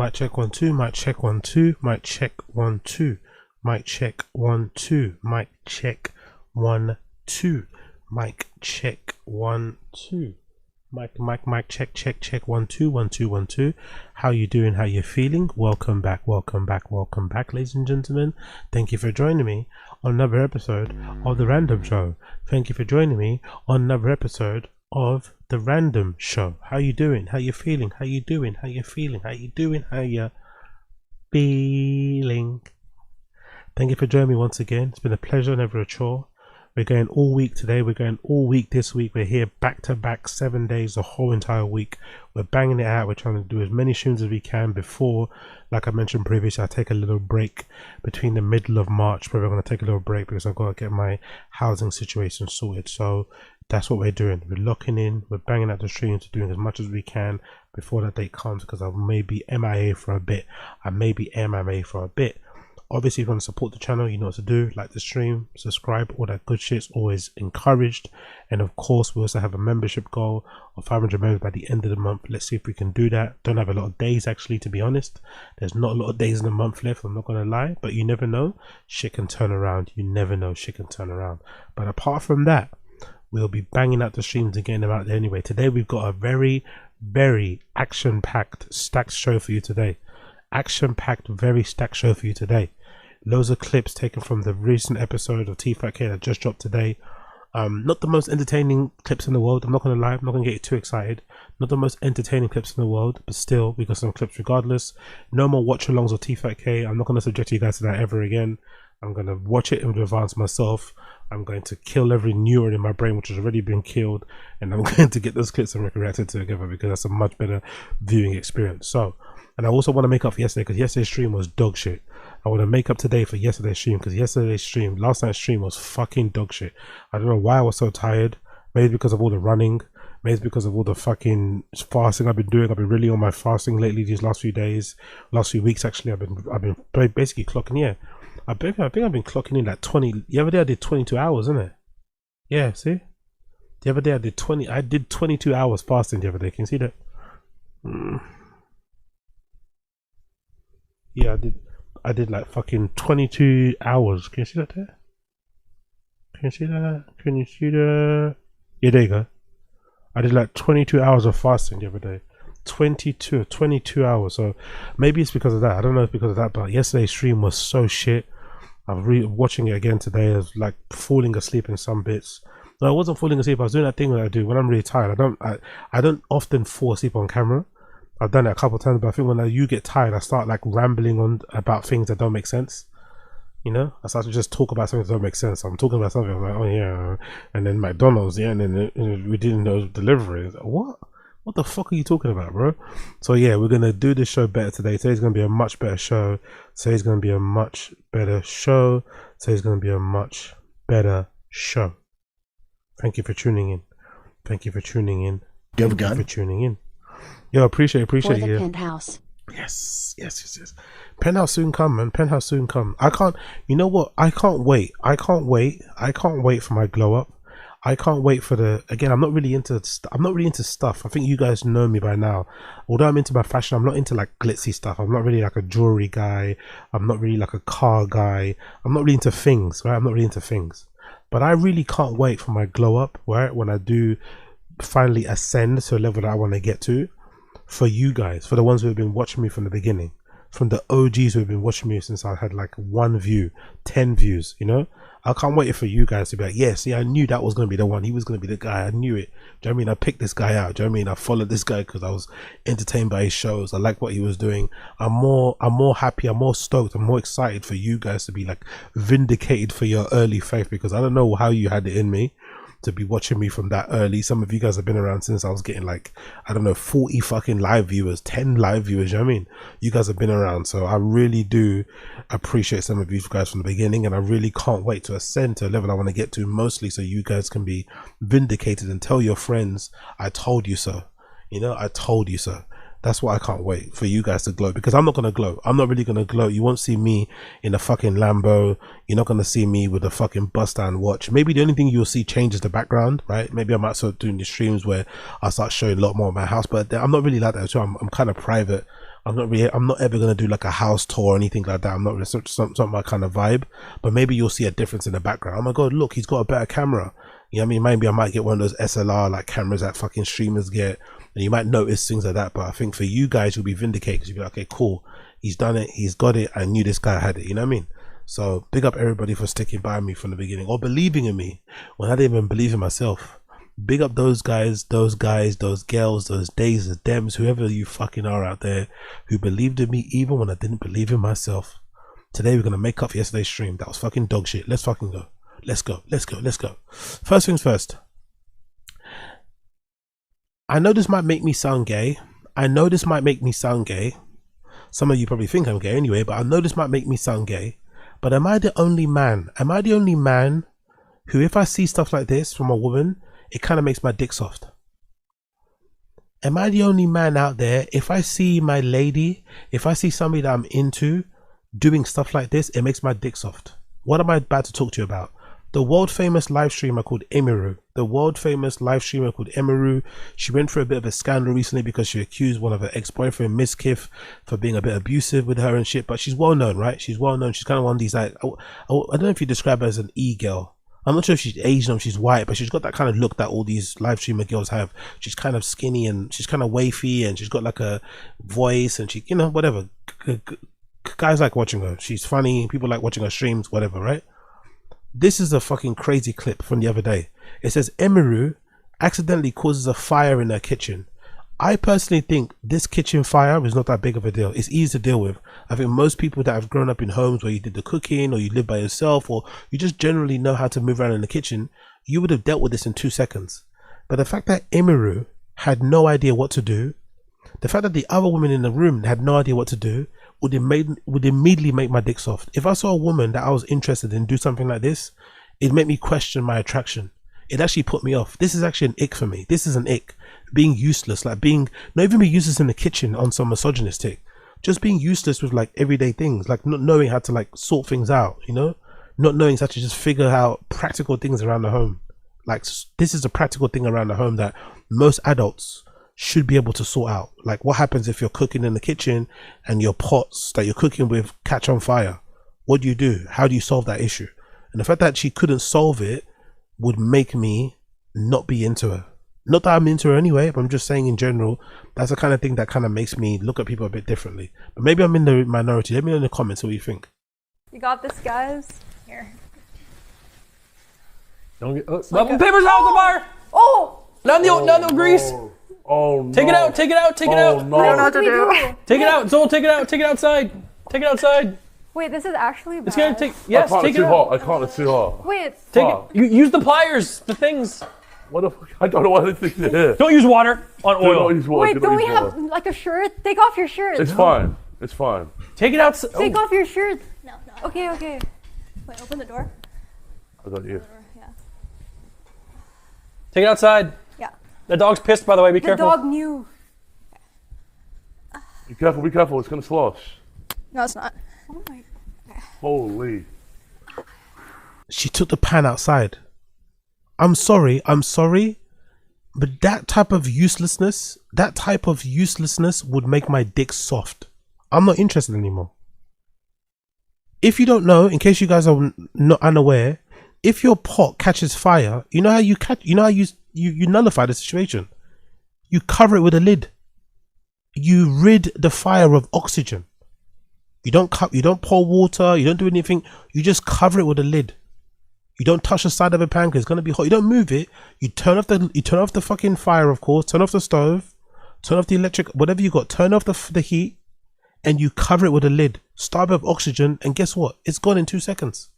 Mic check 1 2. Mic check 1 2. Mic check 1 2. Mic check 1 2. Mic check 1 2. Mic check 1 2. Mic check 1 2 1 2 1 2. How you doing? How you feeling? Welcome back, ladies and gentlemen. Thank you for joining me on another episode of the Random Show. Thank you for joining me on another episode of the Random Show. How you doing? How you feeling? How you doing? How you feeling? How you doing? How you feeling? Thank you for joining me once again. It's been a pleasure, never a chore. We're going all week today. We're going all week this week. We're here back to back 7 days, the whole entire week. We're banging it out. We're trying to do as many streams as we can before, like I mentioned previously, I take a little break between the middle of March. But we're going to take a little break because I've got to get my housing situation sorted. So that's what we're doing. We're locking in. We're banging out the streams, doing as much as we can before that date comes, because I may be MIA for a bit. I may be MIA for a bit. Obviously, if you want to support the channel, you know what to do. Like the stream, subscribe, all that good shit's always encouraged. And of course, we also have a membership goal of 500 members by the end of the month. Let's see if we can do that. Don't have a lot of days, actually, to be honest. There's not a lot of days in the month left, I'm not going to lie. But you never know. Shit can turn around. You never know. Shit can turn around. But apart from that, we'll be banging out the streams and getting them out there anyway. Today, we've got a very, very action-packed, stacked show for you today. Action-packed, very stacked show for you today. Loads of clips taken from the recent episode of Tfatk that just dropped today. Not the most entertaining clips in the world, I'm not going to lie, I'm not going to get you too excited. Not the most entertaining clips in the world, but still, we got some clips regardless. No more watch-alongs of Tfatk. I'm not going to subject you guys to that ever again. I'm going to watch it in advance myself. I'm going to kill every neuron in my brain which has already been killed, and I'm going to get those clips and react together because that's a much better viewing experience. So, and I also want to make up for yesterday because yesterday's stream was dog shit. I want to make up today for yesterday's stream because yesterday's stream, last night's stream was fucking dog shit. I don't know why I was so tired. Maybe because of all the running. Maybe because of all the fucking fasting I've been doing. I've been really on my fasting lately these last few days, last few weeks actually. I've been basically clocking. Yeah, I think I've been clocking in like 20. The other day I did 22 hours, isn't it? Yeah, see. The other day I did 22 hours fasting the other day. Can you see that? Yeah, I did like fucking 22 hours. Can you see that there? Can you see that? Can you see that? Yeah, there you go. I did like 22 hours of fasting the other day. 22 hours. So maybe it's because of that. I don't know if it's because of that, but yesterday's stream was so shit. I'm watching it again today. I was like falling asleep in some bits. No, I wasn't falling asleep. I was doing that thing that I do when I'm really tired. I don't often fall asleep on camera. I've done it a couple of times, but I think when you get tired, I start like rambling on about things that don't make sense. You know, I start to just talk about something that don't make sense. I'm talking about something, I'm like, oh yeah, and then McDonald's, yeah, and then we didn't know delivery. Like, what the fuck are you talking about, bro? So yeah, we're gonna do this show better today. Today's gonna be a much better show. Today's gonna be a much better show. Today's gonna be a much better show. Thank you for tuning in. Thank you for tuning in. You have a gun? For tuning in. Yo, appreciate For the you. penthouse. Yes. Penthouse soon come, man. Penthouse soon come. I can't, you know what? I can't wait for my glow up. I can't wait for again, I'm not really into stuff. I think you guys know me by now. Although I'm into my fashion, I'm not into like glitzy stuff. I'm not really like a jewelry guy. I'm not really like a car guy. I'm not really into things, right? I'm not really into things. But I really can't wait for my glow up, right? When I do finally ascend to a level that I want to get to. For you guys, for the ones who have been watching me from the beginning, from the OGs who have been watching me since I had like 1 view, 10 views, you know, I can't wait for you guys to be like, yeah, see, I knew that was going to be the one. He was going to be the guy. I knew it. Do you know what I mean? I picked this guy out. Do you know what I mean? I followed this guy because I was entertained by his shows. I like what he was doing. I'm more happy. I'm more stoked. I'm more excited for you guys to be like vindicated for your early faith, because I don't know how you had it in me to be watching me from that early. Some of you guys have been around since I was getting like, I don't know, 40 fucking live viewers, 10 live viewers, you know what I mean? You guys have been around, so I really do appreciate some of you guys from the beginning, and I really can't wait to ascend to a level I want to get to, mostly so you guys can be vindicated and tell your friends, I told you so. You know, I told you so. That's why I can't wait for you guys to glow, because I'm not going to glow. I'm not really going to glow. You won't see me in a fucking Lambo. You're not going to see me with a fucking bust down watch. Maybe the only thing you'll see changes the background, right? Maybe I might start doing the streams where I start showing a lot more of my house, but I'm not really like that too. I'm kind of private. I'm not ever gonna do like a house tour or anything like that. I'm not. It's not my kind of vibe. But maybe you'll see a difference in the background. Oh my god, look, he's got a better camera. You know what I mean? Maybe I might get one of those SLR like cameras that fucking streamers get, and you might notice things like that. But I think for you guys, you'll be vindicated because you'll be like, okay, cool, he's done it, he's got it. I knew this guy had it. You know what I mean? So big up everybody for sticking by me from the beginning or believing in me when I didn't even believe in myself. Big up those guys, those girls, those days, the dems, whoever you fucking are out there who believed in me even when I didn't believe in myself. Today we're gonna make up for yesterday's stream. That was fucking dog shit. Let's fucking go. Let's go. First things first. I know this might make me sound gay. Some of you probably think I'm gay anyway, but I know this might make me sound gay. But am I the only man? Am I the only man who, if I see stuff like this from a woman, it kind of makes my dick soft? Am I the only man out there, if I see my lady, if I see somebody that I'm into doing stuff like this, it makes my dick soft? What am I about to talk to you about? The world famous live streamer called EMIRU. She went through a bit of a scandal recently because she accused one of her ex-boyfriend, Miss Kiff, for being a bit abusive with her and shit. But she's well known, right? She's well known. She's kind of one of these, like, I don't know if you describe her as an e-girl. I'm not sure if she's Asian or she's white, but she's got that kind of look that all these live streamer girls have. She's kind of skinny and she's kind of wafy and she's got like a voice and she, you know, whatever. Guys like watching her. She's funny. People like watching her streams, whatever, right? This is a fucking crazy clip from the other day. It says EMIRU accidentally causes a fire in her kitchen. I personally think this kitchen fire is not that big of a deal. It's easy to deal with. I think most people that have grown up in homes where you did the cooking or you live by yourself or you just generally know how to move around in the kitchen, you would have dealt with this in 2 seconds. But the fact that EMIRU had no idea what to do, the fact that the other women in the room had no idea what to do, would immediately make my dick soft. If I saw a woman that I was interested in do something like this, it'd make me question my attraction. It actually put me off. This is actually an ick for me. This is an ick. Being useless, like being, not even being useless in the kitchen on some misogynistic, just being useless with like everyday things, like not knowing how to like sort things out, you know, not knowing how to just figure out practical things around the home. Like this is a practical thing around the home that most adults should be able to sort out. Like what happens if you're cooking in the kitchen and your pots that you're cooking with catch on fire? What do? How do you solve that issue? And the fact that she couldn't solve it would make me not be into her. Not that I'm into her anyway, but I'm just saying in general, that's the kind of thing that kind of makes me look at people a bit differently. But maybe I'm in the minority. Let me know in the comments what you think. You got this, guys? Here. Don't get papers out the bar! Oh! Not the grease! Oh no. Take it out. No. I don't know what to do. Take it out, Zol, take it out. Take it outside. Take it outside. Wait, this is actually bad. It's gonna take, yes, take it out. I can't, it's too hot. Wait. Take it. You use the pliers, the things. What the fuck? I don't know what this thing is. Don't use water on oil. Don't use water. Wait, don't we have like a shirt? Take off your shirt. It's fine. It's fine. Take it out. Take off your shirt. No. Okay. Wait, open the door. I got you. Yeah. Take it outside. Yeah. The dog's pissed, by the way. Be The careful. dog knew. Be careful. It's gonna slosh. No, it's not. Oh my. Holy. She took the pan outside. I'm sorry, but that type of uselessness would make my dick soft. I'm not interested anymore. If you don't know, in case you guys are not unaware, if your pot catches fire, you know how you nullify the situation. You cover it with a lid. You rid the fire of oxygen. You don't pour water, you don't do anything, you just cover it with a lid. You don't touch the side of a pan because it's gonna be hot. You don't move it. You turn off the fucking fire, of course. Turn off the stove. Turn off the electric, whatever you got. Turn off the heat, and you cover it with a lid. Start with oxygen, and guess what? It's gone in 2 seconds.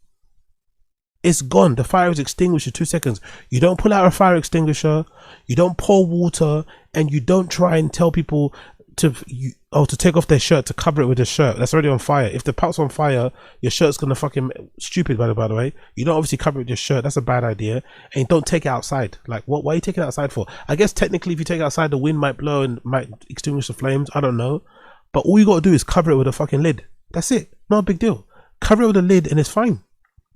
It's gone. The fire is extinguished in 2 seconds. You don't pull out a fire extinguisher. You don't pour water, and you don't try and tell people to take off their shirt to cover it with a shirt that's already on fire. If the pot's on fire, your shirt's gonna fucking stupid. By the way, you don't obviously cover it with your shirt. That's a bad idea. And don't take it outside. Like, what? Why are you taking it outside for? I guess technically, if you take it outside, the wind might blow and might extinguish the flames. I don't know. But all you gotta do is cover it with a fucking lid. That's it. Not a big deal. Cover it with a lid and it's fine.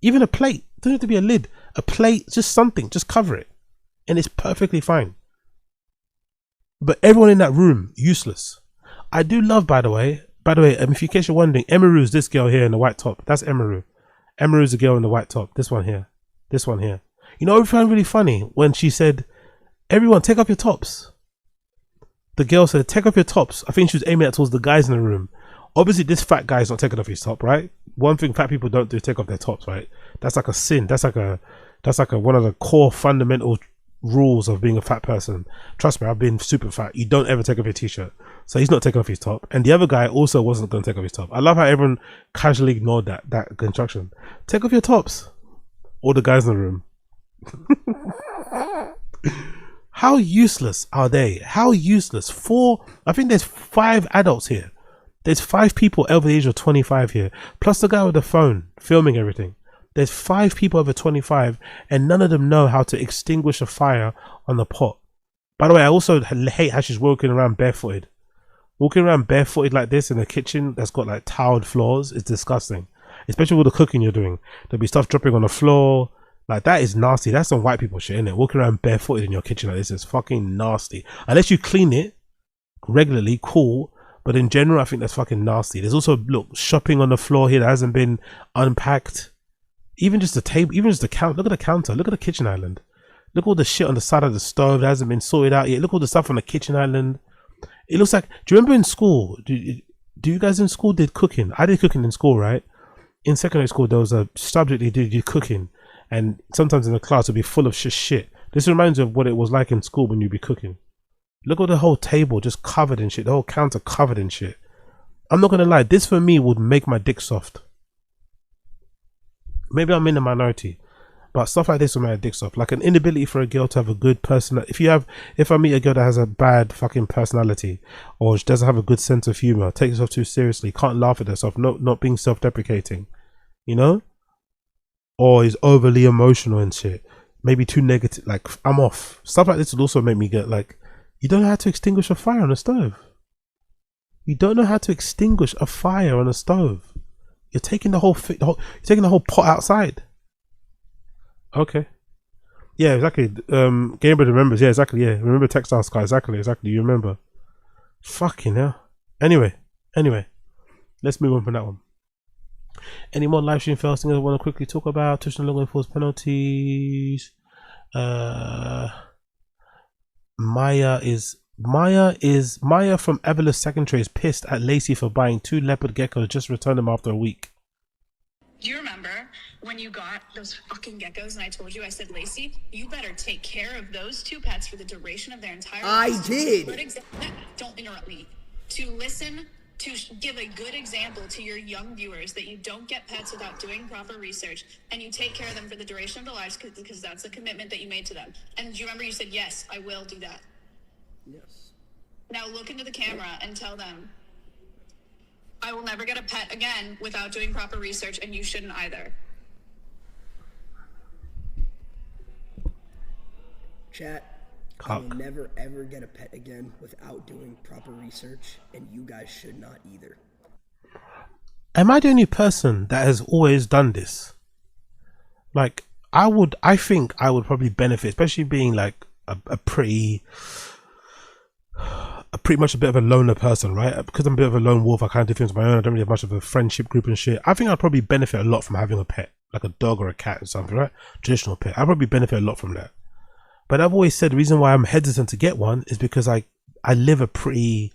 Even a plate. It doesn't have to be a lid. A plate, just something. Just cover it, and it's perfectly fine. But everyone in that room, useless. I do love, by the way, if in case you're wondering, EMIRU is this girl here in the white top. That's EMIRU. EMIRU is the girl in the white top. This one here. This one here. You know, I found really funny when she said, everyone take off your tops. The girl said, take off your tops. I think she was aiming at towards the guys in the room. Obviously, this fat guy is not taking off his top, right? One thing fat people don't do is take off their tops, right? That's like a sin. That's like one of the core fundamental rules of being a fat person. Trust me, I've been super fat. You don't ever take off your t-shirt. So he's not taking off his top. And the other guy also wasn't going to take off his top. I love how everyone casually ignored that instruction. Take off your tops. All the guys in the room. How useless are they? How useless? I think there's 5 adults here. There's 5 people over the age of 25 here, plus the guy with the phone filming everything. There's 5 people over 25 and none of them know how to extinguish a fire on the pot. By the way, I also hate how she's walking around barefooted. Walking around barefooted like this in a kitchen that's got like tiled floors is disgusting. Especially with the cooking you're doing. There'll be stuff dropping on the floor. Like, that is nasty. That's some white people shit, isn't it? Walking around barefooted in your kitchen like this is fucking nasty. Unless you clean it regularly, cool. But in general, I think that's fucking nasty. There's also, look, shopping on the floor here that hasn't been unpacked. Even just the table, even just the counter. Look at the counter. Look at the kitchen island. Look at all the shit on the side of the stove that hasn't been sorted out yet. Look at all the stuff on the kitchen island. It looks like, do you remember in school? Do you guys in school did cooking? I did cooking in school, right? In secondary school, there was a subject they did cooking. And sometimes in the class, it'd be full of shit. This reminds me of what it was like in school when you'd be cooking. Look at the whole table just covered in shit. The whole counter covered in shit. I'm not going to lie. This for me would make my dick soft. Maybe I'm in the minority. But stuff like this will make my dick soft. Like an inability for a girl to have a good personality. If I meet a girl that has a bad fucking personality. Or she doesn't have a good sense of humor. Takes herself too seriously. Can't laugh at herself. Not being self-deprecating. You know? Or is overly emotional and shit. Maybe too negative. Like, I'm off. Stuff like this would also make me get like... You don't know how to extinguish a fire on a stove. You don't know how to extinguish a fire on a stove. You're taking the whole pot outside. Okay. Yeah, exactly. Gamebird remembers. Yeah, exactly. Yeah, remember Textile Sky. Exactly. You remember. Fucking hell. Anyway. Let's move on from that one. Any more live stream fails things I want to quickly talk about? Touch and logo enforced penalties. Maya from Everless Second Tray is pissed at Lacey for buying 2 leopard geckos, just returned them after a week. Do you remember when you got those fucking geckos and I told you, I said, Lacey, you better take care of those 2 pets for the duration of their entire lives. I did. Don't interrupt me. To listen, to give a good example to your young viewers that you don't get pets without doing proper research and you take care of them for the duration of their lives because that's a commitment that you made to them. And do you remember you said, yes, I will do that. Yes. Now look into the camera and tell them, I will never get a pet again without doing proper research and you shouldn't either. Chat. I will never ever get a pet again without doing proper research, and you guys should not either. Am I the only person that has always done this? Like, I think I would probably benefit, especially being like a pretty much a bit of a loner person, right? Because I'm a bit of a lone wolf, I kind of do things on my own. I don't really have much of a friendship group and shit. I think I'd probably benefit a lot from having a pet, like a dog or a cat or something, right? Traditional pet. I'd probably benefit a lot from that. But I've always said the reason why I'm hesitant to get one is because I live a pretty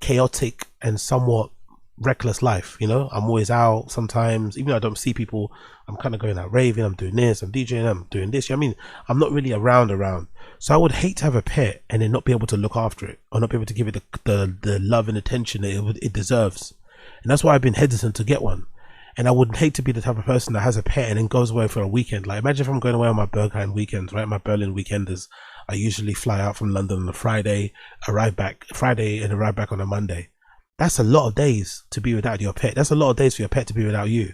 chaotic and somewhat reckless life, you know? I'm always out sometimes, even though I don't see people, I'm kind of going out raving, I'm doing this, I'm DJing, I'm doing this. You know what I mean? I'm not really around. So I would hate to have a pet and then not be able to look after it or not be able to give it the love and attention that it deserves. And that's why I've been hesitant to get one. And I would hate to be the type of person that has a pet and then goes away for a weekend. Like, imagine if I'm going away on my Berghain weekends, right? My Berlin weekenders. I usually fly out from London on a Friday, arrive back on a Monday. That's a lot of days to be without your pet. That's a lot of days for your pet to be without you.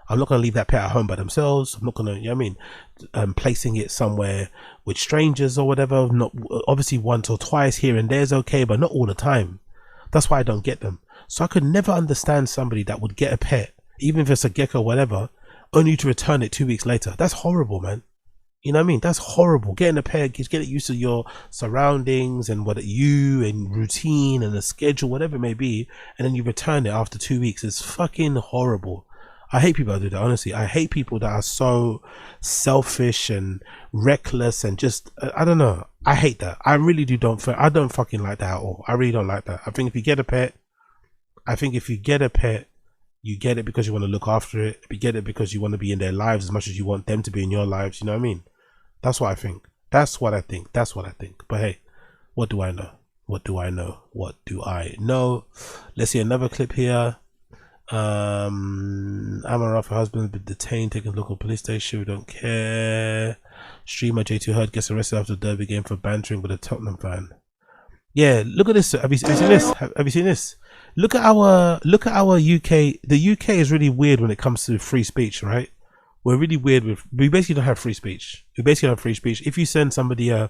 I'm not going to leave that pet at home by themselves. I'm not going to, you know what I mean? Placing it somewhere with strangers or whatever. Not obviously once or twice here and there is okay, but not all the time. That's why I don't get them. So I could never understand somebody that would get a pet, even if it's a gecko or whatever, only to return it 2 weeks later. That's horrible, man. You know what I mean? That's horrible. Getting a pet, getting used to your surroundings and what you and routine and the schedule, whatever it may be, and then you return it after 2 weeks. It's fucking horrible. I hate people that do that, honestly. I hate people that are so selfish and reckless and just, I don't know. I hate that. I really I don't fucking like that at all. I really don't like that. I think if you get a pet, you get it because you want to look after it. You get it because you want to be in their lives as much as you want them to be in your lives. You know what I mean? That's what I think. That's what I think. That's what I think. But hey, what do I know? What do I know? What do I know? Let's see another clip here. Amara, her husband, been detained, taken to local police station. We don't care. Streamer J2 Hurd gets arrested after the Derby game for bantering with a Tottenham fan. Yeah, look at this. Have you seen this? Have you seen this? Look at our UK. The UK is really weird when it comes to free speech, right? We're really weird we basically don't have free speech. We basically don't have free speech. If you send somebody a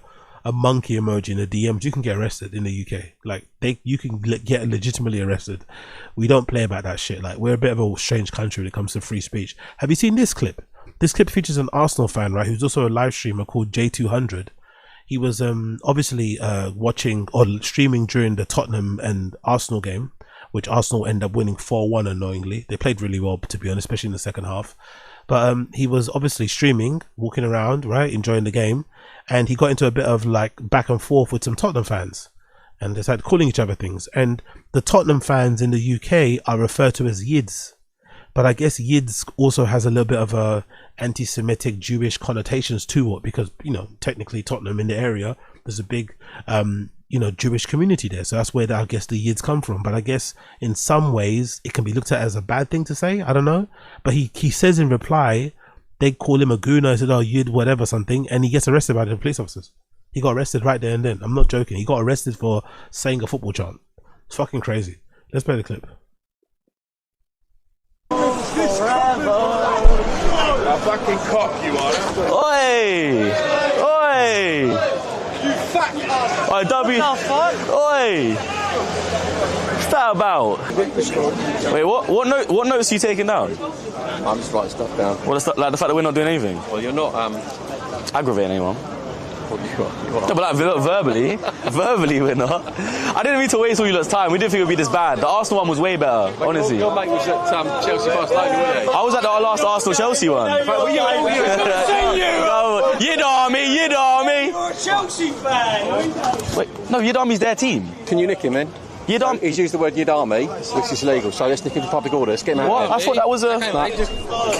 monkey emoji in the DMs, you can get arrested in the UK. Like you can get legitimately arrested. We don't play about that shit. Like we're a bit of a strange country when it comes to free speech. Have you seen this clip? This clip features an Arsenal fan, right, who's also a live streamer called J200. He was obviously watching or streaming during the Tottenham and Arsenal game, which Arsenal ended up winning 4-1 annoyingly. They played really well, to be honest, especially in the second half. But he was obviously streaming, walking around, right, enjoying the game. And he got into a bit of like back and forth with some Tottenham fans. And they started calling each other things. And the Tottenham fans in the UK are referred to as Yids. But I guess Yids also has a little bit of a anti-Semitic Jewish connotations to it because, you know, technically Tottenham in the area, there's a big, you know, Jewish community there. So that's where I guess the Yids come from. But I guess in some ways it can be looked at as a bad thing to say. I don't know. But he says in reply, they call him a gooner. He said, oh, Yid, whatever, something. And he gets arrested by the police officers. He got arrested right there and then. I'm not joking. He got arrested for saying a football chant. It's fucking crazy. Let's play the clip. A fucking cock you are. Oi! Oi! You fat ass. Oi, W. Oi! What's that about? Wait, what notes are you taking down? I'm just writing stuff down. What is that, like the fact that we're not doing anything? Well, you're not Aggravating anyone? Well, you are. No, but like verbally we're not. I didn't mean to waste all your lot's time. We didn't think it would be this bad. The Arsenal one was way better, honestly. Your mate was at Chelsea Barcelona, wasn't he? I was at the last Arsenal Chelsea one. Yid Army. You're a Chelsea fan. Wait, no, Yid Army's their team. Can you nick him then? Yid Army. He's used the word Yid Army, which is legal. So let's nick him for public order. Let's get him out. What? I thought that was a. Just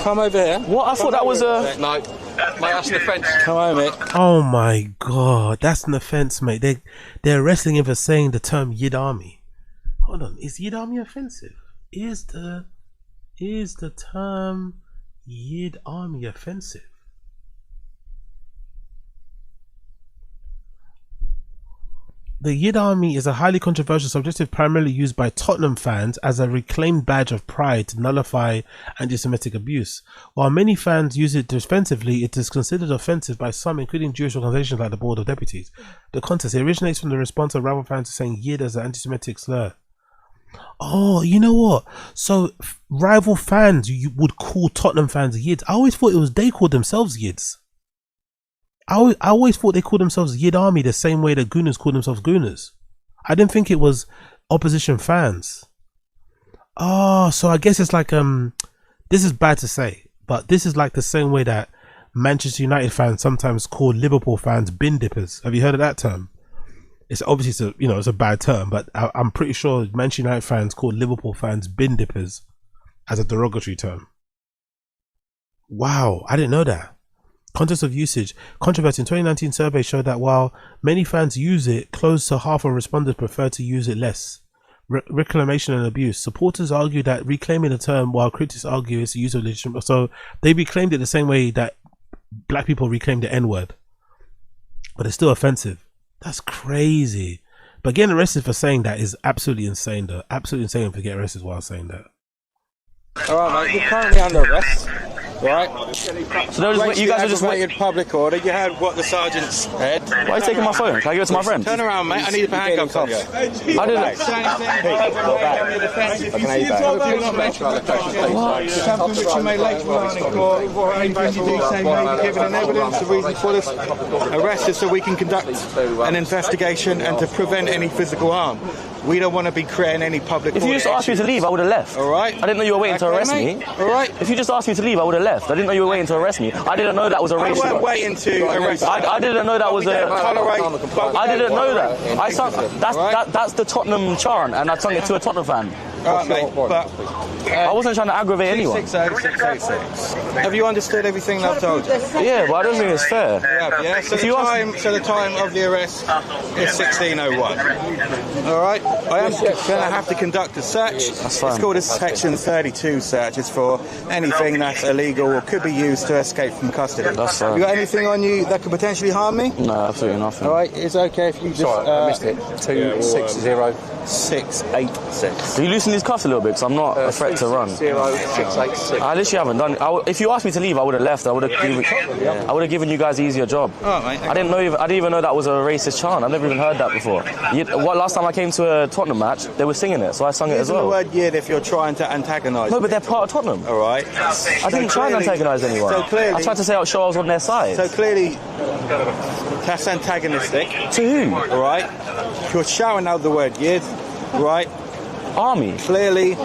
come over here. What? I thought that was a. No, mate, that's an offence. Come on, mate. Oh my god, that's an offence, mate. They're arresting him for saying the term Yid Army. Hold on, is Yid Army offensive? Is the term Yid Army offensive? The Yid Army is a highly controversial subjective primarily used by Tottenham fans as a reclaimed badge of pride to nullify anti-Semitic abuse. While many fans use it defensively, it is considered offensive by some, including Jewish organizations like the Board of Deputies. The context originates from the response of rival fans to saying Yid as an anti-Semitic slur. Oh, you know what? So rival fans you would call Tottenham fans Yids. I always thought it was they called themselves Yids. I always thought they called themselves Yid Army the same way that Gooners call themselves Gooners. I didn't think it was opposition fans. Oh, so I guess it's like this is bad to say, but this is like the same way that Manchester United fans sometimes call Liverpool fans bin dippers. Have you heard of that term? It's obviously it's a bad term, but I'm pretty sure Manchester United fans call Liverpool fans bin dippers as a derogatory term. Wow, I didn't know that. Context of usage. Controversy. In 2019 survey showed that while many fans use it, close to half of respondents prefer to use it less. Reclamation and abuse. Supporters argue that reclaiming the term, while critics argue it's the use of legitimate. So they reclaimed it the same way that black people reclaimed the N-word, but it's still offensive. That's crazy. But getting arrested for saying that is absolutely insane, though. Absolutely insane to get arrested while saying that. All right, mate. You're currently under arrest. right? So you guys are just aggravated public order. You heard what the sergeant said. Why are you taking my phone? Can I give it to my friend? Turn around, mate. I need the handcuffs on you. I didn't. Something which you may later on in court, or anything you do say may be given an evidence. The reason for this arrest is so we can conduct an investigation and to prevent any physical harm. We don't want to be creating any public. If you just asked me to leave, I would have left. All right. I didn't know you were waiting to arrest me. All right. If you just asked me to leave, I would have left. I didn't know you were waiting to arrest me. I didn't know that was a racial. I wasn't waiting to arrest you. I didn't know that was a. I didn't know that. I sung. That's the Tottenham chant, and I sung it to a Tottenham fan. Mate, but I wasn't trying to aggravate anyone. 686. Have you understood everything I've told you? Yeah, but I don't think it's fair. Yeah. So the time of the arrest is 16:01. All right. I am going to have to conduct a search. That's fine. It's called a Section 32 search. It's for anything that's illegal or could be used to escape from custody. That's fine. You got anything on you that could potentially harm me? No, absolutely nothing. All right. It's okay if you just. I missed it. 260-686. Do you loosen these cuffs a little bit? Because I'm not a threat to run. 0686. I literally haven't done it. If you asked me to leave, I would have left. I would have given you guys an easier job. Oh, mate. I didn't even know that was a racist chant. I've never even heard that before. Last time I came to a Tottenham match, they were singing it, so I sung it as well. The word "yid" if you're trying to antagonise. No, but they're part of Tottenham. All right. I didn't try and antagonise anyone. So clearly, I tried to say I was on their side. So clearly, that's antagonistic. To who? All right. You're shouting out the word "yid," right? Army. Clearly,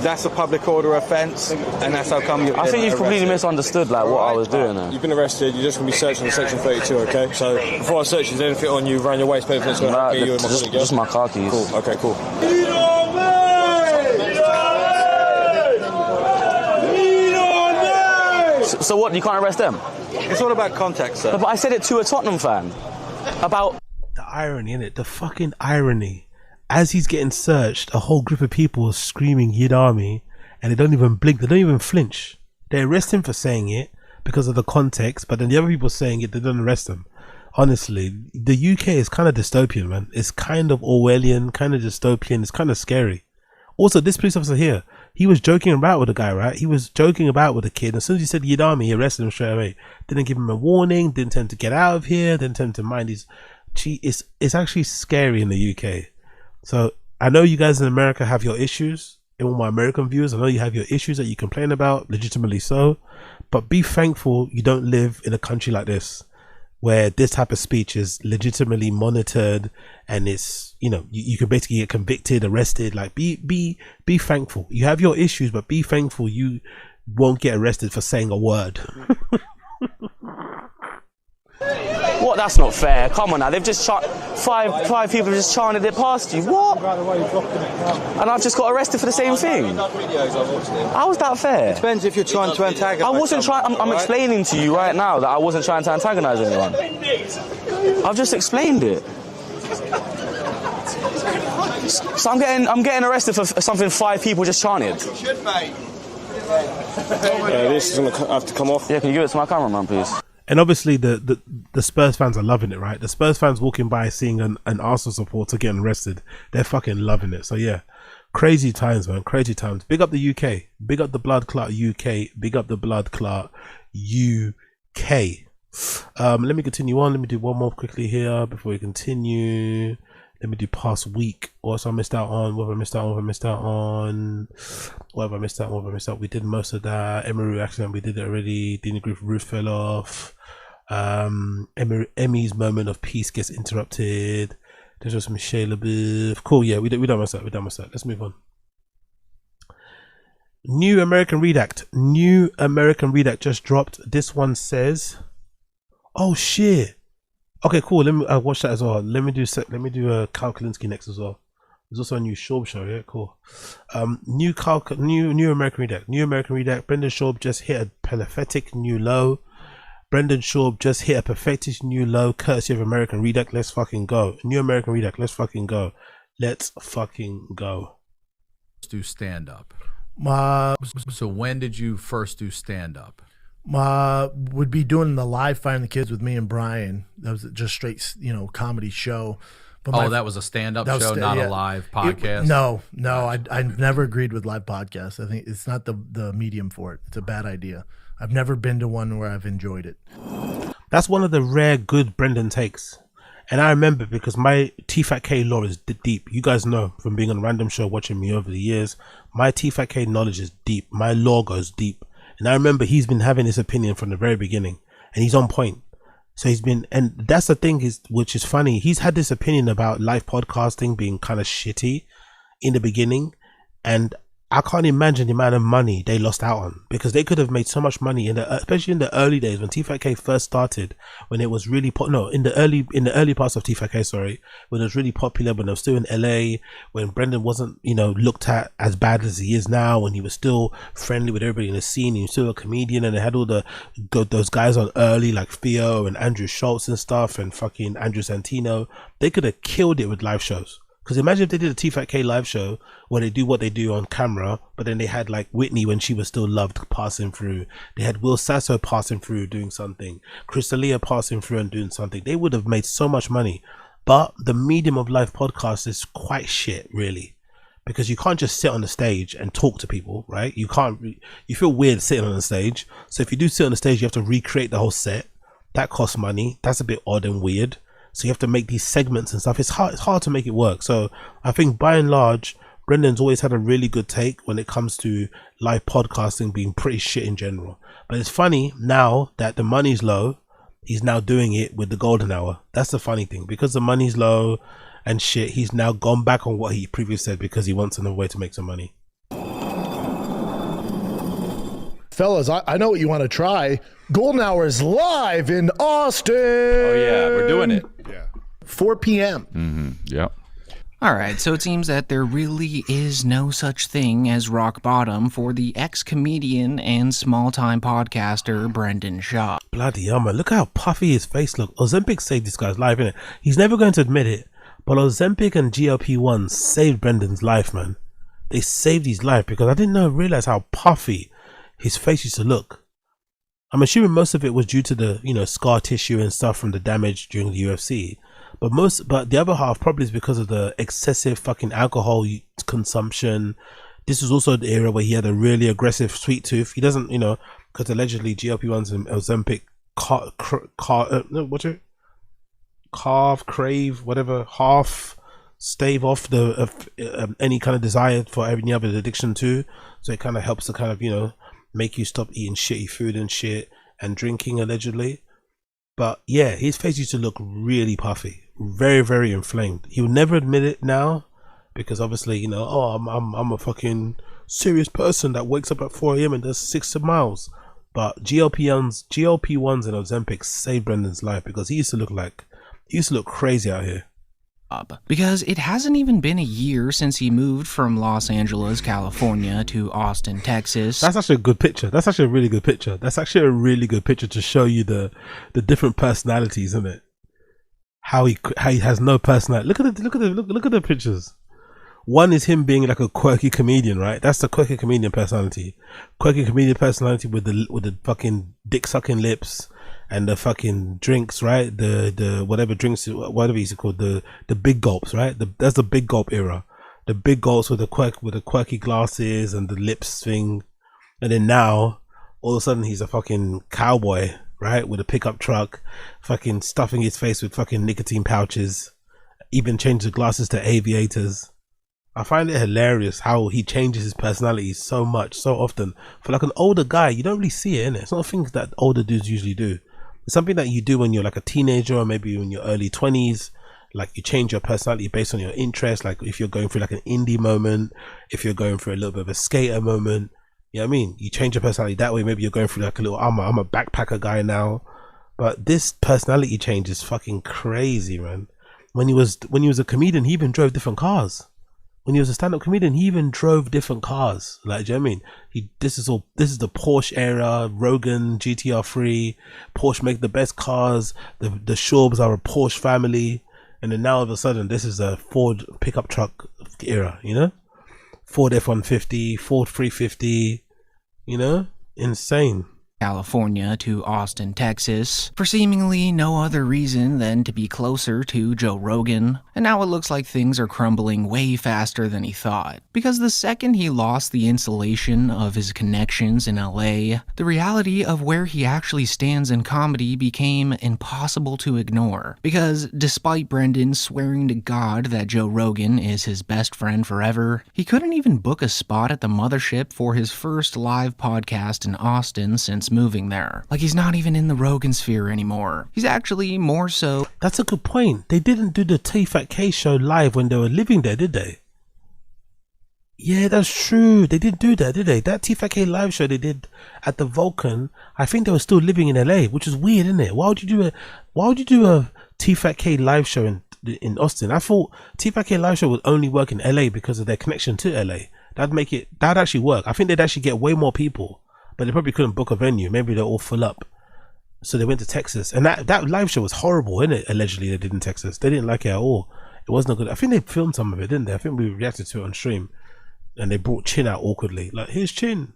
that's a public order offence, and that's how come you've been I think you've completely arrested. misunderstood what I was doing there. You've been arrested, you're just going to be searching for Section 32, okay? So, before I search, is there anything on you around your waist, paper that's going to help me, you and my colleague, yeah? Just my car keys. Cool, okay, cool. So what, you can't arrest them? It's all about context, sir. But I said it to a Tottenham fan. About... The irony, innit? The fucking irony. As he's getting searched, a whole group of people are screaming "Yid Army," and they don't even blink, they don't even flinch. They arrest him for saying it because of the context, but then the other people saying it, they don't arrest him. Honestly, the UK is kind of dystopian, man. It's kind of Orwellian, kind of dystopian. It's kind of scary. Also, this police officer here, he was joking about with the guy, right? He was joking about with the kid. As soon as he said "Yid Army," he arrested him straight away. Didn't give him a warning, didn't tell him to get out of here, didn't tell him to mind his... It's actually scary in the UK. So I know you guys in America have your issues. And all my American viewers, I know you have your issues that you complain about, legitimately so. But be thankful you don't live in a country like this, where this type of speech is legitimately monitored, and it's, you know, you can basically get convicted, arrested. Like be thankful. You have your issues, but be thankful you won't get arrested for saying a word. What? That's not fair. Come on now. They've just five people have just chanted it past you. What? And I've just got arrested for the same thing. How was that fair? It depends if you're trying to antagonise. I wasn't trying. I'm explaining to you right now that I wasn't trying to antagonise anyone. I've just explained it. So I'm getting arrested for something 5 people just chanted. This is going to have to come off. Yeah, can you give it to my cameraman, please? And obviously the Spurs fans are loving it, right? The Spurs fans walking by seeing an Arsenal supporter getting arrested, they're fucking loving it. So yeah, crazy times, man, crazy times. Big up the UK, big up the blood clot UK, big up the blood clot UK. Let me continue on. Let me do one more quickly here before we continue. Let me do past week. What I missed out on? What have I missed out on? What have I missed out on? What have I missed out? What have I missed out? We did most of that. EMIRU accident, we did it already. Dina Griff roof fell off. Emmy's moment of peace gets interrupted. There's just Michelle LeBeouf. Cool, yeah, we done most of that. We done most of that. Let's move on. New American Redact. New American Redact just dropped. This one says, oh shit. Okay, cool. Let me watch that as well. Let me do KULINSKI next as well. There's also a new SCHAUB show. Yeah, cool. New American Redact. New American Redact. Brendan Schaub just hit a pathetic new low. Brendan Schaub just hit a pathetic new low, courtesy of American Redact. Let's fucking go. New American Redact. Let's fucking go. Let's fucking go. Do stand up. So when did you first do stand up? Would be doing the live Fighting the Kids with me and Brian. That was just straight, comedy show. But that was a stand-up show, not a live podcast? I never agreed with live podcasts. I think it's not the medium for it. It's a bad idea. I've never been to one where I've enjoyed it. That's one of the rare good Brendan takes. And I remember because my Tfatk lore is deep. You guys know from being on a random show, watching me over the years, my Tfatk knowledge is deep. My lore goes deep. And I remember he's been having his opinion from the very beginning. And he's on point. So he's been, and that's the thing which is funny. He's had this opinion about live podcasting being kind of shitty in the beginning, and I can't imagine the amount of money they lost out on, because they could have made so much money especially in the early days when Tfatk first started, when it was really in the early parts of Tfatk, sorry, when it was really popular, when it was still in LA, when Brendan wasn't looked at as bad as he is now, when he was still friendly with everybody in the scene, he was still a comedian, and they had all those guys on early like Theo and Andrew Schultz and stuff, and fucking Andrew Santino. They could have killed it with live shows. Because imagine if they did a Tfatk live show where they do what they do on camera, but then they had like Whitney when she was still loved passing through. They had Will Sasso passing through doing something. Crystalia passing through and doing something. They would have made so much money. But the medium of live podcast is quite shit, really. Because you can't just sit on the stage and talk to people, right? You feel weird sitting on the stage. So if you do sit on the stage, you have to recreate the whole set. That costs money. That's a bit odd and weird. So you have to make these segments and stuff. It's hard to make it work. So I think by and large, Brendan's always had a really good take when it comes to live podcasting being pretty shit in general. But it's funny now that the money's low, he's now doing it with the golden hour. That's the funny thing. Because the money's low and shit, he's now gone back on what he previously said because he wants another way to make some money. Fellas, I know what you want to try. Golden Hour is live in Austin. Oh, yeah, we're doing it. Yeah. 4 p.m. Mm-hmm. Yep. All right, so it seems that there really is no such thing as rock bottom for the ex-comedian and small-time podcaster Brendan Schaub. Bloody hell, man. Look how puffy his face looks. Ozempic saved this guy's life, innit? He's never going to admit it, but Ozempic and GLP-1 saved Brendan's life, man. They saved his life because I didn't realize how puffy his face used to look. I'm assuming most of it was due to the, scar tissue and stuff from the damage during the UFC. But the other half probably is because of the excessive fucking alcohol consumption. This was also the era where he had a really aggressive sweet tooth. He doesn't, because allegedly GLP-1s and Ozempic half stave off any kind of desire for any other addiction too. So it kind of helps to kind of, make you stop eating shitty food and shit and drinking allegedly. But yeah, his face used to look really puffy, very inflamed. He would never admit it now because obviously I'm a fucking serious person that wakes up at 4 a.m. and does 6 miles. But GLP-1s and Ozempic saved Brendan's life because he used to look crazy out here. Because it hasn't even been a year since he moved from Los Angeles, California to Austin, Texas. That's actually a good picture. That's actually a really good picture. That's actually a really good picture to show you the different personalities, isn't it? How he has no personality. Look at the pictures. One is him being like a quirky comedian, right? That's the quirky comedian personality. Quirky comedian personality with the fucking dick sucking lips. And the fucking drinks, right? The whatever drinks, whatever he's called, the big gulps, right? That's the big gulp era. The big gulps with the quirky glasses and the lips thing. And then now, all of a sudden, he's a fucking cowboy, right? With a pickup truck, fucking stuffing his face with fucking nicotine pouches. Even changed the glasses to aviators. I find it hilarious how he changes his personality so much, so often. For like an older guy, you don't really see it, innit? It's not things that older dudes usually do. It's something that you do when you're like a teenager or maybe in your early 20s. Like you change your personality based on your interest. Like if you're going through like an indie moment, if you're going through a little bit of a skater moment, you know what I mean? You change your personality that way. Maybe you're going through like a little, I'm a backpacker guy now. But this personality change is fucking crazy, man. When he was a comedian, he even drove different cars. When he was a stand-up comedian, he even drove different cars. Like, do you know what I mean? This is the Porsche era, Rogan, GTR3, Porsche make the best cars, the SCHAUBs are a Porsche family, and then now all of a sudden this is a Ford pickup truck era, Ford F-150, Ford 350, insane. California to Austin, Texas, for seemingly no other reason than to be closer to Joe Rogan, and now it looks like things are crumbling way faster than he thought. Because the second he lost the insulation of his connections in LA, the reality of where he actually stands in comedy became impossible to ignore. Because despite Brendan swearing to God that Joe Rogan is his best friend forever, he couldn't even book a spot at the mothership for his first live podcast in Austin since moving there. Like, he's not even in the Rogan sphere anymore. He's actually more so... That's a good point. They didn't do the Tfatk show live when they were living there, did they? Yeah, that's true. They didn't do that, did they? That Tfatk live show they did at the Vulcan, I think they were still living in LA, which is weird, isn't it? Why would you do a Tfatk live show in Austin? I thought Tfatk live show would only work in LA because of their connection to LA. That'd actually work. I think they'd actually get way more people. But they probably couldn't book a venue. Maybe they're all full up. So they went to Texas. And that live show was horrible, isn't it? Allegedly, they did in Texas. They didn't like it at all. It wasn't good. I think they filmed some of it, didn't they? I think we reacted to it on stream. And they brought Chin out awkwardly. Like, here's Chin.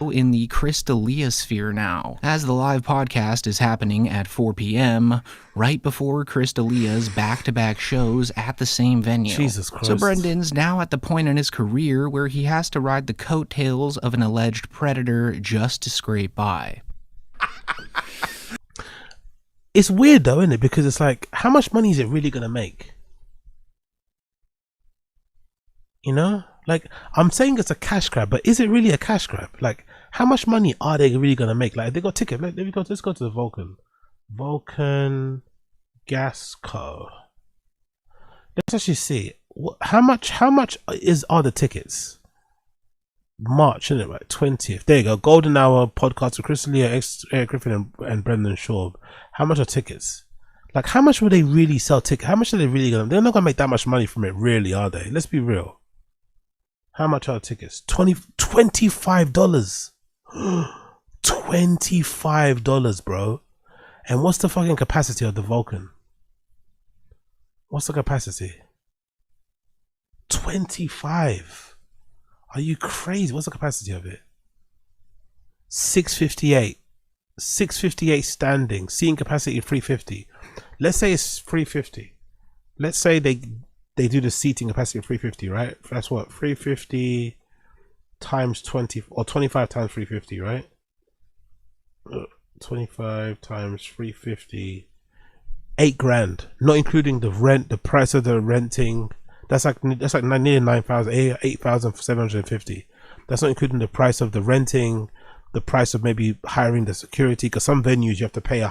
in the Chris D'Elia sphere now, as the live podcast is happening at 4 p.m. right before Chris D'Elia's back-to-back shows at the same venue. Jesus Christ. So Brendan's now at the point in his career where he has to ride the coattails of an alleged predator just to scrape by. It's weird though, isn't it? Because it's like, how much money is it really going to make? You know? Like, I'm saying it's a cash grab, but is it really a cash grab? Like, how much money are they really going to make? Like, they got ticket. Let's go to the Vulcan. Vulcan Gas Co. Let's actually see. How much are the tickets? March, isn't it? Right, 20th. There you go. Golden Hour podcast with Chris D'Elia, Eric Griffin, and Brendan Schaub. How much are tickets? Like, how much will they really sell tickets? How much are they really going to... They're not going to make that much money from it, really, are they? Let's be real. How much are tickets? $25. $25, bro. And what's the fucking capacity of the Vulcan? What's the capacity? 25. Are you crazy? What's the capacity of it? 658. 658 standing. Seating capacity 350. Let's say it's 350. Let's say they do the seating capacity of 350, right? That's what? 350 times 20 or 25 times 350, right? 25 times 350. 8 grand. Not including the rent, the price of the renting. That's like nearly 9,000, 8,750. That's not including the price of the renting, the price of maybe hiring the security, because some venues you have to pay a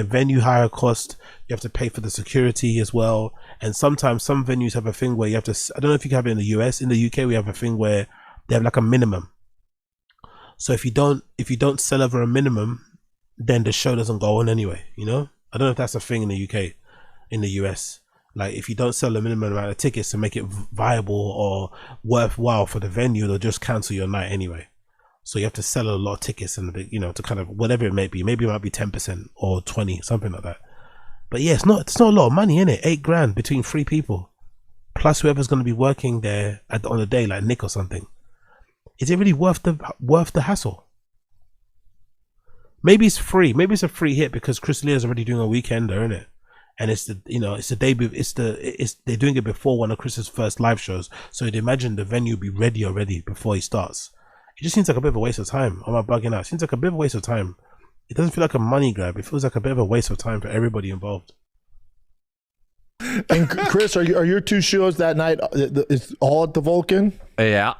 venue hire cost, you have to pay for the security as well. And sometimes some venues have a thing where you have to, I don't know if you have it in the US, in the UK we have a thing where they have like a minimum. So if you don't sell over a minimum, then the show doesn't go on anyway, you know? I don't know if that's a thing in the UK, in the US. Like, if you don't sell a minimum amount of tickets to make it viable or worthwhile for the venue, they'll just cancel your night anyway. So you have to sell a lot of tickets and, you know, to kind of whatever it may be. Maybe it might be 10% or 20, something like that. But yeah, it's not a lot of money, innit? 8 grand between 3 people, plus whoever's going to be working there on the day, like Nick or something. Is it really worth the hassle? Maybe it's free. Maybe it's a free hit because Chris D'Elia's already doing a weekender, isn't it? And it's the day, they're doing it before one of Chris's first live shows, so you'd imagine the venue will be ready already before he starts. It just seems like a bit of a waste of time. Am I bugging out? It seems like a bit of a waste of time. It doesn't feel like a money grab. It feels like a bit of a waste of time for everybody involved. And Chris, are your 2 shows that night? It's all at the Vulcan? Yeah.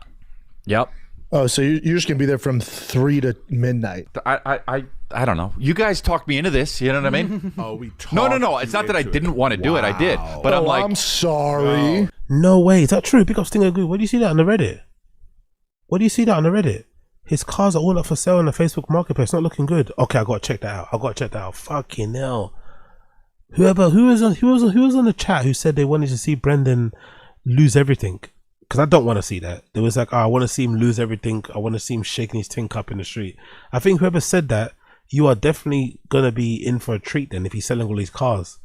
Yep. Oh, so you're just gonna be there from 3 to midnight. I don't know. You guys talked me into this. You know what I mean? Oh, we talked. No. It's not that I didn't want to do it. I did, but I'm like, I'm sorry. No way. Is that true? Big up Stinger Goo. Where do you see that on the Reddit? Where do you see that on the Reddit? His cars are all up for sale on the Facebook Marketplace. Not looking good. Okay, I gotta check that out. Fucking hell. Who was on the chat who said they wanted to see Brendan lose everything? Because I don't want to see that. There was like, I want to see him lose everything. I want to see him shaking his tin cup in the street. I think whoever said that, you are definitely gonna be in for a treat then if he's selling all these cars.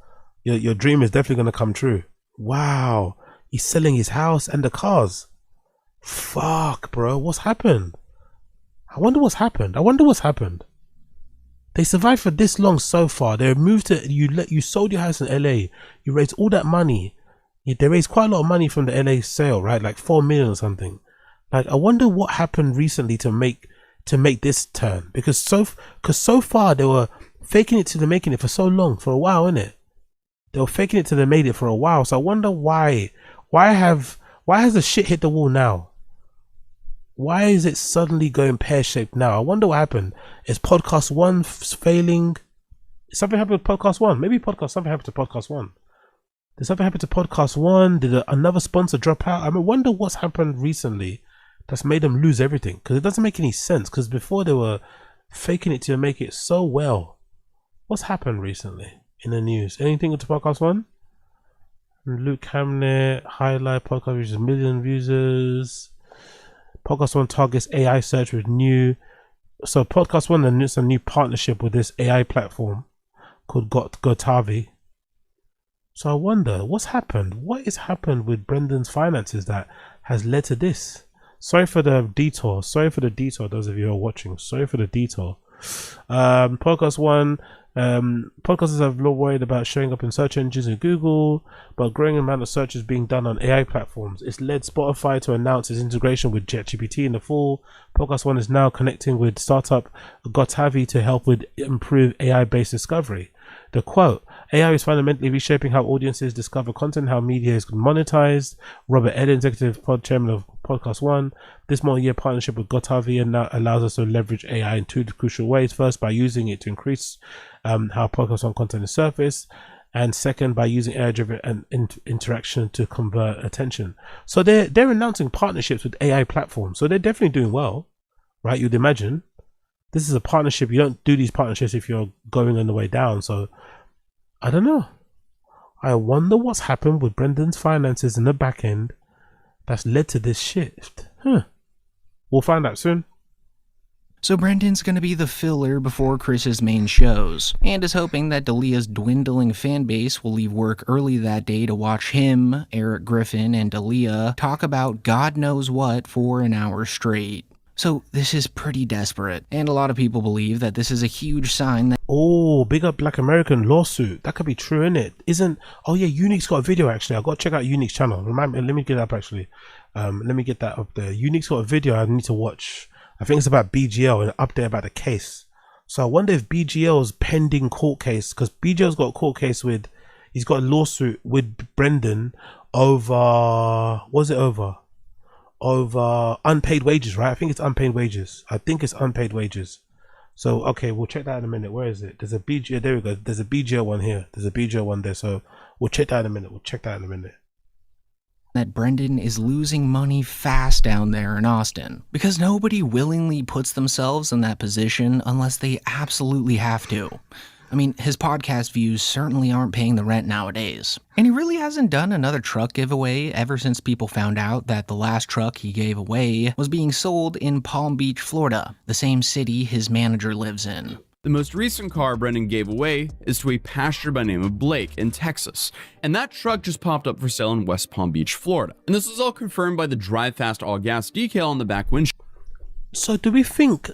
Your dream is definitely gonna come true. Wow, he's selling his house and the cars. Fuck, bro, what's happened? I wonder what's happened. They survived for this long so far. They moved to you sold your house in LA. You raised all that money. They raised quite a lot of money from the LA sale, right? Like 4 million or something. Like, I wonder what happened recently to make this turn, because so far they were faking it till they're making it for so long, for a while, innit? They were faking it till they made it for a while. So I wonder why has the shit hit the wall now? Why is it suddenly going pear-shaped now? I wonder what happened. Is podcast one failing? Something happened with podcast one. Maybe something happened to podcast one. Did something happen to podcast one? Did another sponsor drop out? I wonder what's happened recently that's made them lose everything, because it doesn't make any sense, because before they were faking it to make it so well. What's happened recently in the news? Anything with the podcast one? Luke Hamnet highlight podcast reaches 1 million users. Podcast one targets AI search with new. So podcast one announced a new partnership with this AI platform called Gotavi. So I wonder what's happened. What has happened with Brendan's finances that has led to this? Sorry for the detour. Those of you who are watching. Sorry for the detour. Podcast one. Podcasters have long worried about showing up in search engines in Google, but a growing amount of search is being done on AI platforms. It's led Spotify to announce its integration with ChatGPT in the fall. Podcast One is now connecting with startup Gotavi to help with improve AI-based discovery. The quote, AI is fundamentally reshaping how audiences discover content, how media is monetized. Robert Ed, executive chairman of Podcast One. This multi-year partnership with Gotavi now allows us to leverage AI in two crucial ways. First, by using it to increase how Podcast One content is surfaced, and second, by using AI-driven interaction to convert attention. So they're announcing partnerships with AI platforms. So they're definitely doing well, right? You'd imagine. This is a partnership. You don't do these partnerships if you're going on the way down. So I don't know. I wonder what's happened with Brendan's finances in the back end that's led to this shift. We'll find out soon. So Brendan's gonna be the filler before Chris's main shows, and is hoping that D'Elia's dwindling fan base will leave work early that day to watch him, Eric Griffin, and D'Elia talk about God knows what for an hour straight. So this is pretty desperate, and a lot of people believe that this is a huge sign that— Oh, big up Black American lawsuit. That could be true, innit? Oh yeah, Unique's got a video actually. I've got to check out Unique's channel. Let me get it up actually. Let me get that up there. Unique's got a video I need to watch. I think it's about BGL and an update about the case. So I wonder if BGL's pending court case, because BGL's got a court case he's got a lawsuit with Brendan over, over unpaid wages, right? I think it's unpaid wages. So okay, we'll check that in a minute. Where is it? There's a BGL, there we go. There's a BGL one here. There's a BGL one there. So we'll check that in a minute. That Brendan is losing money fast down there in Austin, because nobody willingly puts themselves in that position unless they absolutely have to. I mean, his podcast views certainly aren't paying the rent nowadays. And he really hasn't done another truck giveaway ever since people found out that the last truck he gave away was being sold in Palm Beach, Florida, the same city his manager lives in. The most recent car Brendan gave away is to a pastor by the name of Blake in Texas, and that truck just popped up for sale in West Palm Beach, Florida. And this was all confirmed by the Drive Fast All Gas decal on the back windshield. So do we think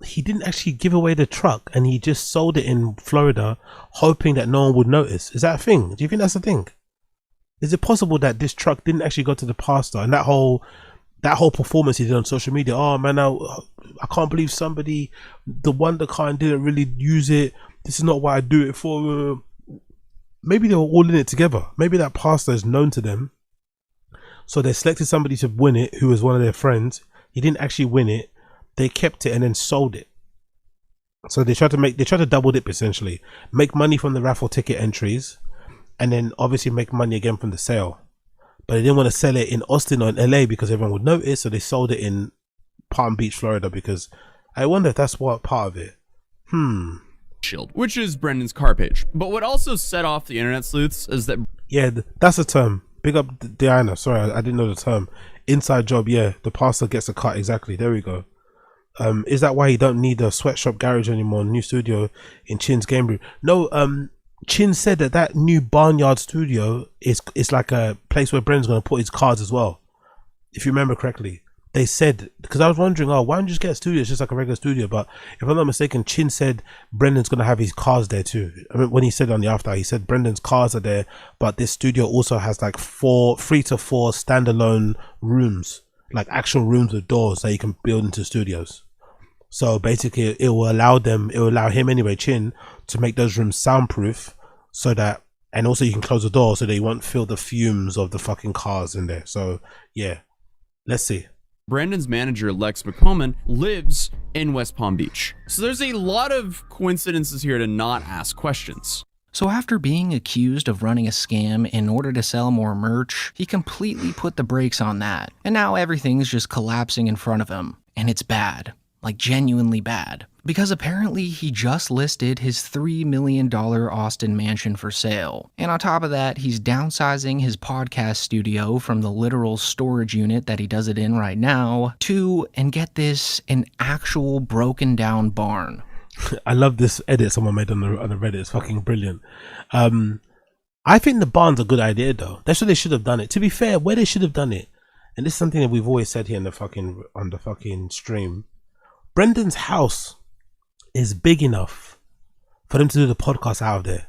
he didn't actually give away the truck and he just sold it in Florida hoping that no one would notice? Is that a thing? Do you think that's a thing? Is it possible that this truck didn't actually go to the pastor, and that whole performance he did on social media, oh man, I can't believe somebody, the Wonder Car, didn't really use it, this is not what I do it for. Maybe they were all in it together. Maybe that pastor is known to them, so they selected somebody to win it who was one of their friends. He didn't actually win it, they kept it and then sold it. So they tried to double dip, essentially make money from the raffle ticket entries and then obviously make money again from the sale. But they didn't want to sell it in Austin or in LA because everyone would notice, so they sold it in Palm Beach, Florida, because I wonder if that's what part of it. Which is Brendan's car page. But what also set off the internet sleuths is that— yeah, that's a term. Big up Diana. Sorry, I didn't know the term. Inside job, yeah. The pastor gets a cut, exactly. There we go. Is that why you don't need a sweatshop garage anymore? New studio in Chin's Game Room. No, Chin said that new barnyard studio is like a place where Brendan's going to put his cars as well. If you remember correctly, they said, because I was wondering, oh, why don't you just get a studio? It's just like a regular studio. But if I'm not mistaken, Chin said Brendan's going to have his cars there too. I mean, when he said on the after, he said Brendan's cars are there, but this studio also has like 3 to 4 standalone rooms, like actual rooms with doors that you can build into studios. So basically it will allow him anyway, Chin, to make those rooms soundproof, so that, and also you can close the door so that you won't feel the fumes of the fucking cars in there. So yeah, let's see. Brandon's manager, Lex McComan, lives in West Palm Beach. So there's a lot of coincidences here to not ask questions. So after being accused of running a scam in order to sell more merch, he completely put the brakes on that. And now everything's just collapsing in front of him. And it's bad. Like genuinely bad. Because apparently he just listed his $3 million Austin mansion for sale. And on top of that, he's downsizing his podcast studio from the literal storage unit that he does it in right now to, and get this, an actual broken down barn. I love this edit someone made on the Reddit. It's fucking brilliant. I think the barn's a good idea though. That's what they should have done it. To be fair, where they should have done it, and this is something that we've always said here in the fucking stream, Brendan's house is big enough for them to do the podcast out of there.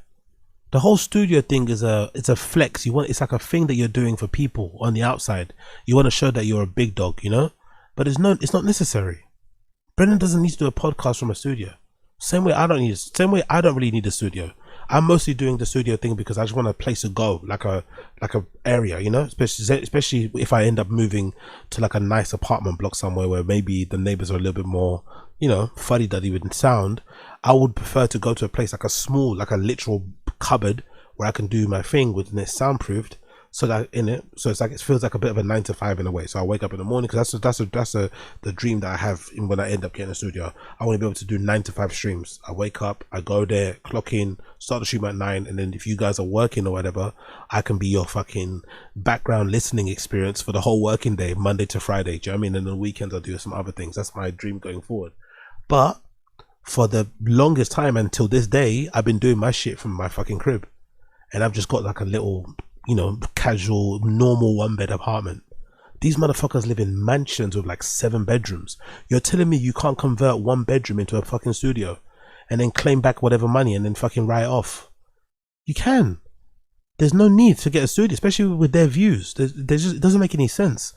The whole studio thing is it's a flex. It's like a thing that you're doing for people on the outside. You want to show that you're a big dog, you know? But it's not necessary. Brendan doesn't need to do a podcast from a studio. Same way I don't really need a studio. I'm mostly doing the studio thing because I just want a place to go, like a area, you know, especially if I end up moving to like a nice apartment block somewhere where maybe the neighbors are a little bit more, you know, fuddy-duddy with sound. I would prefer to go to a place like a small, like a literal cupboard where I can do my thing with it soundproofed, so that it's like it feels like a bit of a 9 to 5 in a way. So I wake up in the morning, because that's the dream that I have when I end up getting a studio. I want to be able to do 9 to 5 streams. I wake up, I go there, clock in, start the stream at 9, and then if you guys are working or whatever, I can be your fucking background listening experience for the whole working day, Monday to Friday. Do you know what I mean? And on the weekends I'll do some other things. That's my dream going forward. But for the longest time until this day, I've been doing my shit from my fucking crib, and I've just got like a little, you know, casual, normal 1-bed apartment. These motherfuckers live in mansions with like 7 bedrooms. You're telling me you can't convert 1 bedroom into a fucking studio and then claim back whatever money and then fucking write it off? You can. There's no need to get a studio, especially with their views. It doesn't make any sense.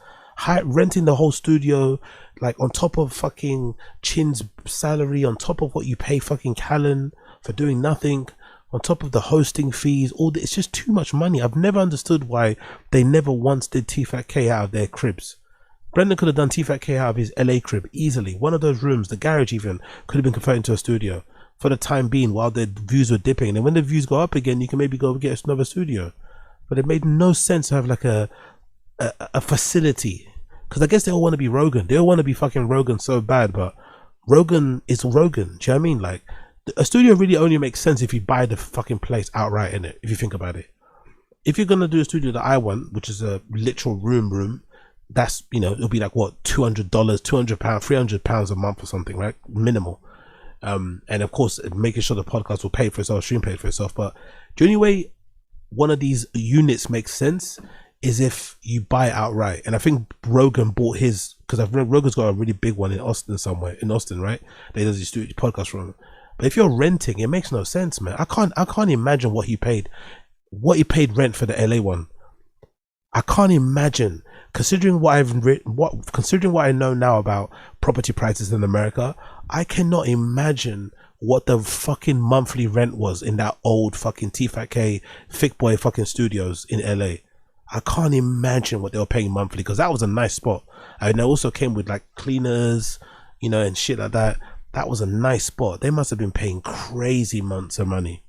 Renting the whole studio, like on top of fucking Chin's salary, on top of what you pay fucking Callan for doing nothing, on top of the hosting fees, it's just too much money. I've never understood why they never once did Tfatk out of their cribs. Brendan could have done Tfatk out of his LA crib easily. One of those rooms, the garage even, could have been converted into a studio for the time being while the views were dipping. And then when the views go up again, you can maybe go get another studio. But it made no sense to have like a facility, because I guess they all want to be Rogan. They all want to be fucking Rogan so bad, but Rogan is Rogan. Do you know what I mean? Like, a studio really only makes sense if you buy the fucking place outright, innit? If you think about it. If you're gonna do a studio that I want, which is a literal room, that's, you know, it'll be like what, $200, £200, £300 a month or something, right? Minimal. And of course, making sure the podcast will pay for itself, stream pay for itself. But the only way one of these units makes sense is if you buy it outright. And I think Rogan bought his, because Rogan's got a really big one in Austin somewhere, right? They does his studio podcast from. But if you're renting, it makes no sense, man. I can't imagine what he paid rent for the LA one. I can't imagine, considering what I know now about property prices in America. I cannot imagine what the fucking monthly rent was in that old fucking Tfatk thick boy fucking studios in LA. I can't imagine what they were paying monthly, because that was a nice spot. And it also came with like cleaners, you know, and shit like that. That was a nice spot. They must have been paying crazy amounts of money.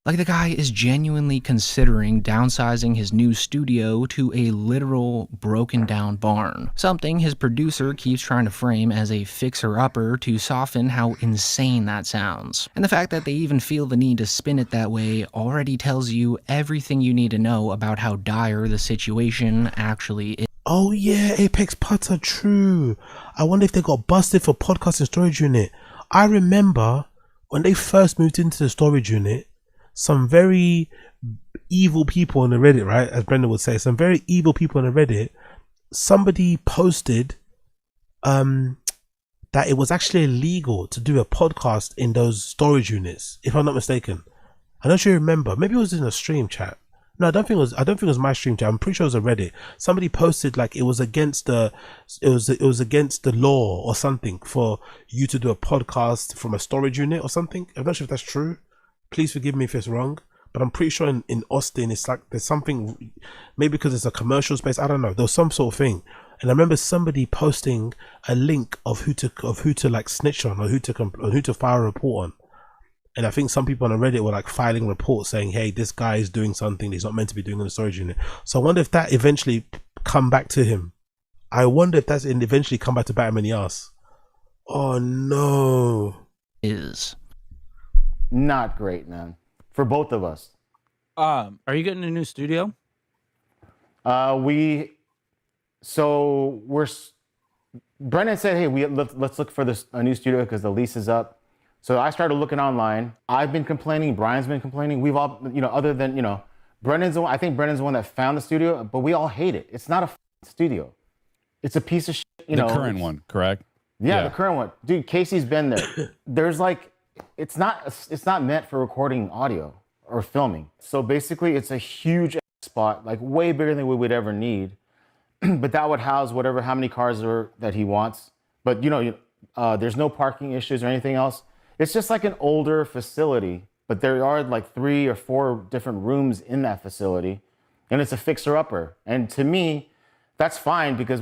Like, the guy is genuinely considering downsizing his new studio to a literal broken down barn. Something his producer keeps trying to frame as a fixer-upper to soften how insane that sounds. And the fact that they even feel the need to spin it that way already tells you everything you need to know about how dire the situation actually is. Oh yeah, Apex Pods are true. I wonder if they got busted for podcasting storage unit. I remember when they first moved into the storage unit, some very evil people on the Reddit, right, as Brendan would say, some very evil people on the Reddit somebody posted that it was actually illegal to do a podcast in those storage units, if I'm not mistaken. I don't sure you remember. Maybe it was in a stream chat. No, I don't think it was my stream chat. I'm pretty sure it was a Reddit. Somebody posted like it was against the against the law or something for you to do a podcast from a storage unit or something. I'm not sure if that's true. Please forgive me if it's wrong. But I'm pretty sure in Austin it's like there's something, maybe because it's a commercial space. I don't know. There was some sort of thing. And I remember somebody posting a link of who to like snitch on or who to file a report on. And I think some people on Reddit were like filing reports saying, hey, this guy is doing something he's not meant to be doing in the storage unit. So I wonder if that eventually come back to him. I wonder if that's eventually come back to bite him in the ass. Oh no. Is not great, man. For both of us. Are you getting a new studio? Brendan said, hey, let's look for a new studio because the lease is up. So I started looking online. I've been complaining. Brian's been complaining. We've all, other than, Brendan's the one, I think Brendan's the one that found the studio, but we all hate it. It's not a studio. It's a piece of shit, The current one, correct? Yeah, the current one. Dude, Casey's been there. There's like, it's not meant for recording audio or filming. So basically it's a huge spot, like way bigger than we would ever need. But that would house how many cars that he wants. But there's no parking issues or anything else. It's just like an older facility, but there are like 3 or 4 different rooms in that facility, and it's a fixer-upper. And to me, that's fine because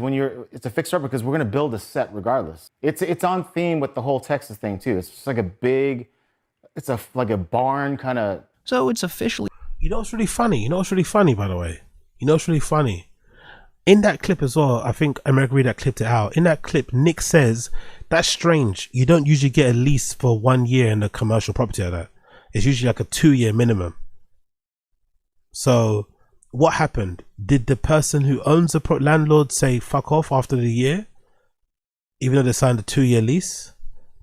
it's a fixer-upper because we're gonna build a set regardless. It's on theme with the whole Texas thing too. It's just like like a barn kind of. So it's officially. You know what's really funny? By the way? You know what's really funny? In that clip as well, I think American Redact clipped it out. In that clip, Nick says, that's strange. You don't usually get a lease for 1 year in a commercial property like that. It's usually like a 2-year minimum. So what happened? Did the person who owns the landlord say fuck off after the year? Even though they signed a 2-year lease?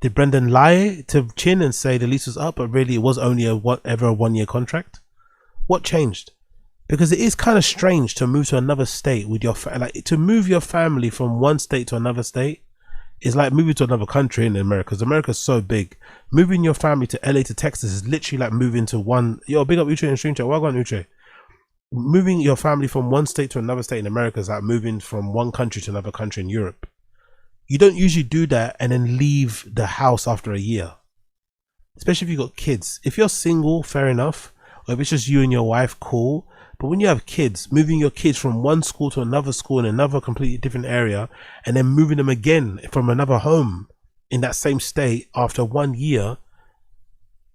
Did Brendan lie to Chin and say the lease was up, but really it was only a 1-year contract? What changed? Because it is kind of strange to move to another state with your to move your family from one state to another state is like moving to another country in America, because America's so big. Moving your family to LA to Texas is literally like moving to one. Yo, big up Uche and Stream Chat. Welcome, Uche. Moving your family from one state to another state in America is like moving from one country to another country in Europe. You don't usually do that and then leave the house after a year, especially if you got kids. If you're single, fair enough, or if it's just you and your wife, cool. But when you have kids, moving your kids from one school to another school in another completely different area, and then moving them again from another home in that same state after 1 year,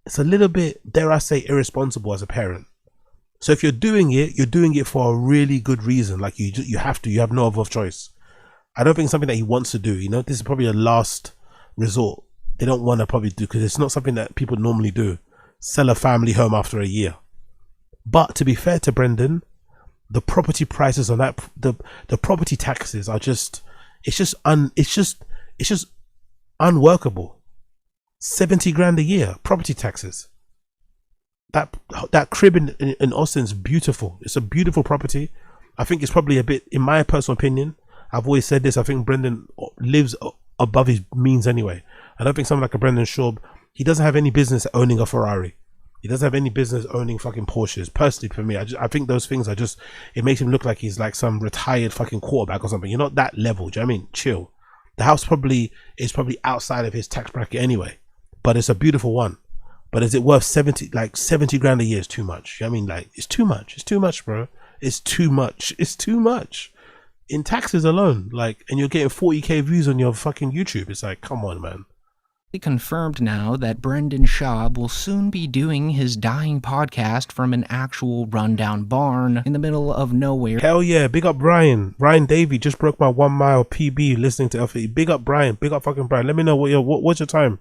it's a little bit, dare I say, irresponsible as a parent. So if you're doing it for a really good reason. Like you have no other choice. I don't think it's something that he wants to do. This is probably a last resort. They don't want to probably do, because it's not something that people normally do. Sell a family home after a year. But to be fair to Brendan, the property prices on that, the property taxes are just, it's just unworkable. 70 grand a year, property taxes. That crib in Austin's beautiful. It's a beautiful property. I think it's probably a bit, in my personal opinion, I've always said this, I think Brendan lives above his means anyway. I don't think someone like a Brendan Schaub, he doesn't have any business owning a Ferrari. He doesn't have any business owning fucking Porsches. Personally, for me, I think those things are just, it makes him look like he's like some retired fucking quarterback or something. You're not that level. Do you know what I mean? Chill. The house is probably outside of his tax bracket anyway, but it's a beautiful one. But is it worth 70 grand a year? Is too much. You know what I mean? Like, it's too much. It's too much, bro. It's too much. It's too much. In taxes alone, like, and you're getting 40k views on your fucking YouTube. It's like, come on, man. Confirmed now that Brendan Schaub will soon be doing his dying podcast from an actual rundown barn in the middle of nowhere. Hell yeah, big up Brian. Brian Davey just broke my 1 mile PB listening to LFE. Big up Brian, big up fucking Brian. Let me know what's your time.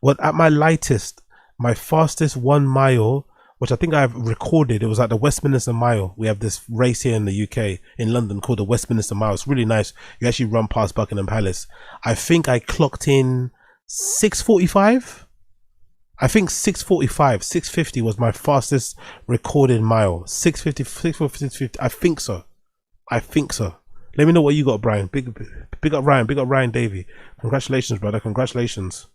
Well, at my lightest, my fastest 1 mile, which I think I've recorded, it was at the Westminster Mile. We have this race here in the UK, in London, called the Westminster Mile. It's really nice. You actually run past Buckingham Palace. I think I clocked in 6:45. I think 6:45, 6:50 was my fastest recorded mile. 6:50, 6:50. I think so. Let me know what you got, Brian. Big up Ryan. Big up Ryan Davey. Congratulations, brother. Congratulations.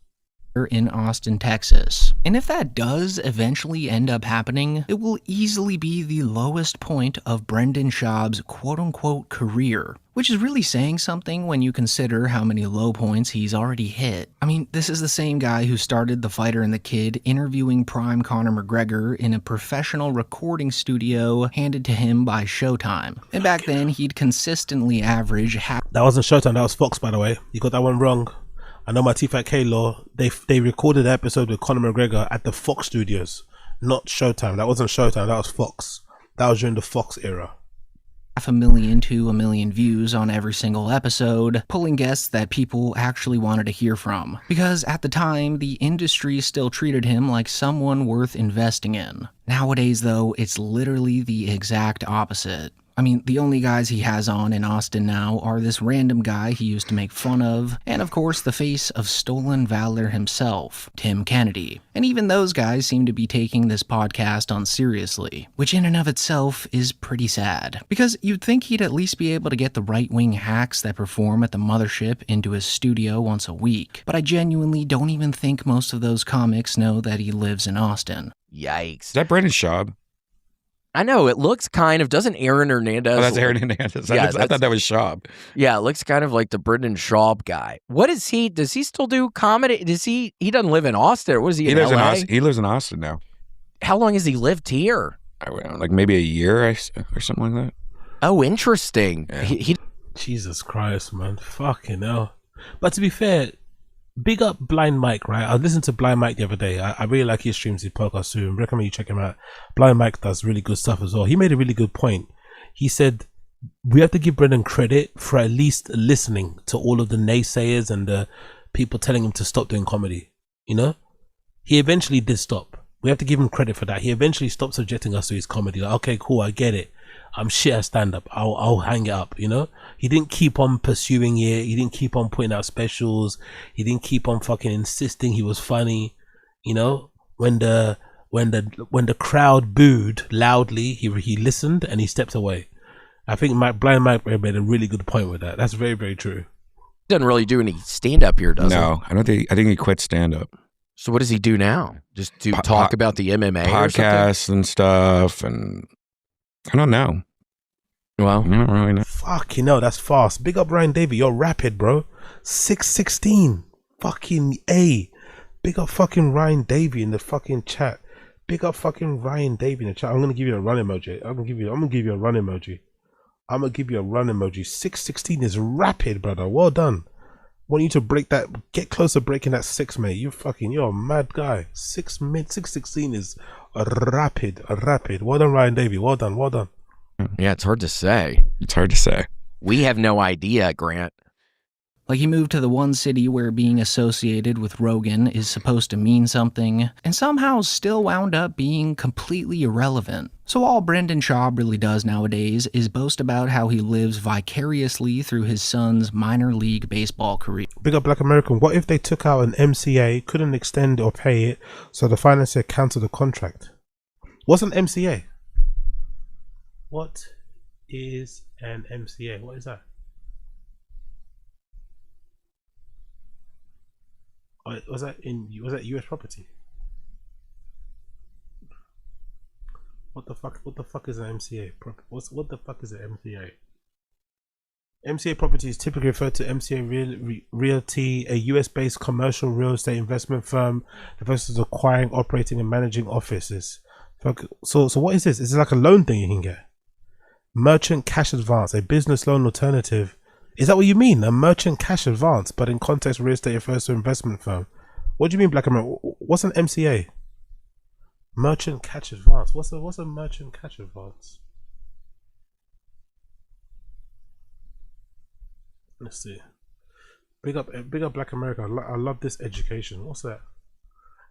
In Austin, Texas. And if that does eventually end up happening, it will easily be the lowest point of Brendan Schaub's quote-unquote career, which is really saying something when you consider how many low points he's already hit. I mean, this is the same guy who started The Fighter and the Kid interviewing prime Conor McGregor in a professional recording studio handed to him by Showtime. And back then, he'd consistently average half— That wasn't Showtime, that was Fox, by the way. You got that one wrong. I know my Tfatk law. They recorded the episode with Conor McGregor at the Fox studios, not Showtime. That wasn't Showtime, that was Fox. That was during the Fox era. 500,000 to 1 million views on every single episode, pulling guests that people actually wanted to hear from. Because at the time, the industry still treated him like someone worth investing in. Nowadays, though, it's literally the exact opposite. I mean, the only guys he has on in Austin now are this random guy he used to make fun of, and of course the face of stolen valor himself, Tim Kennedy. And even those guys seem to be taking this podcast on seriously, which in and of itself is pretty sad. Because you'd think he'd at least be able to get the right-wing hacks that perform at the mothership into his studio once a week. But I genuinely don't even think most of those comics know that he lives in Austin. Yikes. Is that Brendan Schaub? I know, it looks kind of, doesn't Aaron Hernandez? Oh, that's Aaron Hernandez. Yeah, I thought that was Schaub. Yeah, it looks kind of like the Brendan Schaub guy. What is he, does he still do comedy? He doesn't live in Austin, or what is he in LA? He lives in Austin now. How long has he lived here? I don't know, like maybe a year or something like that. Oh, interesting. Yeah. Jesus Christ, man. Fucking hell. But to be fair, big up Blind Mike, right? I listened to Blind Mike the other day. I really like his streams, his podcast too. Recommend you check him out. Blind Mike does really good stuff as well. He made a really good point. He said we have to give Brendan credit for at least listening to all of the naysayers and the people telling him to stop doing comedy. You know, he eventually did stop. We have to give him credit for that. He eventually stopped subjecting us to his comedy. Like, okay, cool, I get it. I'm shit at stand-up. I'll hang it up, you know? He didn't keep on pursuing it. He didn't keep on putting out specials. He didn't keep on fucking insisting he was funny, you know? When the crowd booed loudly, he listened and he stepped away. I think Blind Mike made a really good point with that. That's very, very true. He doesn't really do any stand-up here, does he? No, I think he quit stand-up. So what does he do now? Just to talk about the MMA podcasts and stuff, and I don't know. Well, I don't really know. Fucking hell, that's fast. Big up Ryan Davey. You're rapid, bro. 616. Fucking A. Big up fucking Ryan Davey in the fucking chat. Big up fucking Ryan Davey in the chat. I'm gonna give you a run emoji. I'm gonna give you a run emoji. 616 is rapid, brother. Well done. Want you to break that. Get close to breaking that 6, mate. You're a mad guy. 616 is rapid. Well done, Ryan Davey. Well done. Yeah, it's hard to say. We have no idea, Grant. Like, he moved to the one city where being associated with Rogan is supposed to mean something, and somehow still wound up being completely irrelevant. So all Brendan Schaub really does nowadays is boast about how he lives vicariously through his son's minor league baseball career. Big up Black American. What if they took out an MCA, couldn't extend or pay it, so the financier cancelled the contract? What's an MCA? What is an MCA? What is that? Was that US property? What the fuck is an MCA? What the fuck is an MCA? MCA property is typically referred to MCA Realty, a US-based commercial real estate investment firm that focuses on acquiring, operating, and managing offices. So what is this? Is it like a loan thing you can get? Merchant cash advance, a business loan alternative. Is that what you mean? A merchant cash advance, but in context, real estate refers to investment firm. What do you mean, Black America? What's an MCA? Merchant cash advance. What's a merchant cash advance? Let's see. Big up Black America. I love this education. What's that?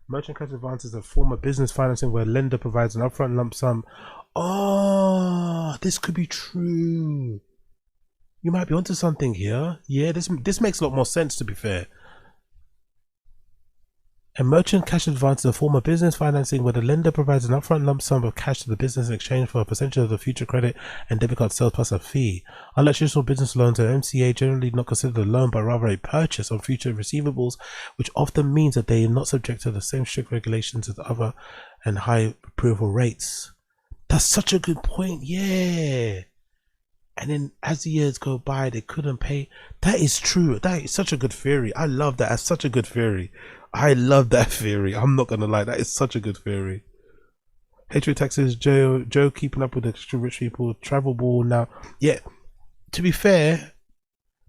Merchant cash advance is a form of business financing where lender provides an upfront lump sum. Oh, this could be true. You might be onto something here. Yeah, this makes a lot more sense, to be fair. A merchant cash advance is a form of business financing where the lender provides an upfront lump sum of cash to the business in exchange for a percentage of the future credit and debit card sales plus a fee. Unlike traditional business loans, an MCA generally not considered a loan but rather a purchase on future receivables, which often means that they are not subject to the same strict regulations as other and high approval rates. That's such a good point, yeah. And then as the years go by, they couldn't pay. That is true. That is such a good theory. I love that. That's such a good theory. I love that theory. I'm not gonna lie, that is such a good theory. Hatred taxes, Joe keeping up with the extra rich people, travel ball now. Yeah, to be fair,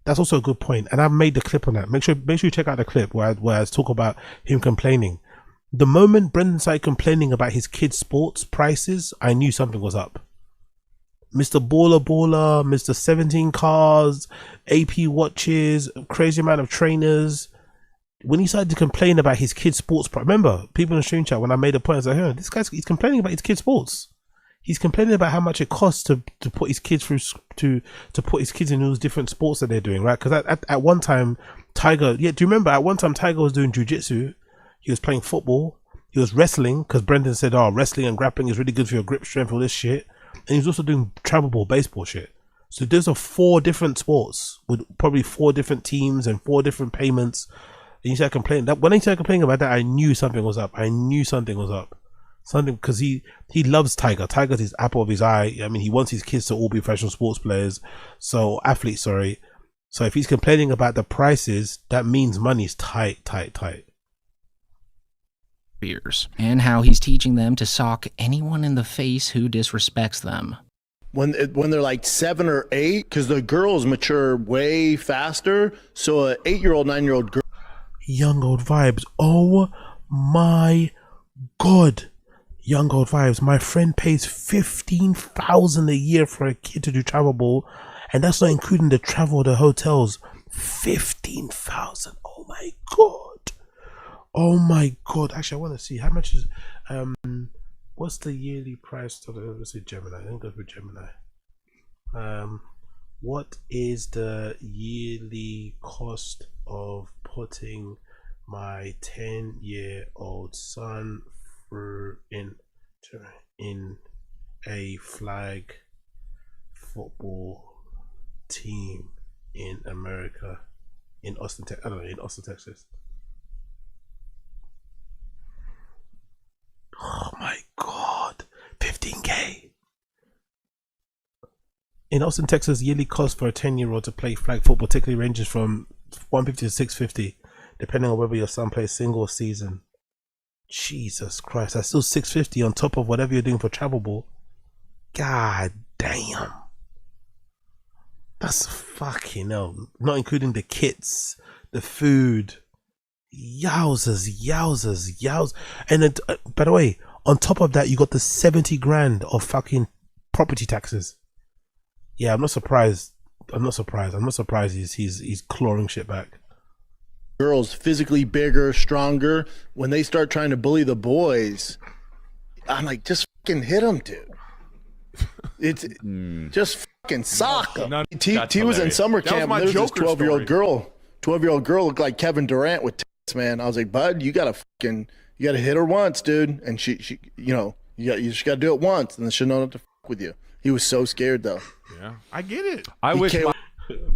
that's also a good point. And I've made the clip on that. Make sure you check out the clip where I talk about him complaining. The moment Brendan started complaining about his kids' sports prices, I knew something was up. Mr. Baller, Mr. 17 cars, AP watches, crazy amount of trainers. When he started to complain about his kids' sports, remember, people in the stream chat, when I made a point, I was like, hey, this guy's he's complaining about his kids' sports. He's complaining about how much it costs to put his kids through to put his kids in those different sports that they're doing, right? Because at one time, Tiger, do you remember at one time Tiger was doing jiu-jitsu, he was playing football, he was wrestling, because Brendan said, oh, wrestling and grappling is really good for your grip strength, all this shit. And he was also doing travel ball baseball shit. So those are 4 different sports with probably 4 different teams and 4 different payments. And he started complaining. That when he started complaining about that, I knew something was up. I knew something was up. Something, because he loves Tiger. Tiger's his apple of his eye. I mean, he wants his kids to all be professional sports players. So athletes, sorry. So if he's complaining about the prices, that means money's tight. And how he's teaching them to sock anyone in the face who disrespects them. When they're like 7 or 8, because the girls mature way faster. So a 8-year-old, 9-year-old girl. Young old vibes. Oh my god. Young old vibes. My friend pays $15,000 a year for a kid to do travel ball, and that's not including the travel, the hotels. $15,000. Oh my god. Oh my god. Actually, I want to see how much is what's the yearly price of let's see Gemini. Let me go for Gemini. What is the yearly cost of putting my 10-year-old son through in a flag football team in America, in Austin, in Austin, Texas? Oh my god, 15K. In Austin, Texas, yearly cost for a 10-year-old to play flag football typically ranges from $150 to $650, depending on whether your son plays single or season. Jesus Christ, that's still $650 on top of whatever you're doing for travel ball. God damn. That's fucking hell. Not including the kits, the food. Yowzers. And then, by the way, on top of that, you got the 70 grand of fucking property taxes. Yeah, I'm not surprised he's clawing shit back. Girls physically bigger, stronger. When they start trying to bully the boys, I'm like, just fucking hit them, dude. It's just fucking sock them. T was in summer camp. There was this 12-year-old girl. 12-year-old girl looked like Kevin Durant with tits, man. I was like, bud, you gotta hit her once, dude. And she you just gotta do it once, and then she'll know not to fuck with you. He was so scared though. Yeah, I get it. I wish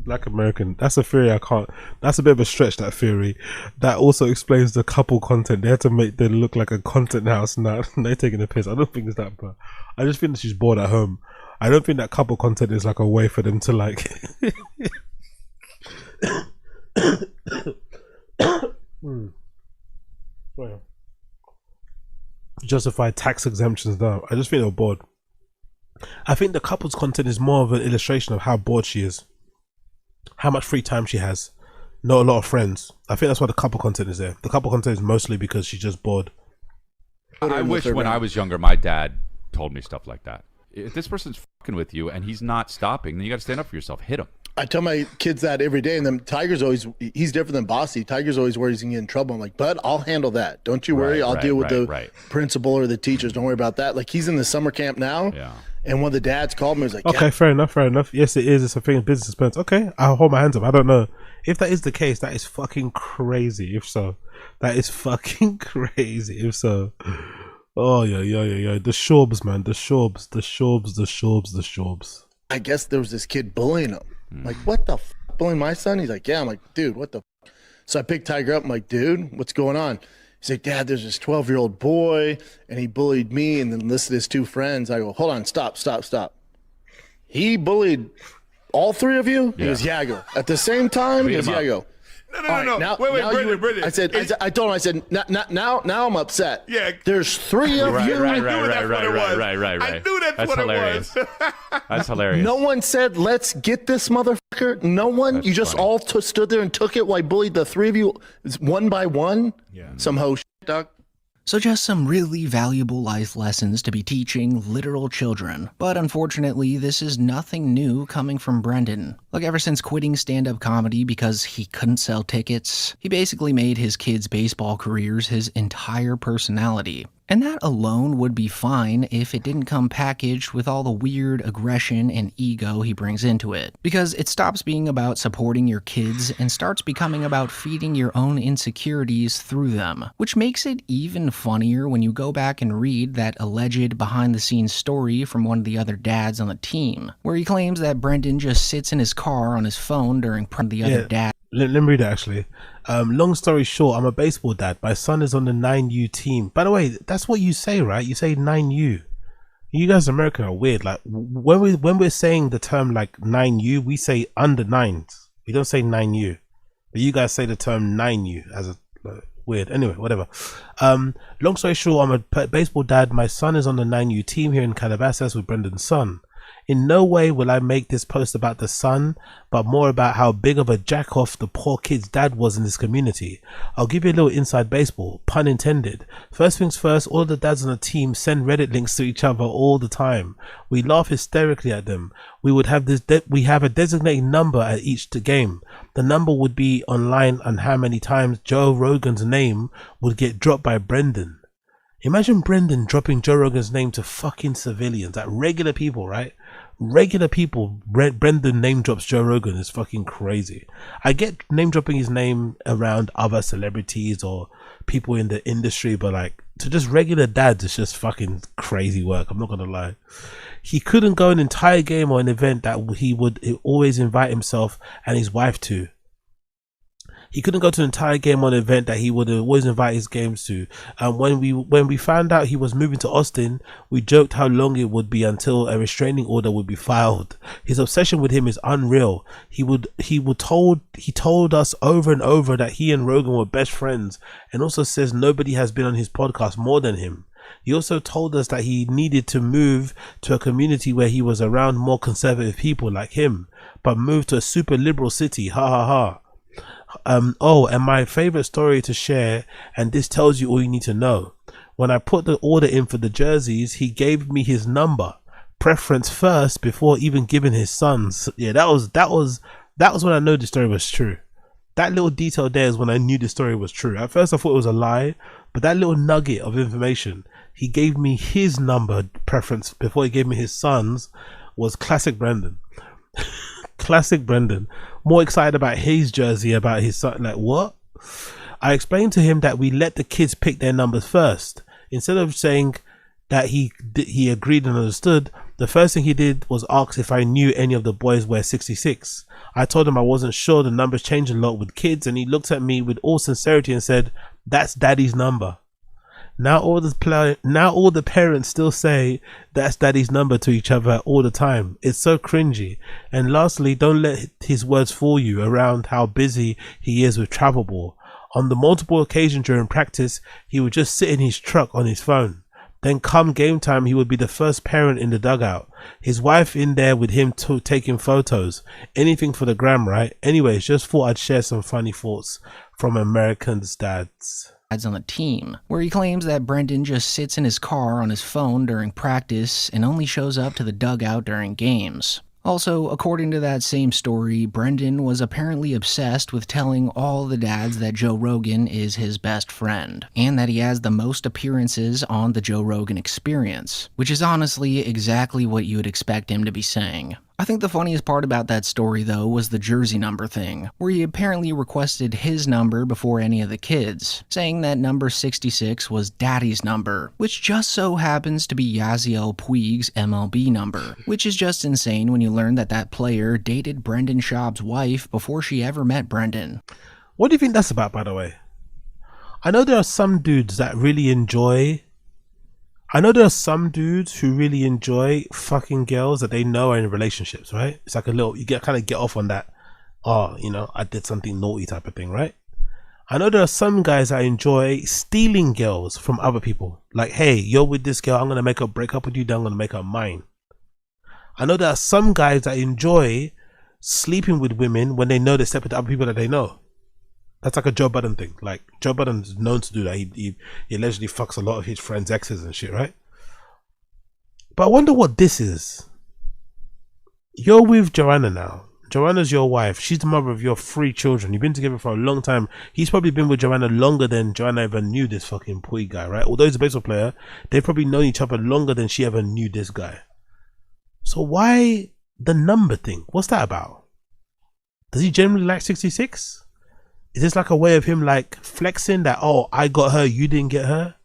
Black American. That's a theory I can't. That's a bit of a stretch. That theory. That also explains the couple content. They had to make them look like a content house. Now they're taking a piss. I don't think it's that bad. I just think that she's bored at home. I don't think that couple content is like a way for them to like justify tax exemptions. Now I just think they're bored. I think the couple's content is more of an illustration of how bored she is, how much free time she has, not a lot of friends. I think that's why the couple content is there. The couple content is mostly because she's just bored. I wish when I was younger, my dad told me stuff like that. If this person's fucking with you and he's not stopping, then you got to stand up for yourself. Hit him. I tell my kids that every day, and then Tiger's always, he's different than Bossy. Tiger's always worried he's going to get in trouble. I'm like, bud, I'll handle that. Don't you worry. I'll deal with the principal or the teachers. Don't worry about that. Like, he's in the summer camp now. Yeah. And one of the dads called me, was like, okay, fair enough. Yes, it is. It's a thing of business expense. Okay, I'll hold my hands up. I don't know. If that is the case, that is fucking crazy. If so. That is fucking crazy. If so, oh yeah. The Schaubs, man. The Schaubs. I guess there was this kid bullying him. Like, what the f? Bullying my son? He's like, yeah. I'm like, dude, what the f? So I picked Tiger up. I'm like, dude, what's going on? He's like, Dad, there's this 12-year-old boy, and he bullied me and then listed his 2 friends. I go, hold on, stop. He bullied all 3 of you? He goes, yeah. I go, at the same time? He goes, yeah. I go, No. Wait, Brendan. I told him, I said, now I'm upset. Yeah. There's 3 of you. Right. I knew that's what hilarious. it was. That's hilarious. No one said, let's get this motherfucker. No one. That's you just funny. all stood there and took it while I bullied the 3 of you one by one. Yeah. Some hoe shit, dog. So just some really valuable life lessons to be teaching literal children. But unfortunately, this is nothing new coming from Brendan. Look, ever since quitting stand-up comedy because he couldn't sell tickets, he basically made his kids' baseball careers his entire personality. And that alone would be fine if it didn't come packaged with all the weird aggression and ego he brings into it. Because it stops being about supporting your kids and starts becoming about feeding your own insecurities through them. Which makes it even funnier when you go back and read that alleged behind-the-scenes story from one of the other dads on the team, where he claims that Brendan just sits in his car on his phone during the other dad. Let me read it actually. Long story short, I'm a baseball dad. My son is on the 9U team. By the way, that's what you say, right? You say 9U. You guys in America are weird. Like when we're saying the term like 9U, we say under 9s. We don't say 9U. But you guys say the term 9U as a weird. Anyway, whatever. Long story short, I'm a baseball dad. My son is on the 9U team here in Calabasas with Brendan's son. In no way will I make this post about the son, but more about how big of a jack-off the poor kid's dad was in this community. I'll give you a little inside baseball, pun intended. First things first, all the dads on the team send Reddit links to each other all the time. We laugh hysterically at them. We would have we have a designated number at each game. The number would be online on how many times Joe Rogan's name would get dropped by Brendan. Imagine Brendan dropping Joe Rogan's name to fucking civilians, like regular people, right? Regular people. Brendan name drops Joe Rogan is fucking crazy. I get name dropping his name around other celebrities or people in the industry, but like to just regular dads, it's just fucking crazy work. I'm not gonna lie. He couldn't go an entire game or an event that he would always invite himself and his wife to. He couldn't go to an entire game on an event that he would always invite his games to. And when we found out he was moving to Austin, we joked how long it would be until a restraining order would be filed. His obsession with him is unreal. He told us over and over that he and Rogan were best friends, and also says nobody has been on his podcast more than him. He also told us that he needed to move to a community where he was around more conservative people like him, but moved to a super liberal city. Ha ha ha. Oh, and my favorite story to share, and this tells you all you need to know. When I put the order in for the jerseys, he gave me his number, preference first, before even giving his son's. Yeah, that was when I know the story was true. That little detail there is when I knew the story was true. At first I thought it was a lie, but that little nugget of information, he gave me his number preference before he gave me his son's, was classic Brendan. Classic Brendan. More excited about his jersey about his son. Like, what? I explained to him that we let the kids pick their numbers first. Instead of saying that he agreed and understood, the first thing he did was ask if I knew any of the boys wear 66. I told him I wasn't sure. The numbers change a lot with kids, and he looked at me with all sincerity and said, "That's daddy's number." Now all the parents still say that's daddy's number to each other all the time. It's so cringy. And lastly, don't let his words fool you around how busy he is with travel ball. On the multiple occasions during practice, he would just sit in his truck on his phone. Then come game time, he would be the first parent in the dugout. His wife in there with him taking photos. Anything for the gram, right? Anyways, just thought I'd share some funny thoughts from Americans' dads on the team, where he claims that Brendan just sits in his car on his phone during practice and only shows up to the dugout during games. Also, according to that same story, Brendan was apparently obsessed with telling all the dads that Joe Rogan is his best friend, and that he has the most appearances on the Joe Rogan Experience, which is honestly exactly what you would expect him to be saying. I think the funniest part about that story, though, was the jersey number thing, where he apparently requested his number before any of the kids, saying that number 66 was daddy's number, which just so happens to be Yaziel Puig's MLB number, which is just insane when you learn that that player dated Brendan Schaub's wife before she ever met Brendan. What do you think that's about, by the way? I know there are some dudes that really enjoy... I know there are some dudes who really enjoy fucking girls that they know are in relationships, right? It's like a little, you kind of get off on that, oh, you know, I did something naughty type of thing, right? I know there are some guys that enjoy stealing girls from other people. Like, hey, you're with this girl, I'm going to make her break up with you, then I'm going to make her mine. I know there are some guys that enjoy sleeping with women when they know they slept with other people that they know. That's like a Joe Budden thing. Like, Joe Budden's known to do that. He allegedly fucks a lot of his friends' exes and shit, right? But I wonder what this is. You're with Joanna now. Joanna's your wife. She's the mother of your 3 children. You've been together for a long time. He's probably been with Joanna longer than Joanna ever knew this fucking Puig guy, right? Although he's a baseball player, they've probably known each other longer than she ever knew this guy. So why the number thing? What's that about? Does he generally like 66? Is this like a way of him like flexing that, oh, I got her, you didn't get her?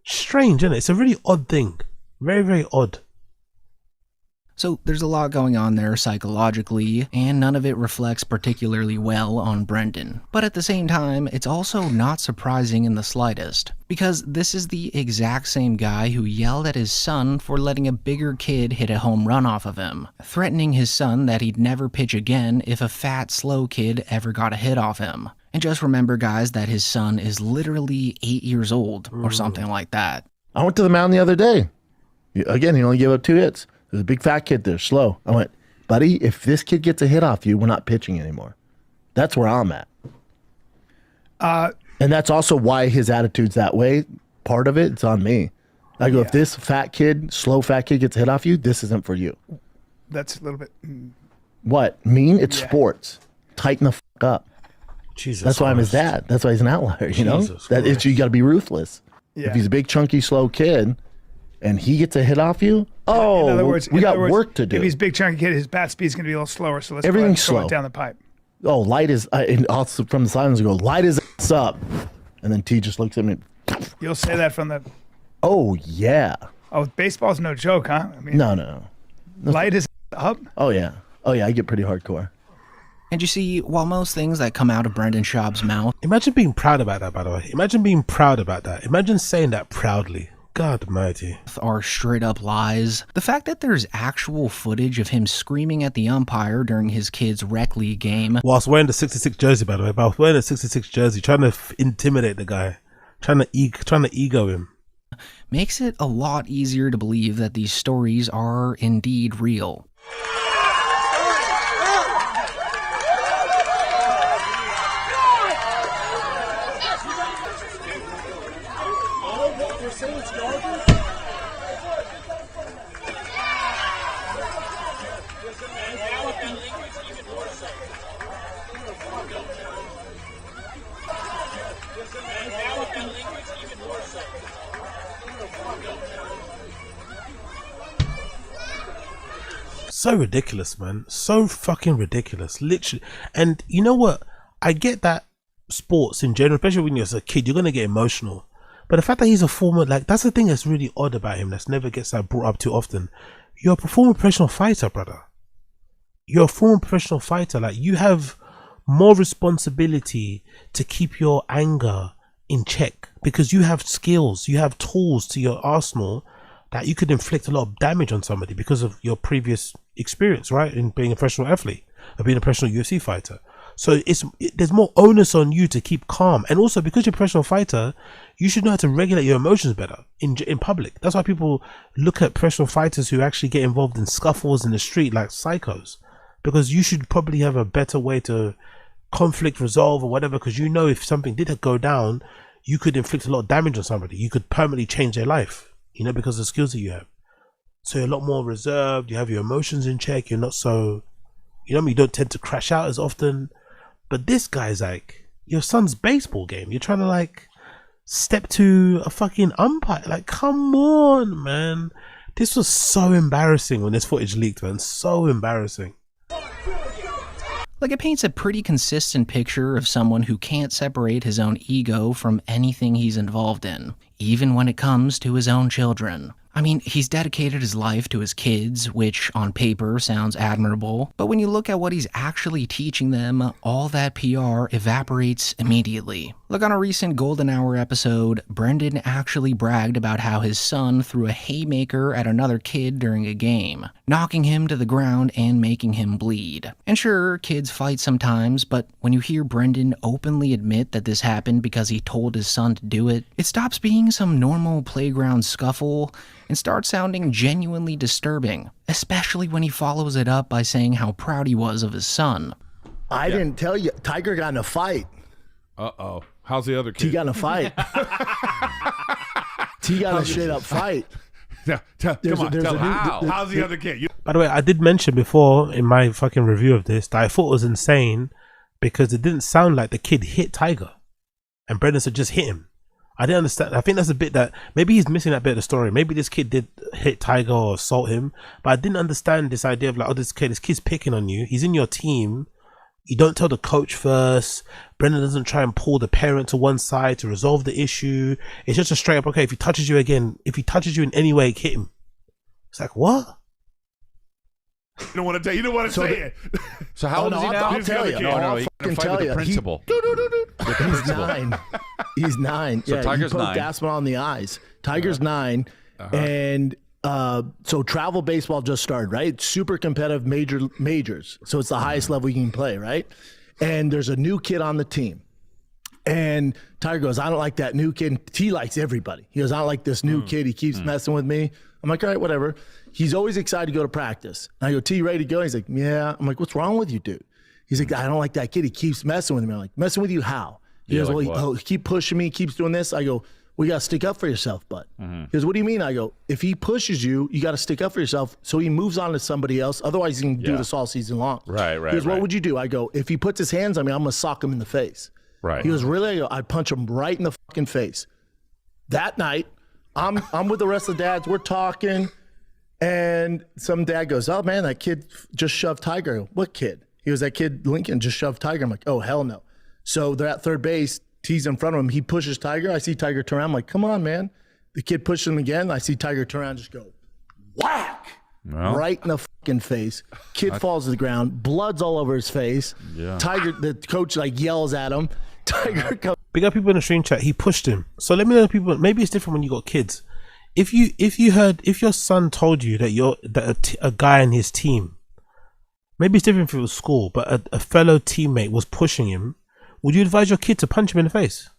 Strange, isn't it? It's a really odd thing. Very, very odd. So there's a lot going on there psychologically, and none of it reflects particularly well on Brendan. But at the same time, it's also not surprising in the slightest, because this is the exact same guy who yelled at his son for letting a bigger kid hit a home run off of him, threatening his son that he'd never pitch again if a fat, slow kid ever got a hit off him. And just remember, guys, that his son is literally 8 years old or something like that. I went to the mound the other day. Again, he only gave up 2 hits. There's a big fat kid there, slow. I went, buddy, if this kid gets a hit off you, we're not pitching anymore. That's where I'm at. And that's also why his attitude's that way. Part of it, it's on me. I go, if this fat kid, slow fat kid gets a hit off you, this isn't for you. That's a little bit... What? Mean? It's sports. Tighten the fuck up. Jesus That's why I'm his dad. That's why he's an outlier, you know? That is, you got to be ruthless. Yeah. If he's a big, chunky, slow kid, and he gets a hit off you, oh, in other words, we got work to do. If he's big chunky kid, his bat speed's going to be a little slower, so let's Everything's throw slow. it down the pipe. Oh, light is, and also from the silence, I go, light his ass up. And then T just looks at me. You'll say that from the... Oh, yeah. Oh, baseball's no joke, huh? I mean, No. Light his up? Oh, yeah. I get pretty hardcore. And you see, while most things that come out of Brendan Schaub's mouth... Imagine being proud about that, by the way. Imagine being proud about that. Imagine saying that proudly. God almighty. ...are straight up lies. The fact that there's actual footage of him screaming at the umpire during his kid's rec league game... Whilst wearing the 66 jersey, by the way. But I was wearing the 66 jersey, trying to intimidate the guy. Trying to ego him. ...makes it a lot easier to believe that these stories are indeed real. So ridiculous, man. So fucking ridiculous. Literally. And you know what? I get that sports in general, especially when you're a kid, you're going to get emotional. But the fact that he's a former, like, that's the thing that's really odd about him. That's never gets brought up too often. You're a former professional fighter, brother. You're a former professional fighter. Like, you have more responsibility to keep your anger in check because you have skills, you have tools to your arsenal that you could inflict a lot of damage on somebody because of your previous experience, right? In being a professional athlete or being a professional UFC fighter. So there's more onus on you to keep calm. And also because you're a professional fighter, you should know how to regulate your emotions better in public. That's why people look at professional fighters who actually get involved in scuffles in the street like psychos. Because you should probably have a better way to conflict resolve or whatever, because you know if something did go down, you could inflict a lot of damage on somebody. You could permanently change their life, you know, because of the skills that you have. So you're a lot more reserved, you have your emotions in check, you're not so, you know what I mean, you don't tend to crash out as often. But this guy's like, your son's baseball game, you're trying to like step to a fucking umpire. Like, come on, man. This was so embarrassing when this footage leaked, man. So embarrassing. Like, it paints a pretty consistent picture of someone who can't separate his own ego from anything he's involved in, even when it comes to his own children. I mean, he's dedicated his life to his kids, which on paper sounds admirable, but when you look at what he's actually teaching them, all that PR evaporates immediately. Look, on a recent Golden Hour episode, Brendan actually bragged about how his son threw a haymaker at another kid during a game, knocking him to the ground and making him bleed. And sure, kids fight sometimes, but when you hear Brendan openly admit that this happened because he told his son to do it, it stops being some normal playground scuffle and starts sounding genuinely disturbing, especially when he follows it up by saying how proud he was of his son. I didn't tell you, Tiger got in a fight. Uh-oh. How's the other kid? T got in a fight. T got a straight up fight. Tell how's the other kid? By the way, I did mention before in my fucking review of this that I thought it was insane because it didn't sound like the kid hit Tiger and Brendan said just hit him. I didn't understand. I think that's a bit that maybe he's missing that bit of the story. Maybe this kid did hit Tiger or assault him, but I didn't understand this idea of like, oh, this kid's picking on you. He's in your team. You don't tell the coach first. Brendan doesn't try and pull the parent to one side to resolve the issue. It's just a straight up, okay, if he touches you again, if he touches you in any way, hit him. It's like, what? You don't want to tell. You don't want to say it. So how old is he now? I'll tell you. No, he can fight with the principal. He's 9. He's 9. So yeah, Tiger's he poked 9. Gaspar on the eyes. Tiger's 9, and so travel baseball just started, right? Super competitive majors. So it's the highest level you can play, right? And there's a new kid on the team. And Tiger goes, I don't like that new kid. T likes everybody. He goes, I don't like this new kid. He keeps messing with me. I'm like, all right, whatever. He's always excited to go to practice. And I go, T, you ready to go? He's like, yeah. I'm like, what's wrong with you, dude? He's like, I don't like that kid. He keeps messing with me. I'm like, messing with you how? He goes, like well, he keep pushing me, keeps doing this. I go, well, you got to stick up for yourself, bud. He goes, what do you mean? I go, if he pushes you, you got to stick up for yourself so he moves on to somebody else. Otherwise, he can do this all season long. Right. He goes, what would you do? I go, if he puts his hands on me, I'm going to sock him in the face. Right. He goes, really? I go, I'd punch him right in the fucking face. That night, I'm with the rest of the dads. We're talking. And some dad goes, oh, man, that kid just shoved Tiger. I go, what kid? He goes, that kid, Lincoln, just shoved Tiger. I'm like, oh, hell no. So they're at third base. T's in front of him. He pushes Tiger. I see Tiger turn around. I'm like, come on, man. The kid pushes him again. I see Tiger turn around and just go, whack. Well, right in the fucking face. Kid falls to the ground. Blood's all over his face. Yeah. Tiger, the coach, like, yells at him. Tiger comes. Big up people in the stream chat. He pushed him. So let me know, people. Maybe it's different when you got kids. If your son told you that a guy in his team, maybe it's different if it was school, but a fellow teammate was pushing him, would you advise your kid to punch him in the face?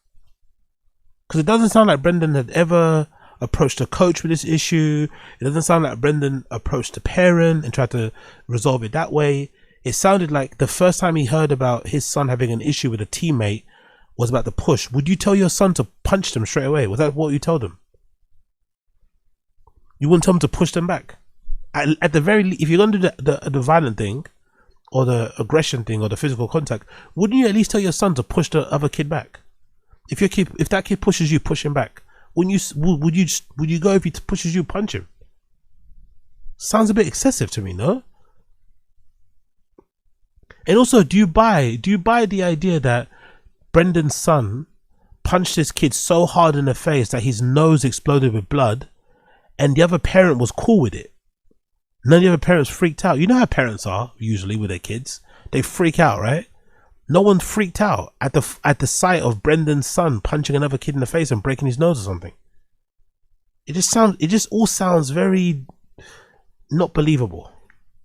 Because it doesn't sound like Brendan had ever approached a coach with this issue. It doesn't sound like Brendan approached a parent and tried to resolve it that way. It sounded like the first time he heard about his son having an issue with a teammate was about the push. Would you tell your son to punch them straight away? Was that what you told him? You wouldn't tell him to push them back. At the very least, if you're going to do the violent thing, or the aggression thing, or the physical contact, wouldn't you at least tell your son to push the other kid back? If that kid pushes you, push him back. Would you go if he pushes you, punch him? Sounds a bit excessive to me, no? And also, do you buy the idea that Brendan's son punched his kid so hard in the face that his nose exploded with blood? And the other parent was cool with it. None of the other parents freaked out. You know how parents are usually with their kids. They freak out, right? No one freaked out at the sight of Brendan's son punching another kid in the face and breaking his nose or something. It just all sounds very not believable.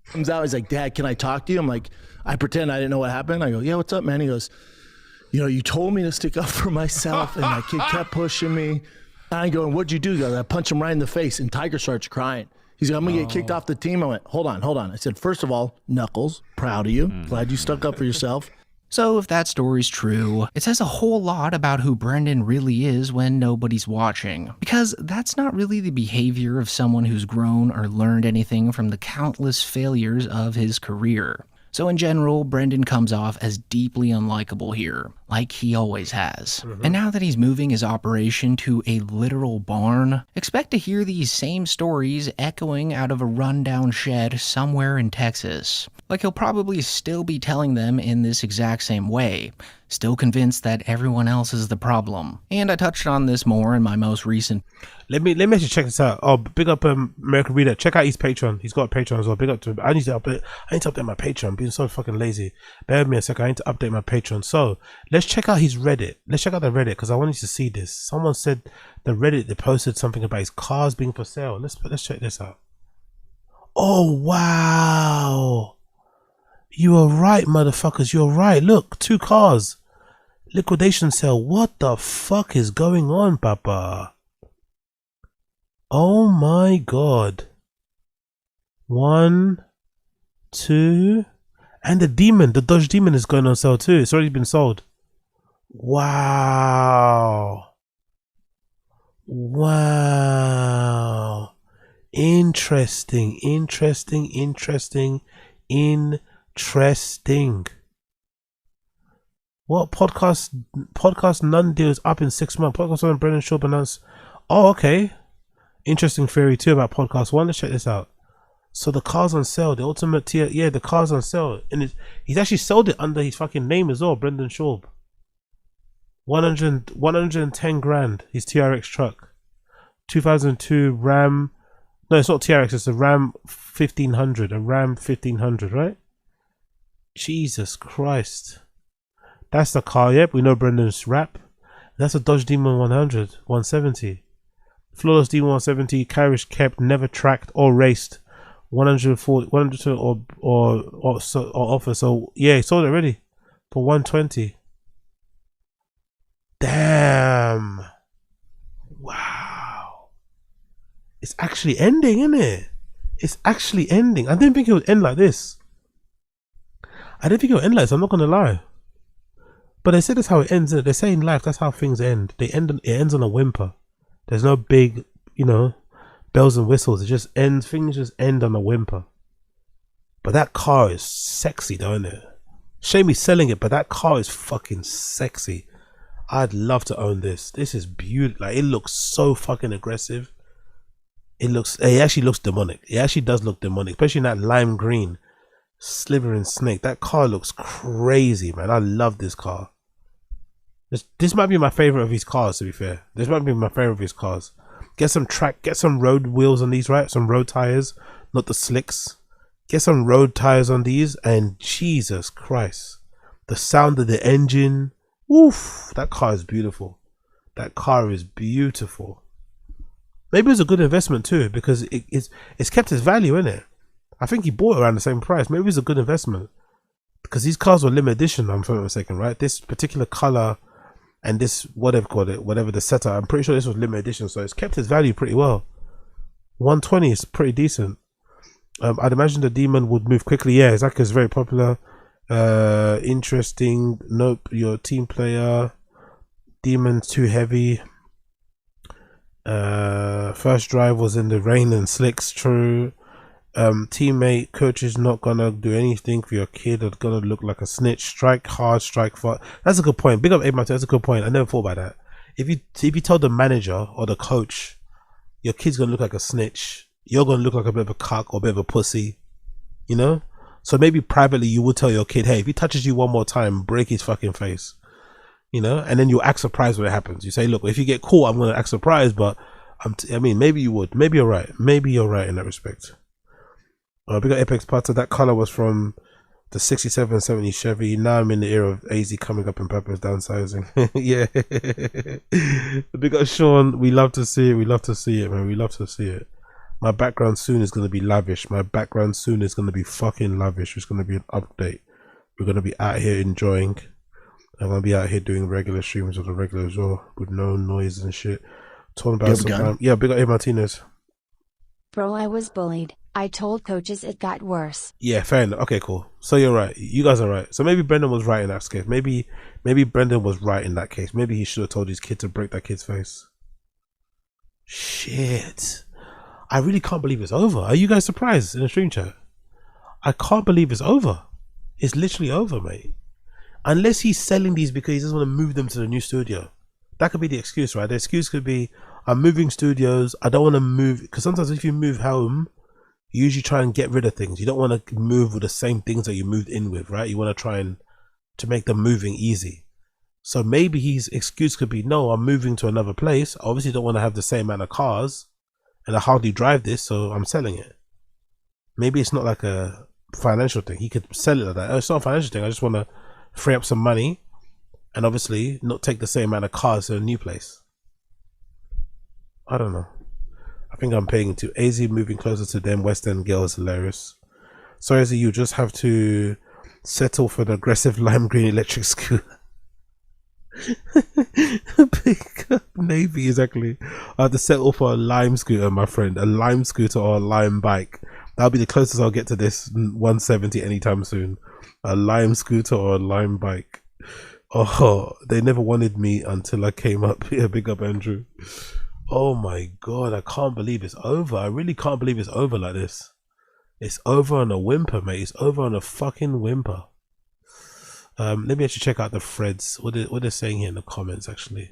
Comes out, he's like, Dad, can I talk to you? I'm like, I pretend I didn't know what happened. I go, yeah, what's up, man? He goes, you know, you told me to stick up for myself, and my kid kept pushing me. I go, and what'd you do? He goes, I punch him right in the face, and Tiger starts crying. He's like, I'm gonna get kicked off the team. I went, hold on. I said, first of all, Knuckles, proud of you. Glad you stuck up for yourself. So if that story's true, it says a whole lot about who Brendan really is when nobody's watching. Because that's not really the behavior of someone who's grown or learned anything from the countless failures of his career. So in general, Brendan comes off as deeply unlikable here. like he always has. And now that he's moving his operation to a literal barn, expect to hear these same stories echoing out of a rundown shed somewhere in Texas. Like he'll probably still be telling them in this exact same way, still convinced that everyone else is the problem. And I touched on this more in my most recent... Let me actually check this out. Oh, big up American Reader. Check out his Patreon. He's got a Patreon as well. Big up to him. I need to update my Patreon. I'm being so fucking lazy. Bear with me a second. I need to update my Patreon. So let's check out his Reddit. Let's check out the Reddit because I wanted to see this. Someone said the Reddit, they posted something about his cars being for sale. Let's check this out. Oh wow. You are right, motherfuckers. You're right. Look, 2 cars. Liquidation sale. What the fuck is going on, Papa? Oh my god. 1, 2, and the Demon, the Dodge Demon is going on sale too. It's already been sold. Wow. Wow. Interesting. What podcast none deals up in 6 months? Podcast on Brendan Schaub announced. Oh, okay. Interesting theory too about podcast 1. Let's check this out. So the car's on sale. The ultimate tier. Yeah, the car's on sale. And he's actually sold it under his fucking name as well. Brendan Schaub. 110 grand. His TRX truck. 2002 Ram. No, it's not TRX. It's a Ram 1500. A Ram 1500, right? Jesus Christ. That's the car. Yep, we know Brendan's rap. That's a Dodge Demon 100. 170. Flawless Demon 170, carriage kept, never tracked or raced. 140 or offer. So yeah, he sold it already for 120. Damn. Wow. It's actually ending, isn't it? It's actually ending. I didn't think it would end like this. I didn't think it would end like this, I'm not gonna lie. But they said that's how it ends. They say in life that's how things end. It ends on a whimper. There's no big, bells and whistles. It just ends. Things just end on a whimper. But that car is sexy, though, isn't it? Shame he's selling it, but that car is fucking sexy. I'd love to own this. This is beautiful. Like, it looks so fucking aggressive. It actually looks demonic. It actually does look demonic, especially in that lime green, slithering snake. That car looks crazy, man. I love this car. This might be my favorite of his cars, to be fair. This might be my favorite of his cars. Get some road wheels on these, right? Some road tires, not the slicks. Get some road tires on these, and Jesus Christ, the sound of the engine. Oof, that car is beautiful. That car is beautiful. Maybe it's a good investment too, because it's kept its value, isn't it? I think he bought it around the same price. Maybe it's a good investment, because these cars were limited edition. I'm not mistaken, right? This particular color. And this, whatever the setup, I'm pretty sure this was limited edition, so it's kept its value pretty well. 120 is pretty decent. I'd imagine the Demon would move quickly. Yeah, exactly. It's very popular. Interesting. Nope. Your team player. Demon's too heavy. First drive was in the rain and slicks. True. Teammate, coach is not gonna do anything for your kid. It's gonna look like a snitch. Strike hard, strike far. That's a good point. Big up A Martin. That's a good point. I never thought about that. If you told the manager or the coach your kid's gonna look like a snitch, you're gonna look like a bit of a cock or a bit of a pussy, so maybe privately you would tell your kid, hey, if he touches you one more time, break his fucking face, and then you act surprised when it happens. You say, look, if you get caught, I'm gonna act surprised, but maybe you would. Maybe you're right in that respect. We got Apex Pata. That color was from the 67 70 Chevy. Now I'm in the era of AZ coming up in purpose downsizing. Yeah. We got Sean. We love to see it. We love to see it, man. We love to see it. My background soon is going to be lavish. My background soon is going to be fucking lavish. It's going to be an update. We're going to be out here enjoying. I'm going to be out here doing regular streams with the regular as well, with no noise and shit. Talking about some time. Yeah, big up A Martinez. Bro, I was bullied. I told coaches it got worse. Yeah, fair enough. Okay, cool. So you're right. You guys are right. So maybe Brendan was right in that case. Maybe Brendan was right in that case. Maybe he should have told his kid to break that kid's face. Shit. I really can't believe it's over. Are you guys surprised in the stream chat? I can't believe it's over. It's literally over, mate. Unless he's selling these because he doesn't want to move them to the new studio. That could be the excuse, right? The excuse could be, I'm moving studios. I don't want to move, because sometimes if you move home, you usually try and get rid of things. You don't want to move with the same things that you moved in with, right? You want to try and to make the moving easy. So maybe his excuse could be, no, I'm moving to another place. I obviously don't want to have the same amount of cars, and I hardly drive this, so I'm selling it. Maybe it's not like a financial thing. He could sell it like that. Oh, it's not a financial thing. I just want to free up some money and obviously not take the same amount of cars to a new place. I don't know. I think I'm paying to AZ moving closer to them. West End girl is hilarious. So AZ, you just have to settle for the aggressive lime green electric scooter. Big Navy, exactly. I have to settle for a lime scooter, my friend. A lime scooter or a lime bike. That'll be the closest I'll get to this 170 anytime soon. A lime scooter or a lime bike. Oh, they never wanted me until I came up here. Big up, Andrew. Oh my god, I can't believe it's over. I really can't believe it's over like this. It's over on a whimper, mate. It's over on a fucking whimper. Let me actually check out the threads. What they're saying here in the comments, actually.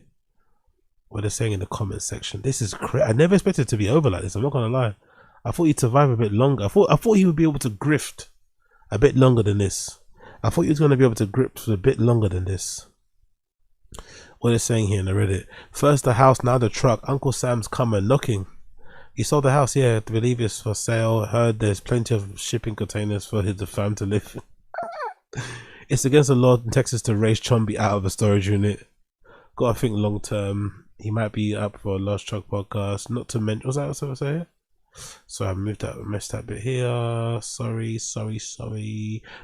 What they're saying in the comments section. This is crazy. I never expected it to be over like this. I'm not gonna lie. I thought he'd survive a bit longer. I thought he would be able to grift a bit longer than this. I thought he was gonna be able to grip for a bit longer than this. What they're saying here in the Reddit. First the house, now the truck. Uncle Sam's coming knocking. He sold the house, yeah. I believe it's for sale. Heard there's plenty of shipping containers for the fam to live in. It's against the law in Texas to raise Chombi out of a storage unit. Gotta think long term. He might be up for a Lost Truck podcast. Not to mention, was that what I was saying? So I messed that bit here. Sorry.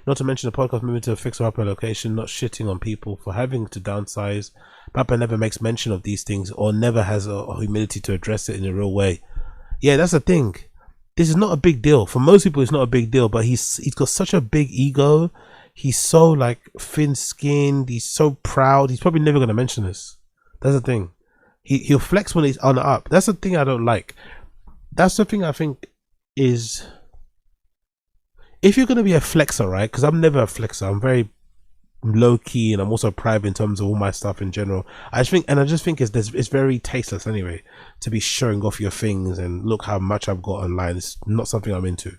Not to mention the podcast moving to a fixer upper location, not shitting on people for having to downsize. Papa never makes mention of these things or never has a humility to address it in a real way. Yeah, that's the thing. This is not a big deal. For most people it's not a big deal, but he's got such a big ego. He's so like thin-skinned. He's so proud. He's probably never going to mention this. That's the thing. He'll flex when he's on the up. That's the thing I don't like. That's the thing I think is, if you're going to be a flexer, right? Because I'm never a flexer. I'm very low-key and I'm also private in terms of all my stuff in general. I just think it's very tasteless anyway to be showing off your things and look how much I've got online. It's not something I'm into.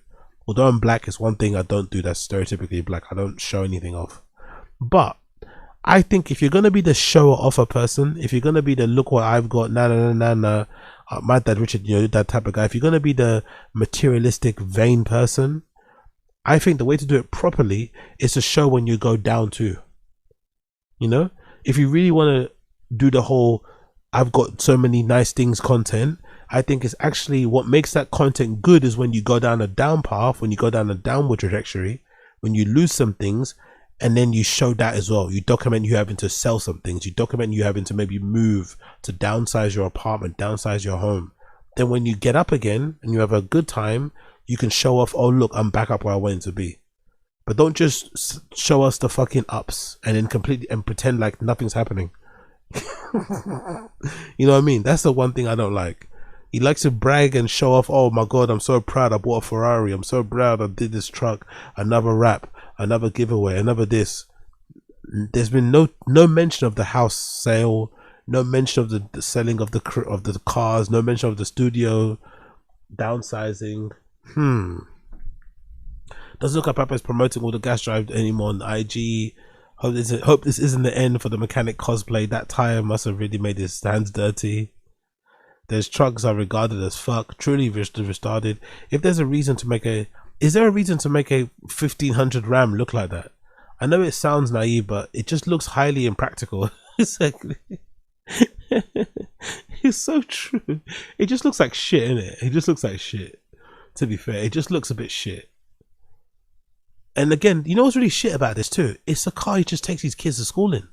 Although I'm black, it's one thing I don't do that's stereotypically black. I don't show anything off. But I think if you're going to be the shower offer person, if you're going to be the look what I've got, nah, my dad Richard, you know, that type of guy, if you're going to be the materialistic vain person, I think the way to do it properly is to show when you go down too. You know, if you really want to do the whole I've got so many nice things content, I think it's actually what makes that content good is when you go down a down path, when you go down a downward trajectory, when you lose some things, and then you show that as well. You document you having to sell some things. You document you having to maybe move to downsize your apartment, downsize your home. Then when you get up again and you have a good time, you can show off, oh look, I'm back up where I wanted to be. But don't just show us the fucking ups and then completely and pretend like nothing's happening. You know what I mean? That's the one thing I don't like. He likes to brag and show off, oh my god, I'm so proud I bought a Ferrari, I'm so proud I did this truck, another wrap, another giveaway, another this. There's been no mention of the house sale, no mention of the selling of the cars, no mention of the studio downsizing. Doesn't look like Papa's promoting all the gas drive anymore on IG. Hope this isn't the end for the mechanic cosplay. That tire must have really made his hands dirty. There's trucks are regarded as fuck, truly retarded. If there's a reason to make is there a reason to make a 1500 Ram look like that? I know it sounds naive, but it just looks highly impractical. Exactly. It's so true. It just looks like shit, innit? It just looks like shit. To be fair, it just looks a bit shit. And again, you know what's really shit about this too? It's the car he just takes his kids to school in.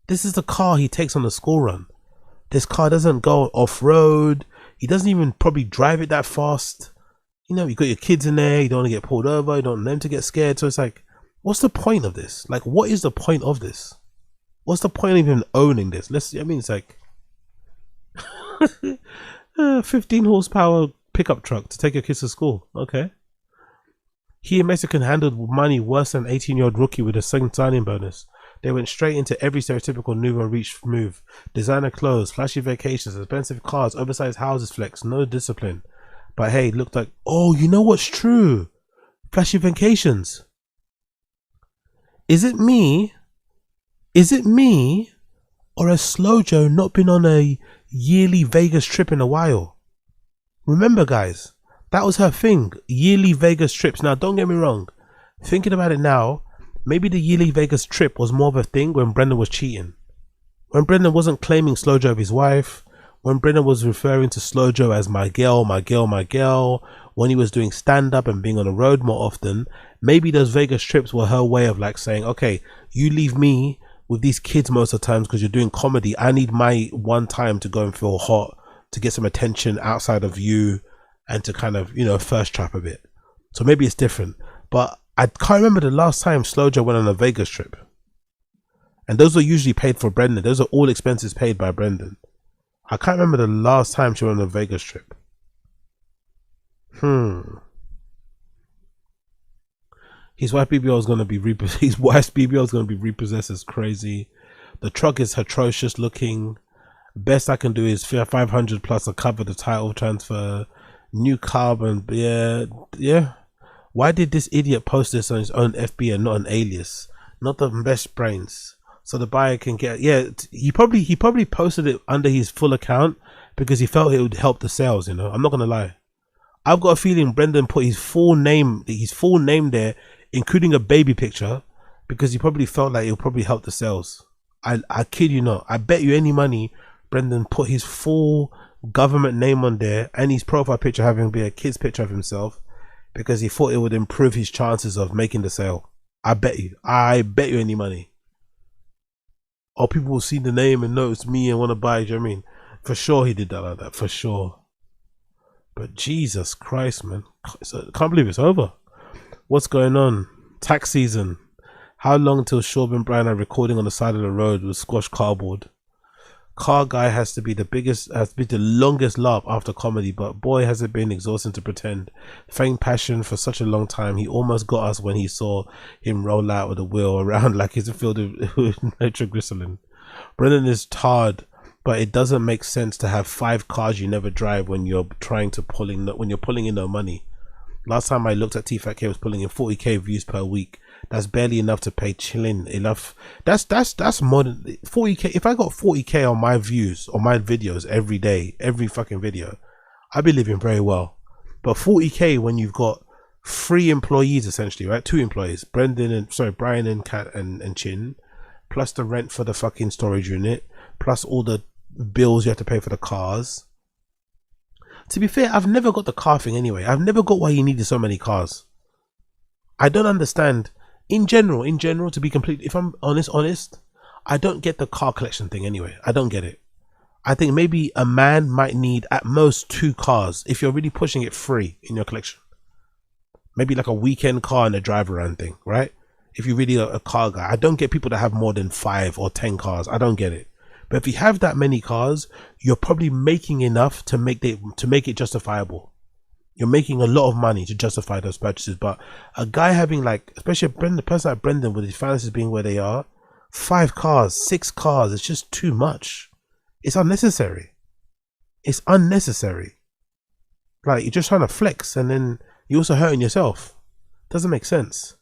This is the car he takes on the school run. This car doesn't go off-road. He doesn't even probably drive it that fast. You know, you got your kids in there. You don't want to get pulled over. You don't want them to get scared. So it's like, what's the point of this? Like, what is the point of this? What's the point of even owning this? It's like 15 horsepower pickup truck to take your kids to school. Okay. He and Mexican handled money worse than an 18-year-old rookie with a second signing bonus. They went straight into every stereotypical nouveau riche move. Designer clothes, flashy vacations, expensive cars, oversized houses flex, no discipline. But hey, it looked like, oh, you know what's true? Flashy vacations. Is it me? Or has Slow Joe not been on a yearly Vegas trip in a while? Remember, guys, that was her thing. Yearly Vegas trips. Now, don't get me wrong. Thinking about it now, maybe the yearly Vegas trip was more of a thing when Brendan was cheating. When Brendan wasn't claiming Slow Joe as his wife. When Brendan was referring to Slow Joe as my girl, my girl, my girl. When he was doing stand-up and being on the road more often. Maybe those Vegas trips were her way of like saying, okay, you leave me with these kids most of the times because you're doing comedy. I need my one time to go and feel hot, to get some attention outside of you, and to kind of, you know, first trap a bit. So maybe it's different. But I can't remember the last time Slow Joe went on a Vegas trip. And those are usually paid for Brendan. Those are all expenses paid by Brendan. I can't remember the last time she went on a Vegas trip. His wife's BBL is gonna be repossessed as crazy. The truck is atrocious looking. Best I can do is 500 plus to cover the title transfer. New carbon, yeah. Why did this idiot post this on his own FB and not an alias? Not the best brains. So the buyer can get, he probably posted it under his full account because he felt it would help the sales, you know. I'm not gonna lie. I've got a feeling Brendan put his full name there, including a baby picture, because he probably felt like it would probably help the sales. I kid you not. I bet you any money Brendan put his full government name on there and his profile picture having be a kid's picture of himself because he thought it would improve his chances of making the sale. I bet you any money. Or people will see the name and know it's me and want to buy. Do you know what I mean? For sure he did that like that, for sure. But Jesus Christ, man. I can't believe it's over. What's going on? Tax season. How long till Schaub and Brian are recording on the side of the road with squash cardboard? Car guy has to be the longest laugh after comedy, but boy has it been exhausting to pretend. Feigned passion for such a long time. He almost got us when he saw him roll out with the wheel around like he's filled with nitroglycerin. Brendan is tarred, but it doesn't make sense to have 5 cars you never drive when you're pulling in no money. Last time I looked at Tfatk, was pulling in 40k views per week. That's barely enough to pay chilling enough. That's more than 40k. If I got 40k on my views on my videos every day, every fucking video, I'd be living very well. But 40k when you've got 3 employees essentially, right? 2 employees, Brian and Kat and Chin, plus the rent for the fucking storage unit, plus all the bills you have to pay for the cars. To be fair, I've never got the car thing anyway. I've never got why you needed so many cars. I don't understand. In general, to be completely, if I'm honest, I don't get the car collection thing anyway. I don't get it. I think maybe a man might need at most 2 cars if you're really pushing it 3 in your collection. Maybe like a weekend car and a drive around thing, right? If you're really a car guy. I don't get people that have more than 5 or 10 cars. I don't get it. But if you have that many cars, you're probably making enough to make it justifiable. You're making a lot of money to justify those purchases. But a guy having like, especially a person like Brendan with his finances being where they are, 5 cars, 6 cars, it's just too much. It's unnecessary. It's unnecessary. Like, you're just trying to flex and then you're also hurting yourself. Doesn't make sense.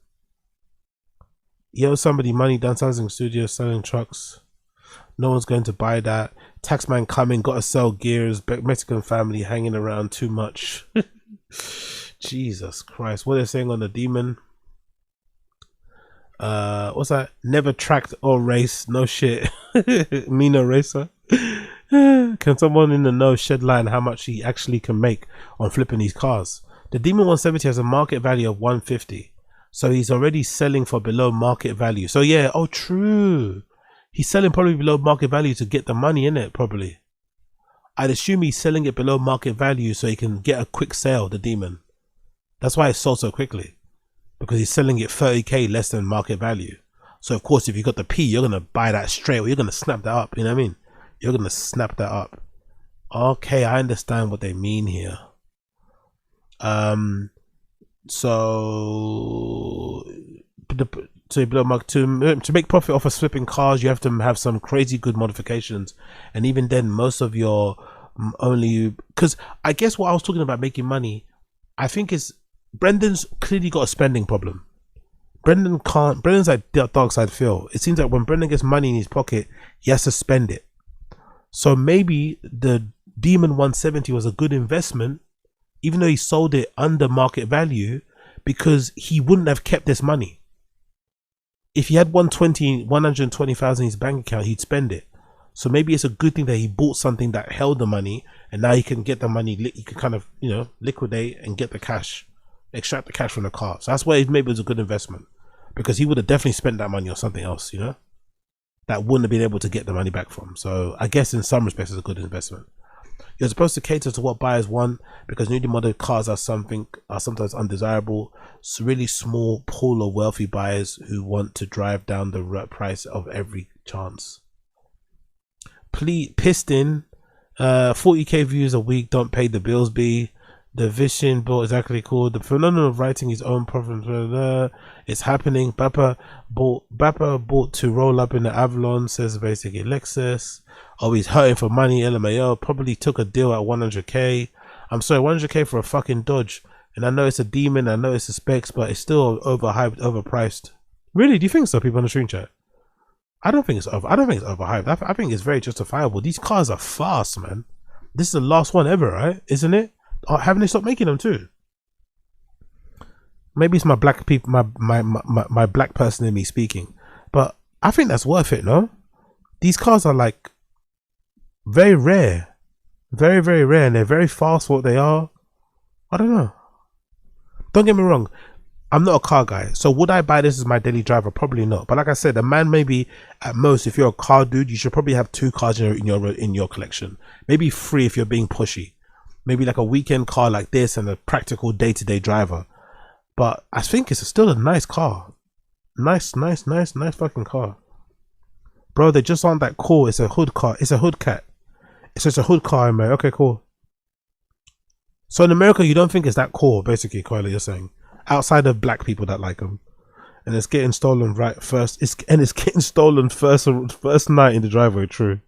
You owe somebody money downsizing studios, selling trucks. No one's going to buy that. Taxman coming, gotta sell gears. Mexican family hanging around too much. Jesus Christ. What they're saying on the demon. What's that? Never tracked or race. No shit. Me no racer. Can someone in the know shed light on how much he actually can make on flipping these cars? The Demon 170 has a market value of 150. So he's already selling for below market value. So yeah, oh true. He's selling probably below market value to get the money in it, probably. I'd assume he's selling it below market value so he can get a quick sale, the Demon. That's why it sold so quickly. Because he's selling it 30k less than market value. So of course, if you got the P, you're going to buy that straight away. You're going to snap that up, you know what I mean? You're going to snap that up. Okay, I understand what they mean here. So to make profit off of flipping cars, you have to have some crazy good modifications, and even then, most of your because I guess what I was talking about making money, I think is Brendan's clearly got a spending problem. Brendan's like dark side Phil. It seems like when Brendan gets money in his pocket, he has to spend it. So maybe the Demon 170 was a good investment, even though he sold it under market value, because he wouldn't have kept this money. If he had 120,000 in his bank account, he'd spend it. So maybe it's a good thing that he bought something that held the money, and now he can get the money. He can kind of, you know, liquidate and get the cash, extract the cash from the car. So that's why maybe it was a good investment, because he would have definitely spent that money on something else, you know, that wouldn't have been able to get the money back from. So I guess in some respects it's a good investment. You're supposed to cater to what buyers want, because newly modeled cars are sometimes undesirable. So really small pool of wealthy buyers who want to drive down the price of every chance. Piston, 40k views a week don't pay the bills. The vision bought exactly called the phenomenon of writing his own profit. It's happening. Bappa bought to roll up in the Avalon, says basically Lexus. Oh, he's hurting for money. LMAO probably took a deal at 100k. I'm sorry, 100k for a fucking Dodge. And I know it's a Demon, I know it's a specs, but it's still overhyped, overpriced. Really? Do you think so, people on the stream chat? I don't think it's overhyped. I think it's very justifiable. These cars are fast, man. This is the last one ever, right? Isn't it? Haven't they stopped making them too? Maybe it's my black people, my black person in me speaking, but I think that's worth it. No, these cars are like very rare, very rare, and they're very fast for what they are. I don't know. Don't get me wrong, I'm not a car guy, so would I buy this as my daily driver? Probably not. But like I said, a man, maybe at most, if you're a car dude, you should probably have 2 cars in your collection. Maybe 3 if you're being pushy. Maybe like a weekend car like this and a practical day-to-day driver. But I think it's still a nice car. Nice fucking car. Bro, they just aren't that cool. It's a hood car. It's a hood cat. It's just a hood car in America. Okay, cool. So in America, you don't think it's that cool, basically, Koala, you're saying. Outside of black people that like them. And it's getting stolen first night in the driveway. True. It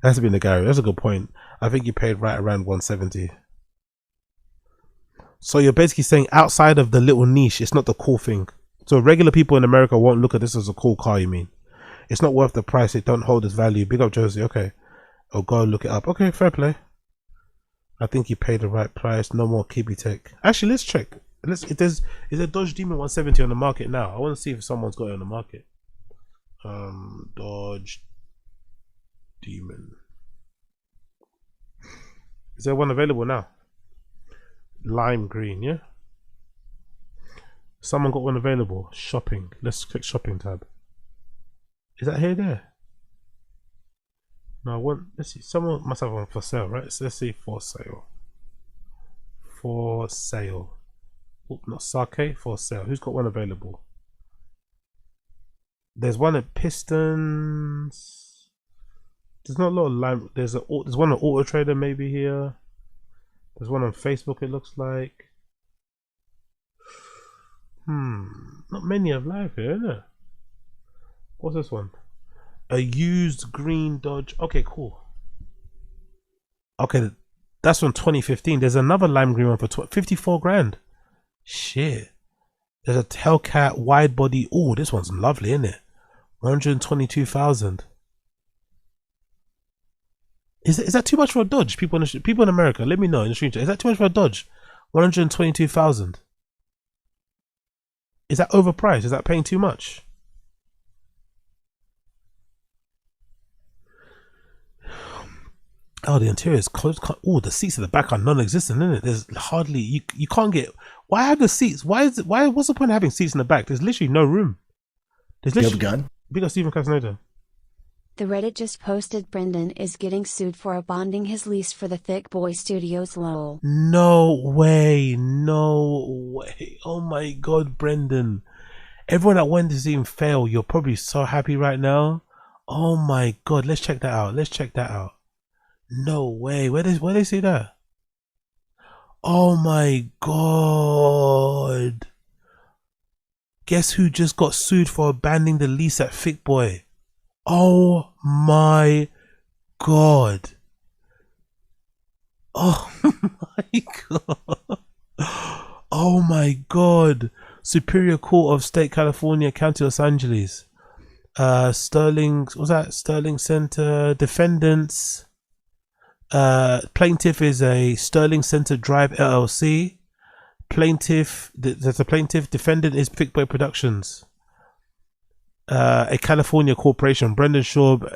has to be in the garage. That's a good point. I think you paid right around 170. So you're basically saying outside of the little niche, it's not the cool thing. So regular people in America won't look at this as a cool car, you mean? It's not worth the price. It don't hold its value. Big up, Josie. Okay. Oh, go look it up. Okay, fair play. I think you paid the right price. No more Kibi Tech. Actually, let's check. Is a Dodge Demon 170 on the market now? I want to see if someone's got it on the market. Dodge Demon. Is there one available now? Lime green, yeah? Someone got one available. Shopping. Let's click shopping tab. Is that here there? No, I want, let's see. Someone must have one for sale, right? So let's see for sale. For sale. Oh, not Sake, for sale. Who's got one available? There's one at Pistons. There's not a lot of lime. There's one on Auto Trader maybe here. There's one on Facebook, it looks like. Not many have live here, is there? What's this one? A used green Dodge. Okay, cool. Okay, that's from 2015. There's another lime green one for 54 grand. Shit. There's a Hellcat wide body. Oh, this one's lovely, isn't it? 122,000. Is that too much for a Dodge? People in America, let me know in the stream chat. Is that too much for a Dodge? 122,000. Is that overpriced? Is that paying too much? Oh, the interior is closed. Oh, the seats at the back are non-existent, isn't it? There's hardly you can't get. Why have the seats? What's the point of having seats in the back? There's literally no room. There's literally. You have a gun? Big up Stephen Casanova. The Reddit just posted Brendan is getting sued for abandoning his lease for the Thick Boy Studios lol. No way. Oh my god, Brendan. Everyone that went to see him fail, you're probably so happy right now. Oh my god, let's check that out. No way. Where they say that? Oh my god. Guess who just got sued for abandoning the lease at Thick Boy? Oh my god. Oh my god. Oh my god. Superior Court of State, California, County Los Angeles. Sterling, what's that? Sterling Center defendants. Plaintiff is a Sterling Center Drive LLC. Plaintiff, there's a plaintiff. Defendant is Thick Boy Productions, a California corporation. Brendan Schaub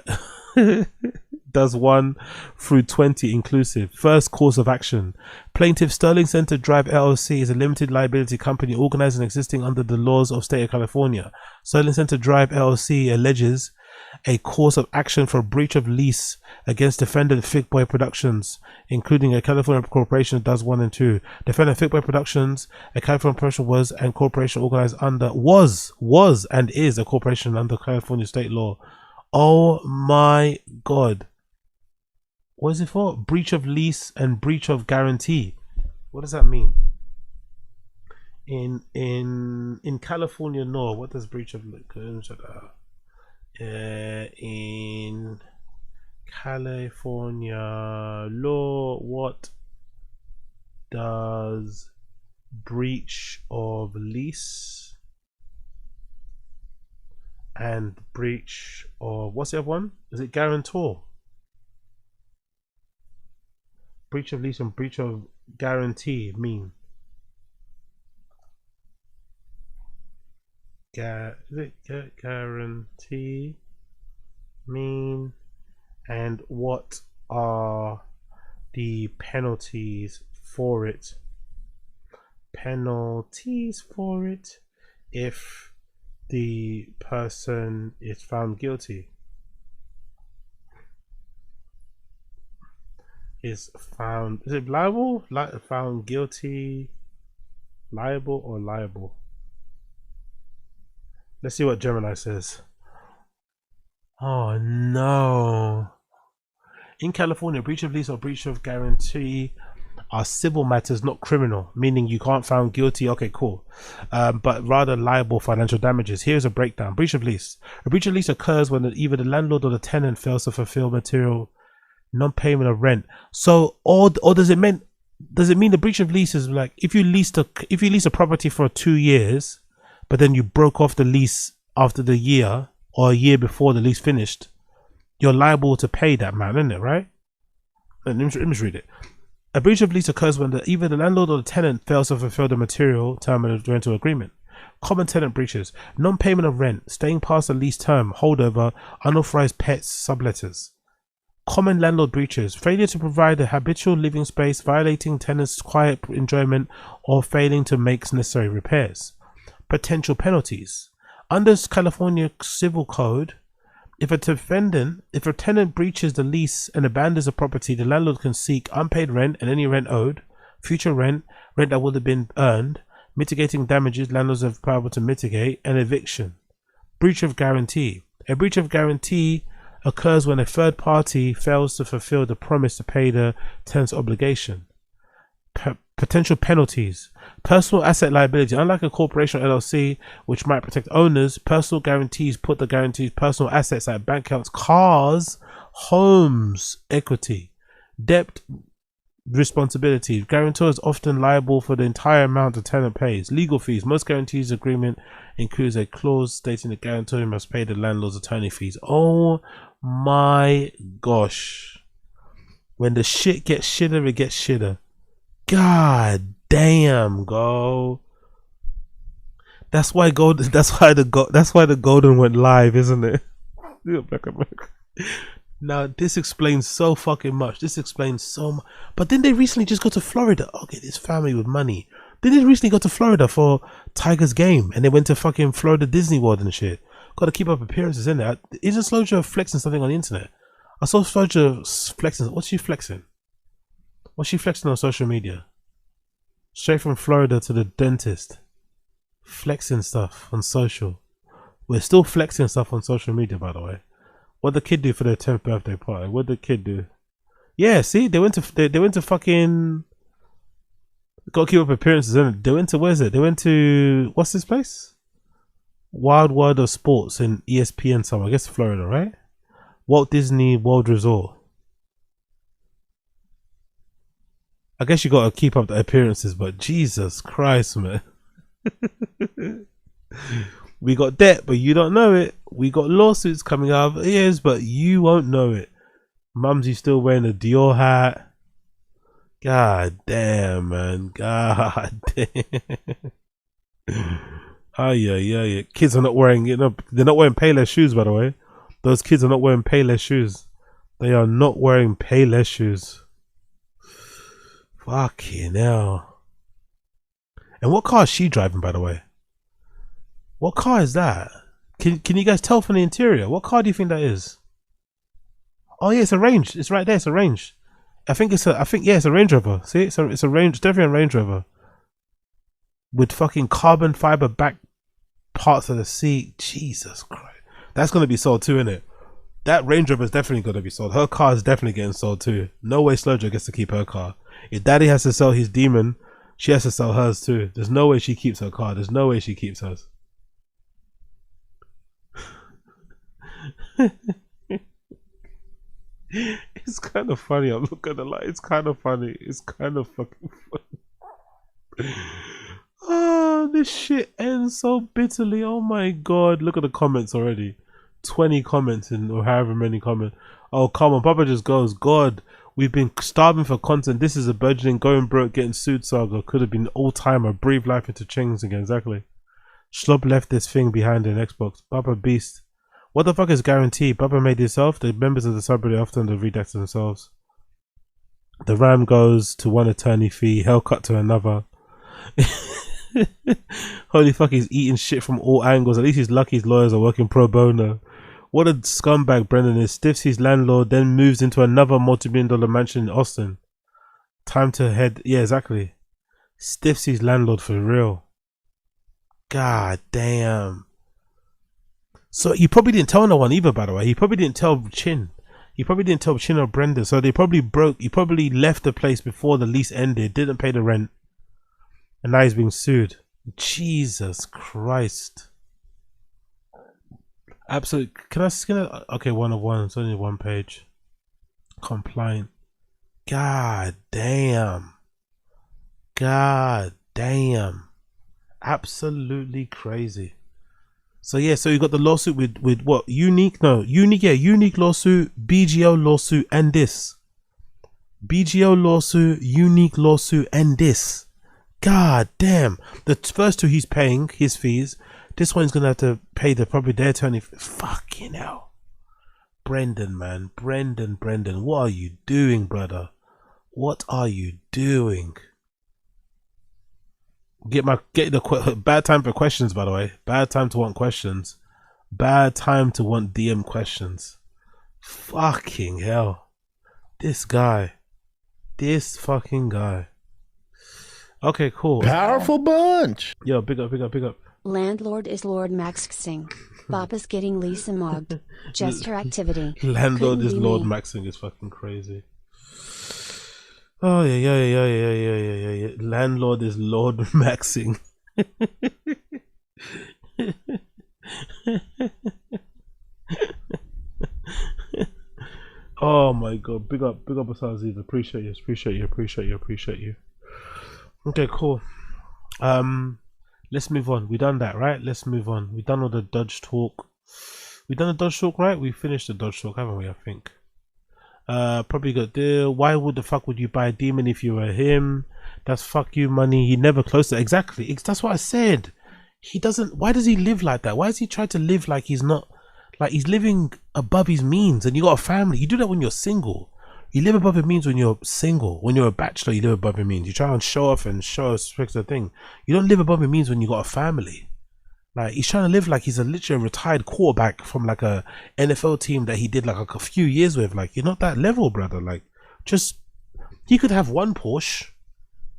does 1 through 20 inclusive. First course of action. Plaintiff Sterling Center Drive LLC is a limited liability company organized and existing under the laws of state of California. Sterling Center Drive LLC alleges a course of action for breach of lease against defendant Thick Boy Productions, including a California corporation that does 1 and 2. Defendant Thick Boy Productions, a California corporation was and corporation organized under was and is a corporation under California state law. Oh my god. What is it for? Breach of lease and breach of guarantee. What does that mean? In California law, what does breach of in California law, what does breach of lease and breach of, what's the other one? Is it guarantor? Breach of lease and breach of guarantee mean? Guarantee mean, and what are the penalties for it? Penalties for it if the person is found guilty. Is it liable? Found guilty, liable or liable? Let's see what Gemini says. Oh no. In California, breach of lease or breach of guarantee are civil matters, not criminal, meaning you can't found guilty. Okay, cool. But rather liable financial damages. Here's a breakdown. Breach of lease. A breach of lease occurs when either the landlord or the tenant fails to fulfill material non-payment of rent. So, or does it mean the breach of lease is like if you lease a property for 2 years, but then you broke off the lease after the year or a year before the lease finished, you're liable to pay that man, isn't it? Right? Let me just read it. A breach of lease occurs when either the landlord or the tenant fails to fulfill the material term of the rental agreement. Common tenant breaches: non-payment of rent, staying past the lease term, holdover, unauthorized pets, subletters. Common landlord breaches: failure to provide a habitual living space, violating tenants' quiet enjoyment, or failing to make necessary repairs. Potential penalties: under California Civil Code, if a tenant breaches the lease and abandons a property, the landlord can seek unpaid rent and any rent owed, future rent that would have been earned, mitigating damages landlords have power to mitigate, and eviction. Breach of guarantee: a breach of guarantee occurs when a third party fails to fulfill the promise to pay the tenant's obligation. Potential penalties: personal asset liability. Unlike a corporation or LLC, which might protect owners, personal guarantees put the guarantee's personal assets like bank accounts, cars, homes, equity. Debt responsibility: guarantor is often liable for the entire amount the tenant pays. Legal fees: most guarantees agreement includes a clause stating the guarantor must pay the landlord's attorney fees. Oh my gosh. When the shit gets shitter, it gets shitter. God damn, go. That's why the golden went live, isn't it? Now this explains so fucking much. This explains so much. But didn't they recently just go to Florida? Okay, this family with money. They didn't recently go to Florida for Tiger's game, and they went to fucking Florida Disney World and shit. Got to keep up appearances, in there. Isn't Sloja flexing something on the internet? I saw Sloja flexing. What's she flexing? What's she flexing on social media? Straight from Florida to the dentist. Flexing stuff on social. We're still flexing stuff on social media, by the way. What did the kid do for their 10th birthday party? What did the kid do? Yeah, see, they went to fucking Gotta keep up appearances, isn't it? They went to, where's it? They went to, what's this place? Wild World of Sports in ESPN somewhere. I guess Florida, right? Walt Disney World Resort. I guess you gotta keep up the appearances, but Jesus Christ, man. We got debt, but you don't know it. We got lawsuits coming out of ears, but you won't know it. Mumsy still wearing a Dior hat. God damn, man. God damn. Oh yeah. Kids are not wearing, they're not wearing Payless shoes, by the way. Those kids are not wearing Payless shoes. They are not wearing Payless shoes. Fucking hell. And what car is she driving, by the way? What car is that? Can you guys tell from the interior? What car do you think that is? Oh yeah, it's a Range. It's right there. It's a Range. It's a Range Rover. See, it's a Range, definitely a Range Rover. With fucking carbon fiber back parts of the seat. Jesus Christ. That's gonna be sold too, isn't it? That Range Rover is definitely gonna be sold. Her car is definitely getting sold too. No way Slowjo gets to keep her car. If Daddy has to sell his Demon, she has to sell hers too. There's no way she keeps her car. There's no way she keeps hers. It's kind of funny. I'm not gonna lie. It's kind of funny. It's kind of fucking funny. Oh, this shit ends so bitterly. Oh my god. Look at the comments already. 20 comments or however many comments. Oh, come on. Papa just goes, God, we've been starving for content. This is a burgeoning, going broke, getting sued saga. Could have been all-timer. Breathe life into Chings again. Exactly. Schlob left this thing behind in Xbox. Papa Beast. What the fuck is guarantee? Papa made himself. The members of the subreddit often the redacts themselves. The Ram goes to one attorney fee. Hellcut to another. Holy fuck, he's eating shit from all angles. At least he's lucky his lawyers are working pro bono. What a scumbag Brendan is. Stiffs his landlord, then moves into another multi-million-dollar mansion in Austin. Time to head. Yeah, exactly. Stiffs his landlord for real. God damn. So he probably didn't tell no one either, by the way. He probably didn't tell Chin. He probably didn't tell Chin or Brendan. So they probably broke. He probably left the place before the lease ended, didn't pay the rent. And now he's being sued. Jesus Christ. Absolutely. Can I okay, 1 of 1. It's only 1 page. Compliant. God damn. God damn. Absolutely crazy. So yeah, so you got the lawsuit with what? Unique lawsuit, BGO lawsuit, and this. BGO lawsuit, unique lawsuit, and this. God damn. The first two he's paying his fees. This one's gonna have to pay probably their attorney. Fucking hell. Brendan, man. Brendan. What are you doing, brother? What are you doing? Get the bad time for questions, by the way. Bad time to want questions. Bad time to want DM questions. Fucking hell. This guy. This fucking guy. Okay, cool. Powerful bunch. Yo, big up. Landlord is Lord Max Singh. Papa's getting Lisa mugged. Just her activity. Landlord Couldn't is be Lord me. Maxing is fucking crazy. Oh yeah. Landlord is Lord Maxing. Oh my god, big up Asaziz. Appreciate you. Okay, cool. Let's move on. We done that, right? Let's move on. We done all the Dodge talk. We done the Dodge talk, right? We finished the Dodge talk, haven't we? I think. Probably got deal. Why would the fuck would you buy a Demon if you were him? That's fuck you money. He never closed it. Exactly. That's what I said. He doesn't. Why does he live like that? Why does he try to live like he's not? Like he's living above his means. And you got a family. You do that when you're single. You live above your means when you're single. When you're a bachelor, you live above your means. You try and show off and show a particular thing. You don't live above your means when you got a family. Like he's trying to live like he's literally a retired quarterback from like a NFL team that he did like a few years with. Like you're not that level, brother. Like just he could have one Porsche.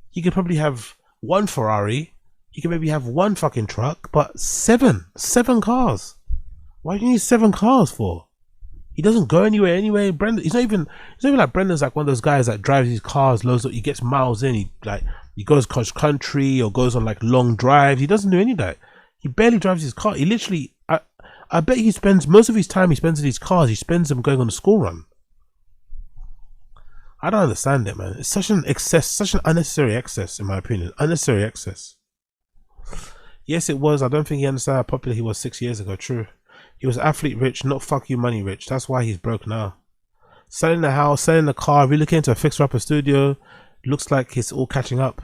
He could probably have one Ferrari. He could maybe have one fucking truck, but seven cars. Why do you need 7 cars for? He doesn't go anywhere anyway. Brendan, he's not even like Brendan's like one of those guys that drives his cars loads. He gets miles in. He goes cross country or goes on like long drives. He doesn't do any of that. He barely drives his car. He literally, I bet he spends most of his time he spends in his cars. He spends them going on a school run. I don't understand it, man. It's such an excess, such an unnecessary excess, in my opinion. Unnecessary excess. Yes, it was. I don't think he understood how popular he was 6 years ago. True. He was athlete rich, not fuck you money rich. That's why he's broke now. Selling the house, selling the car, relocating to a fixer-upper studio. Looks like it's all catching up.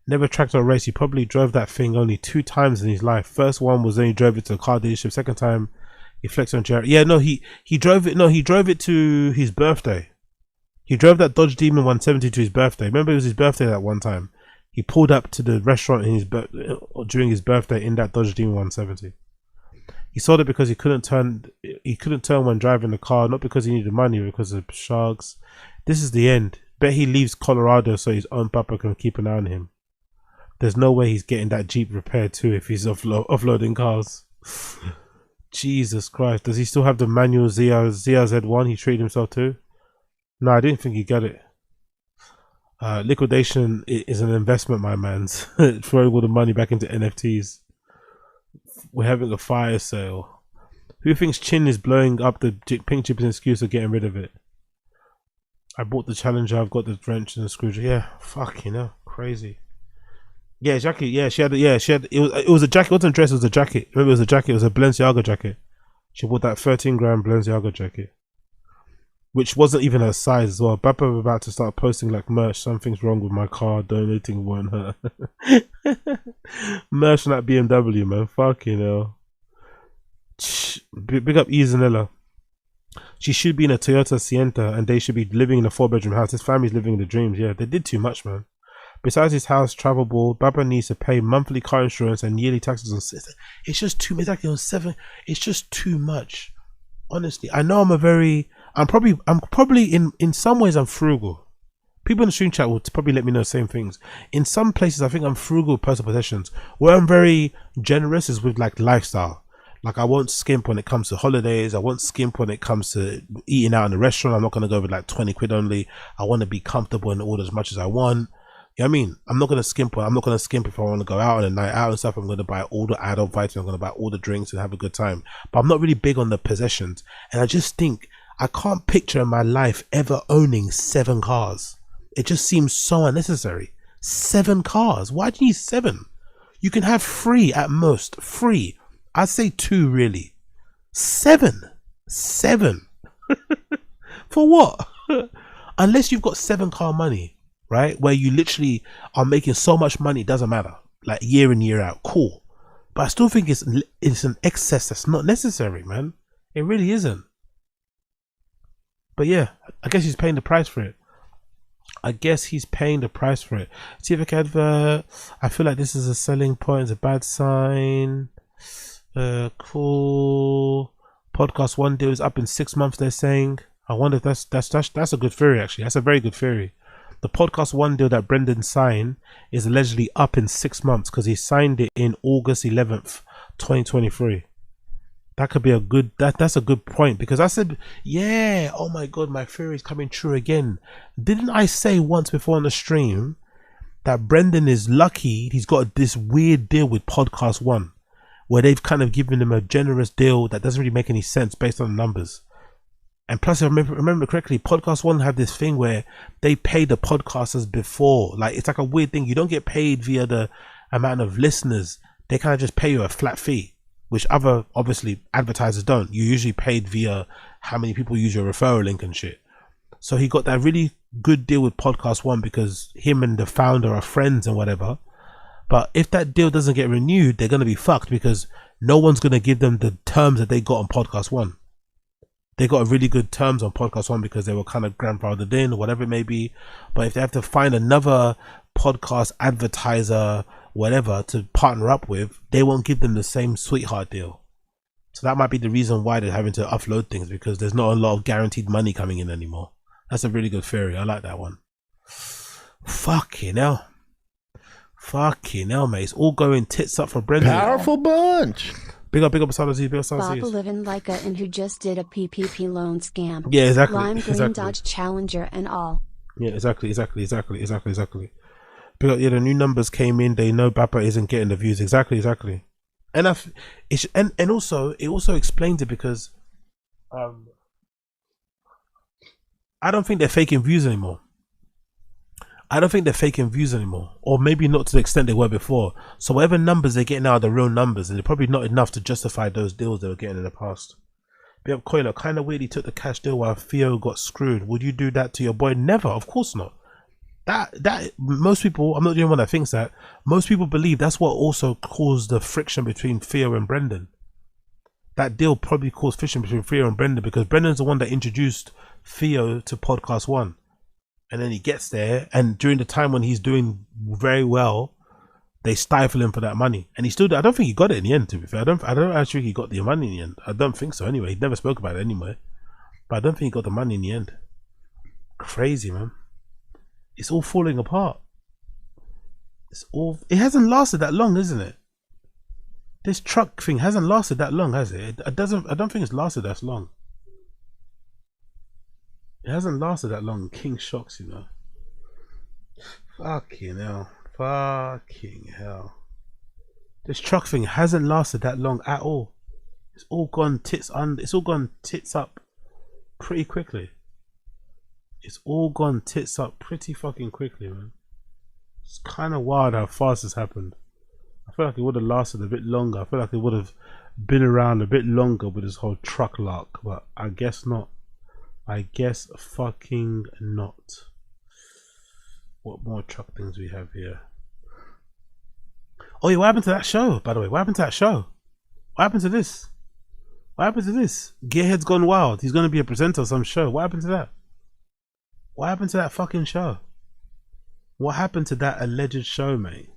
Never tracked or race. He probably drove that thing only 2 times in his life. First one was when he drove it to a car dealership. Second time, he flexed on Jared. Yeah, no, he drove it. No, he drove it to his birthday. He drove that Dodge Demon 170 to his birthday. Remember, it was his birthday that one time. He pulled up to the restaurant in during his birthday in that Dodge Demon 170. He sold it because he couldn't turn when driving the car, not because he needed money, because of sharks. This is the end. Bet he leaves Colorado so his own papa can keep an eye on him. There's no way he's getting that Jeep repaired too if he's offloading cars. Jesus Christ. Does he still have the manual ZRZ1 he treated himself to? No, I didn't think he'd get it. Liquidation is an investment, my man's. Throwing all the money back into NFTs. We're having a fire sale. Who thinks Chin is blowing up the pink chip as an excuse of getting rid of it? I bought the Challenger. I've got the wrench and the screwdriver. Yeah, fuck, you know, crazy. Yeah, jacket. Yeah, she had. Yeah, she had. It was a jacket. It wasn't a dress. It was a jacket. Remember, it was a jacket. It was a Balenciaga jacket. She bought that 13-gram Balenciaga jacket, which wasn't even her size as well. Bappa was about to start posting like merch. Something's wrong with my car. Donating won't hurt. Merch on that BMW, man. Fucking hell. Big up Izanella. She should be in a Toyota Sienta and they should be living in a 4-bedroom house. His family's living the dreams. Yeah, they did too much, man. Besides his house, travel ball, Baba needs to pay monthly car insurance and yearly taxes on 6. It's just too much. Exactly on 7. It's just too much. Honestly, I know I'm probably in some ways I'm frugal. People in the stream chat will probably let me know the same things. In some places, I think I'm frugal with personal possessions. Where I'm very generous is with like lifestyle. Like I won't skimp when it comes to holidays. I won't skimp when it comes to eating out in a restaurant. I'm not going to go with like 20 quid only. I want to be comfortable and order as much as I want. You know what I mean? I'm not going to skimp. I'm not going to skimp if I want to go out on a night out and stuff. I'm going to buy all the adult vitamins. I'm going to buy all the drinks and have a good time. But I'm not really big on the possessions. And I just think I can't picture in my life ever owning 7 cars. It just seems so unnecessary. 7 cars. Why do you need 7? You can have 3 at most. 3. I'd say 2 really. 7. For what? Unless you've got 7 car money, right? Where you literally are making so much money, it doesn't matter. Like year in, year out. Cool. But I still think it's an excess that's not necessary, man. It really isn't. But yeah, I guess he's paying the price for it. See if I can advert. I feel like this is a selling point. It's a bad sign. Cool. Podcast 1 deal is up in 6 months, they're saying. I wonder if that's a good theory, actually. That's a very good theory. The Podcast 1 deal that Brendan signed is allegedly up in 6 months because he signed it in August 11th, 2023. That could be a good, that's a good point, because I said, yeah, oh my god, my theory is coming true again. Didn't I say once before on the stream that Brendan is lucky he's got this weird deal with Podcast 1, where they've kind of given him a generous deal that doesn't really make any sense based on the numbers. And plus, if I remember correctly, Podcast 1 have this thing where they pay the podcasters before. Like, it's like a weird thing. You don't get paid via the amount of listeners. They kind of just pay you a flat fee, which other, obviously, advertisers don't. You usually paid via how many people use your referral link and shit. So he got that really good deal with Podcast 1 because him and the founder are friends and whatever. But if that deal doesn't get renewed, they're going to be fucked because no one's going to give them the terms that they got on Podcast 1. They got a really good terms on Podcast 1 because they were kind of grandfathered in or whatever it may be. But if they have to find another podcast advertiser, whatever, to partner up with, they won't give them the same sweetheart deal. So that might be the reason why they're having to offload things, because there's not a lot of guaranteed money coming in anymore. That's a really good theory. I like that one. Fucking hell. Fucking hell, mate. It's all going tits up for Brendan. Powerful bunch. Big up Salah Z, big up Salah Bob Z. living like a and who just did a PPP loan scam. Yeah, exactly. Lime Green exactly. Dodge Challenger and all. Yeah, exactly. Big up, yeah, the new numbers came in. They know Bappa isn't getting the views. Exactly. And and also it also explains it because I don't think they're faking views anymore. Or maybe not to the extent they were before. So whatever numbers they're getting now are the real numbers, and they're probably not enough to justify those deals they were getting in the past. Big up Coiler, kind of weird he took the cash deal while Theo got screwed. Would you do that to your boy? Never, of course not. That most people, I'm not the only one that thinks that. Most people believe that's what also caused the friction between Theo and Brendan. That deal probably caused friction between Theo and Brendan because Brendan's the one that introduced Theo to Podcast One. And then he gets there, and during the time when he's doing very well, they stifle him for that money. And he still, I don't think he got it in the end, to be fair. I don't actually think he got the money in the end. I don't think so anyway. He never spoke about it anyway. But I don't think he got the money in the end. Crazy, man. It's all falling apart. It hasn't lasted that long, isn't it? This truck thing hasn't lasted that long, has it? I don't think it's lasted that long. It hasn't lasted that long. King shocks, you know. Fucking hell. This truck thing hasn't lasted that long at all. It's all gone tits up pretty quickly. It's all gone tits up pretty fucking quickly, man. It's kind of wild how fast this happened. I feel like it would have lasted a bit longer. I feel like it would have been around a bit longer with this whole truck lark, but I guess not. I guess fucking not. What more truck things we have here? Oh yeah, what happened to that show, by the way? What happened to that show? What happened to this? What happened to this? Gearhead's Gone Wild. He's going to be a presenter of some show. What happened to that? What happened to that fucking show? What happened to that alleged show, mate?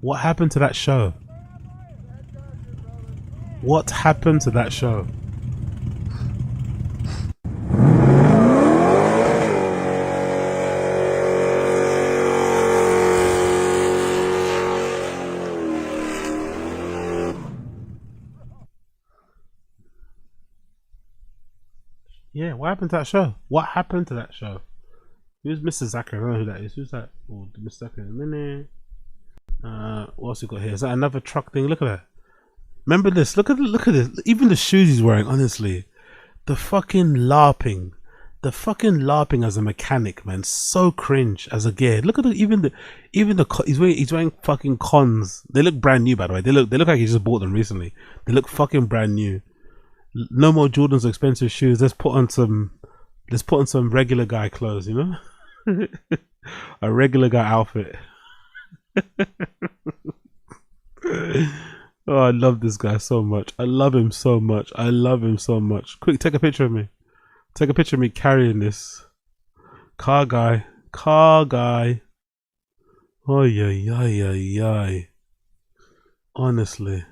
What happened to that show? What happened to that show? Yeah, what happened to that show? What happened to that show? Who's Mr. Zachary? I don't know who that is. Who's that? Oh, Mr. Zachary in a minute. What else we got here? Is that another truck thing? Look at that. Remember this? Look at this. Even the shoes he's wearing, honestly. The fucking LARPing. The fucking LARPing as a mechanic, man. So cringe as a gear. Look at the he's wearing fucking cons. They look brand new, by the way. They look like he just bought them recently. They look fucking brand new. No more Jordan's expensive shoes. Let's put on some regular guy clothes, you know? A regular guy outfit. Oh, I love this guy so much. I love him so much. Quick, take a picture of me. Take a picture of me carrying this. Car guy. Oh yeah. Honestly.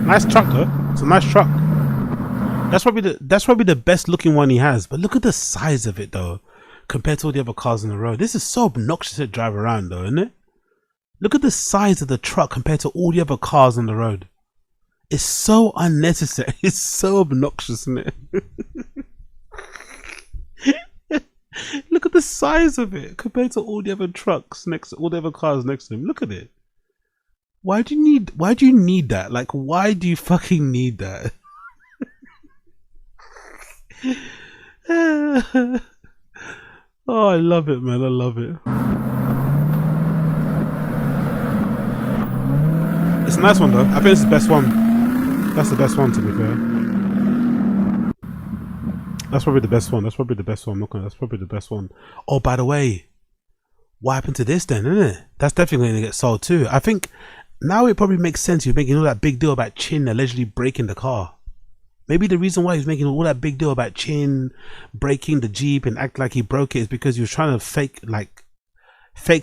Nice truck though. It's a nice truck. That's probably the best looking one he has. But look at the size of it though, compared to all the other cars on the road. This is so obnoxious to drive around though, isn't it? Look at the size of the truck compared to all the other cars on the road. It's so unnecessary. It's so obnoxious, isn't it? Look at the size of it compared to all the other trucks all the other cars next to him. Look at it. Why do you need that? Like, why do you fucking need that? Oh, I love it, man. I love it. It's a nice one, though. I think it's the best one. That's the best one, to be fair. That's probably the best one. That's probably the best one. That's probably the best one. Oh, by the way, what happened to this then, isn't it? That's definitely going to get sold too. I think now it probably makes sense. You're making all that big deal about Chin allegedly breaking the car. Maybe the reason why he's making all that big deal about Chin breaking the Jeep and act like he broke it is because he was trying to fake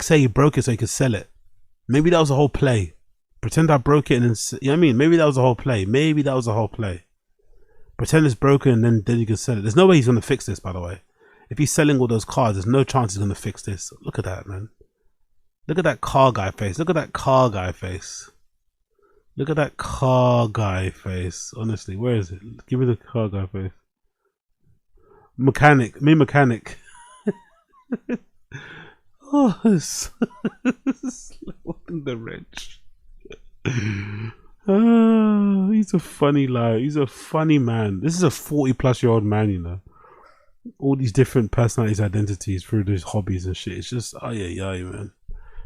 say he broke it so he could sell it. Maybe that was the whole play. Pretend I broke it and then, you know what I mean? Maybe that was the whole play. Maybe that was the whole play. Pretend it's broken and then you can sell it. There's no way he's going to fix this, by the way. If he's selling all those cars, there's no chance he's going to fix this. Look at that, man. Look at that car guy face. Look at that car guy face. Look at that car guy face. Honestly, where is it? Give me the car guy face. Mechanic. Me mechanic. Oh, it's the wrench. Oh, he's a funny liar. He's a funny man. This is a 40-plus-year-old man, you know. All these different personalities, identities through these hobbies and shit. It's just, oh yeah, man.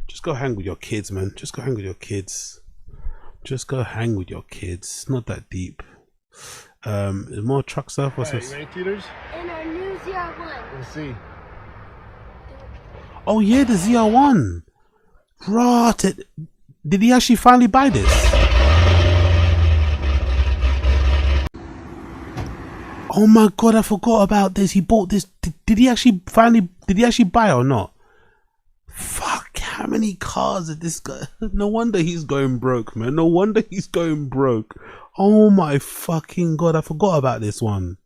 Just go hang with your kids, man. Just go hang with your kids. Just go hang with your kids. It's not that deep. There's more truck stuff. What's this? Ready, Teeters? In our new ZR1. Let's see. Oh yeah, the ZR1. Right. Did he actually finally buy this? Oh my god, I forgot about this. He bought this. Did he actually buy it or not? Fuck, how many cars did this guy? No wonder he's going broke, man. No wonder he's going broke. Oh my fucking god, I forgot about this one.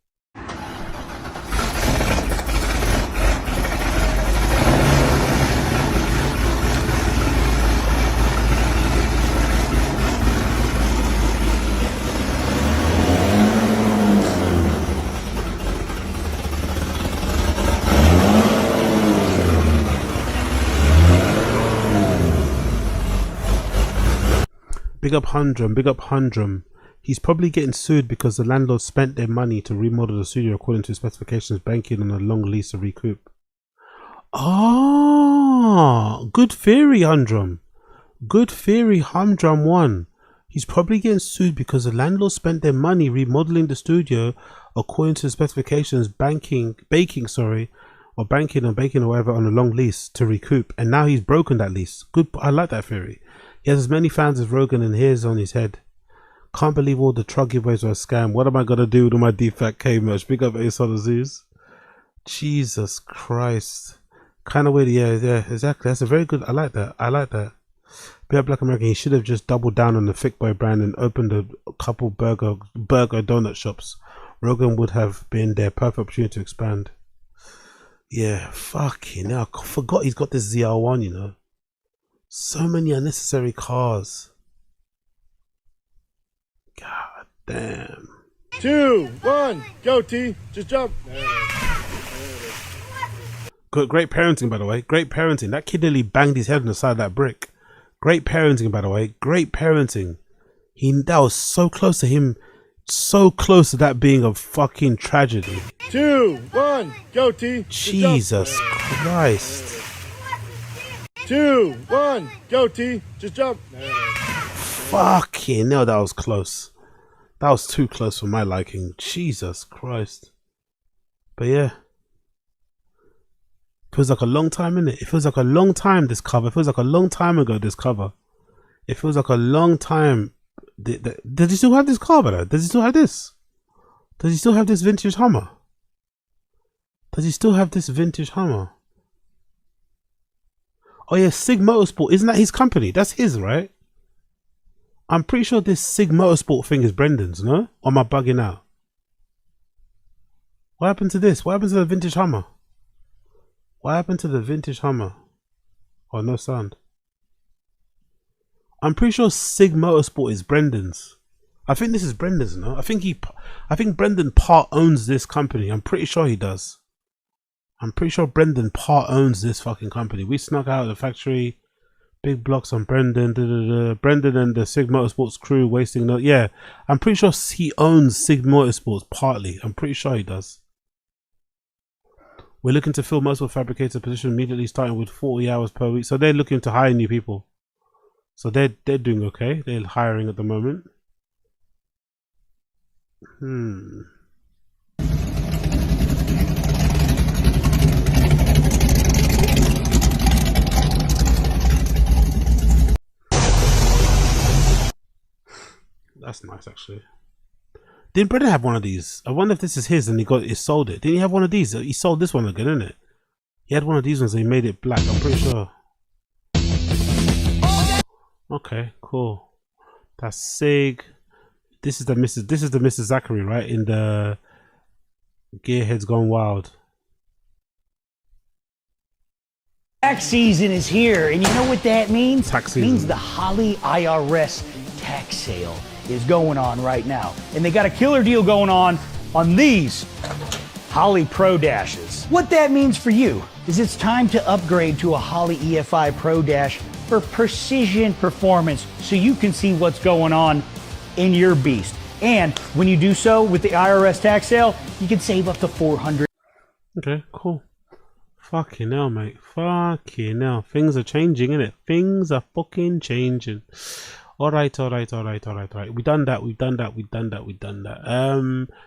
Big up Hundrum, big up Hundrum. He's probably getting sued because the landlord spent their money to remodel the studio according to specifications, banking on a long lease to recoup. Ah, good theory, Hundrum. Good theory, Humdrum 1. He's probably getting sued because the landlord spent their money remodeling the studio according to the specifications, banking or whatever on a long lease to recoup, and now he's broken that lease. Good, I like that theory. He has as many fans as Rogan and hairs on his head. Can't believe all the truck giveaways were a scam. What am I gonna do with my THICCC merch? Big up Ace on the Zeus. Jesus Christ. Kind of weird, yeah, exactly. That's a very good. I like that. Big up Black American. He should have just doubled down on the Thick Boy brand and opened a couple burger donut shops. Rogan would have been their perfect opportunity to expand. Yeah, fucking hell. I forgot he's got this ZR1, you know. So many unnecessary cars. God damn. 2, 1, go T. Just jump. Good, great parenting, by the way. Great parenting. That kid nearly banged his head on the side of that brick. Great parenting, by the way. Great parenting. That was so close to him. So close to that being a fucking tragedy. 2, 1, go T. Jesus Christ. 2, 1, go T. Just jump. Fucking hell, that was close. That was too close for my liking. Jesus Christ. But yeah. Feels like a long time, innit? It feels like a long time, this cover. It feels like a long time ago, this cover. It feels like a long time. Does he still have this car, brother? Does he still have this? Does he still have this vintage Hummer? Does he still have this vintage Hummer? Oh yeah, Sig Motorsport. Isn't that his company? That's his, right? I'm pretty sure this Sig Motorsport thing is Brendan's, no? Or am I bugging out? What happened to this? What happened to the vintage Hummer? What happened to the vintage Hummer? Oh, no sound. I'm pretty sure Sig Motorsport is Brendan's. I think this is Brendan's, no? I think Brendan part owns this company. I'm pretty sure he does. I'm pretty sure Brendan part owns this fucking company. We snuck out of the factory. Big blocks on Brendan. Brendan and the Sig Motorsports crew wasting no. Yeah, I'm pretty sure he owns Sig Motorsports partly. I'm pretty sure he does. We're looking to fill multiple fabricator positions immediately, starting with 40 hours per week. So they're looking to hire new people. So they're doing okay. They're hiring at the moment. That's nice, actually. Didn't Brendan have one of these? I wonder if this is his and he sold it. Didn't he have one of these? He sold this one again, didn't it? He had one of these ones and he made it black, I'm pretty sure. Okay, cool. That's Sig. This is the Mrs. Zachary, right? In the Gearheads Gone Wild. Tax season is here, and you know what that means? Tax It means season. the Holly IRS tax sale is going on right now. And they got a killer deal going on these Holly Pro Dashes. What that means for you is it's time to upgrade to a Holly EFI Pro Dash for precision performance so you can see what's going on in your beast. And when you do so with the IRS tax sale, you can save up to $400. Okay, cool. Fucking hell, mate. Fucking hell. Things are changing, innit? Things are fucking changing. Alright. We done that.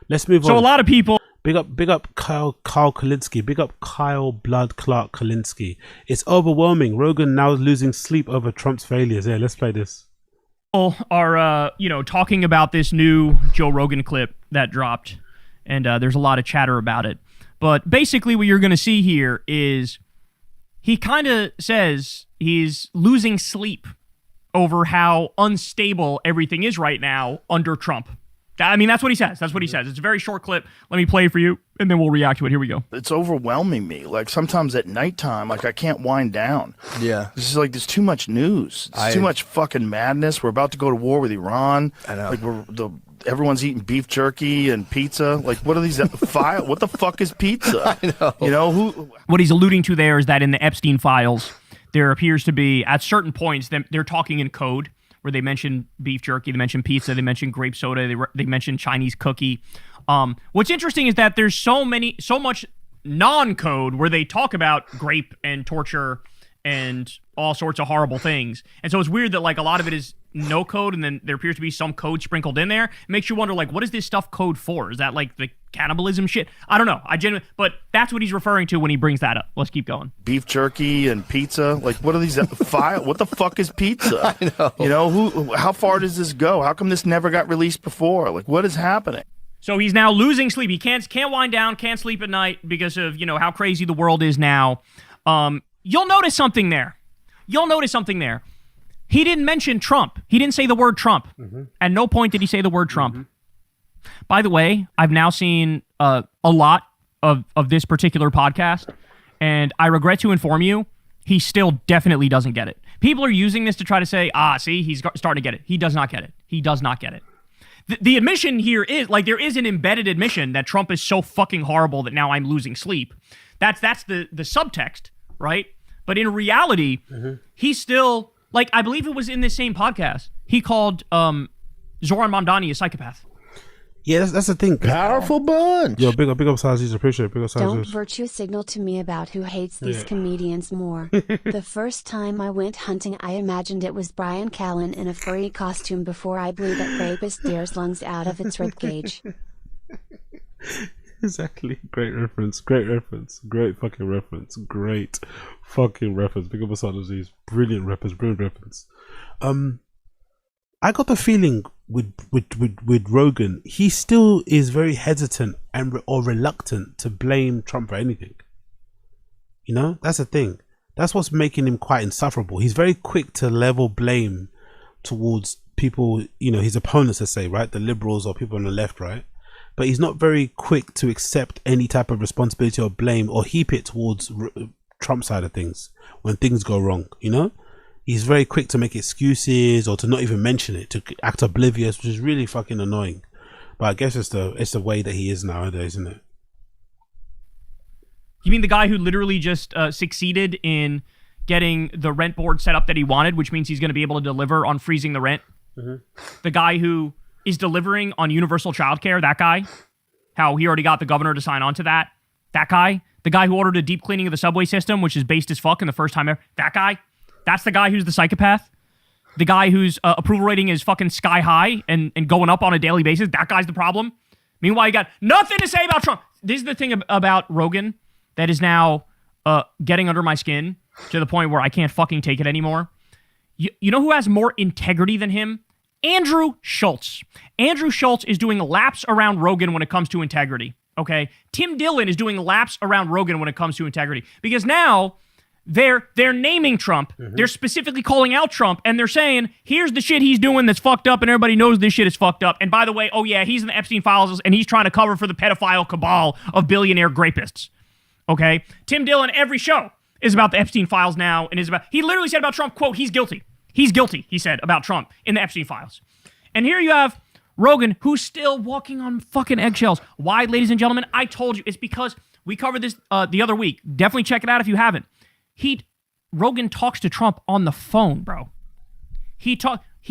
Let's move on. So a lot of people. Big up Kyle Kulinski. Big up Kyle Blood Clark Kulinski. It's overwhelming. Rogan now losing sleep over Trump's failures. Yeah, let's play this. Are talking about this new Joe Rogan clip that dropped, and there's a lot of chatter about it. But basically what you're going to see here is he kind of says he's losing sleep over how unstable everything is right now under Trump. I mean, that's what he says. That's what he says. It's a very short clip. Let me play it for you, and then we'll react to it. Here we go. It's overwhelming me. Like, sometimes at nighttime, like, I can't wind down. Yeah. This is like, there's too much news. It's too much fucking madness. We're about to go to war with Iran. I know. Like, everyone's eating beef jerky and pizza. Like, what are these files? What the fuck is pizza? I know. You know, What he's alluding to there is that in the Epstein files, there appears to be, at certain points, they're talking in code, where they mention beef jerky, they mention pizza, they mention grape soda, they mention Chinese cookie. What's interesting is that there's so much non-code where they talk about grape and torture and all sorts of horrible things. And so it's weird that like a lot of it is no code, and then there appears to be some code sprinkled in there. It makes you wonder, like, what is this stuff code for? Is that like the cannibalism shit? I don't know. But that's what he's referring to when he brings that up. Let's keep going. beef jerky and pizza. Like, what are these files? What the fuck is pizza? I know. You know, how far does this go? How come this never got released before? Like, what is happening? So he's now losing sleep. He can't wind down, can't sleep at night because of, how crazy the world is now. You'll notice something there. He didn't mention Trump. He didn't say the word Trump. At no point did he say the word Trump. By the way, I've now seen a lot of this particular podcast, and I regret to inform you, he still definitely doesn't get it. People are using this to try to say, see, he's starting to get it. He does not get it. He does not get it. The admission here is, like, there is an embedded admission that Trump is so fucking horrible that now I'm losing sleep. That's the subtext, right? But in reality, he's still, like, I believe it was in this same podcast, he called Zoran Mamdani a psychopath. Yeah, that's the thing. Powerful bunch. Yo, big up Sazis. Appreciate it. Big up Sazis. Don't virtue signal to me about who hates these comedians more. The first time I went hunting, I imagined it was Brian Callen in a furry costume before I blew that rapist deer's lungs out of its ribcage. Exactly. Great reference. Great fucking reference. Great fucking reference. Big up Sazis. Brilliant reference. I got the feeling with Rogan, he still is very hesitant or reluctant to blame Trump for anything. That's the thing. That's what's making him quite insufferable. He's very quick to level blame towards people, his opponents, let's say, right? The liberals or people on the left, right? But he's not very quick to accept any type of responsibility or blame or heap it towards Trump's side of things when things go wrong, He's very quick to make excuses or to not even mention it, to act oblivious, which is really fucking annoying. But I guess it's the way that he is nowadays, isn't it? You mean the guy who literally just succeeded in getting the rent board set up that he wanted, which means he's going to be able to deliver on freezing the rent? The guy who is delivering on universal childcare, that guy? How he already got the governor to sign on to that? That guy? The guy who ordered a deep cleaning of the subway system, which is based as fuck in the first time ever? That guy? That's the guy who's the psychopath? The guy whose approval rating is fucking sky high and going up on a daily basis? That guy's the problem? Meanwhile, you got nothing to say about Trump. This is the thing about Rogan that is now getting under my skin to the point where I can't fucking take it anymore. You know who has more integrity than him? Andrew Schultz. Andrew Schultz is doing laps around Rogan when it comes to integrity. Okay, Tim Dillon is doing laps around Rogan when it comes to integrity, because now they're naming Trump. They're specifically calling out Trump, and they're saying, here's the shit he's doing that's fucked up, and everybody knows this shit is fucked up. And by the way, oh yeah, he's in the Epstein files, and he's trying to cover for the pedophile cabal of billionaire grapists. Okay, Tim Dillon, every show is about the Epstein files now, and he literally said about Trump, quote, he's guilty. He's guilty, he said about Trump in the Epstein files. And here you have Rogan, who's still walking on fucking eggshells. Why, ladies and gentlemen? I told you. It's because we covered this the other week. Definitely check it out if you haven't. Rogan talks to Trump on the phone, bro. He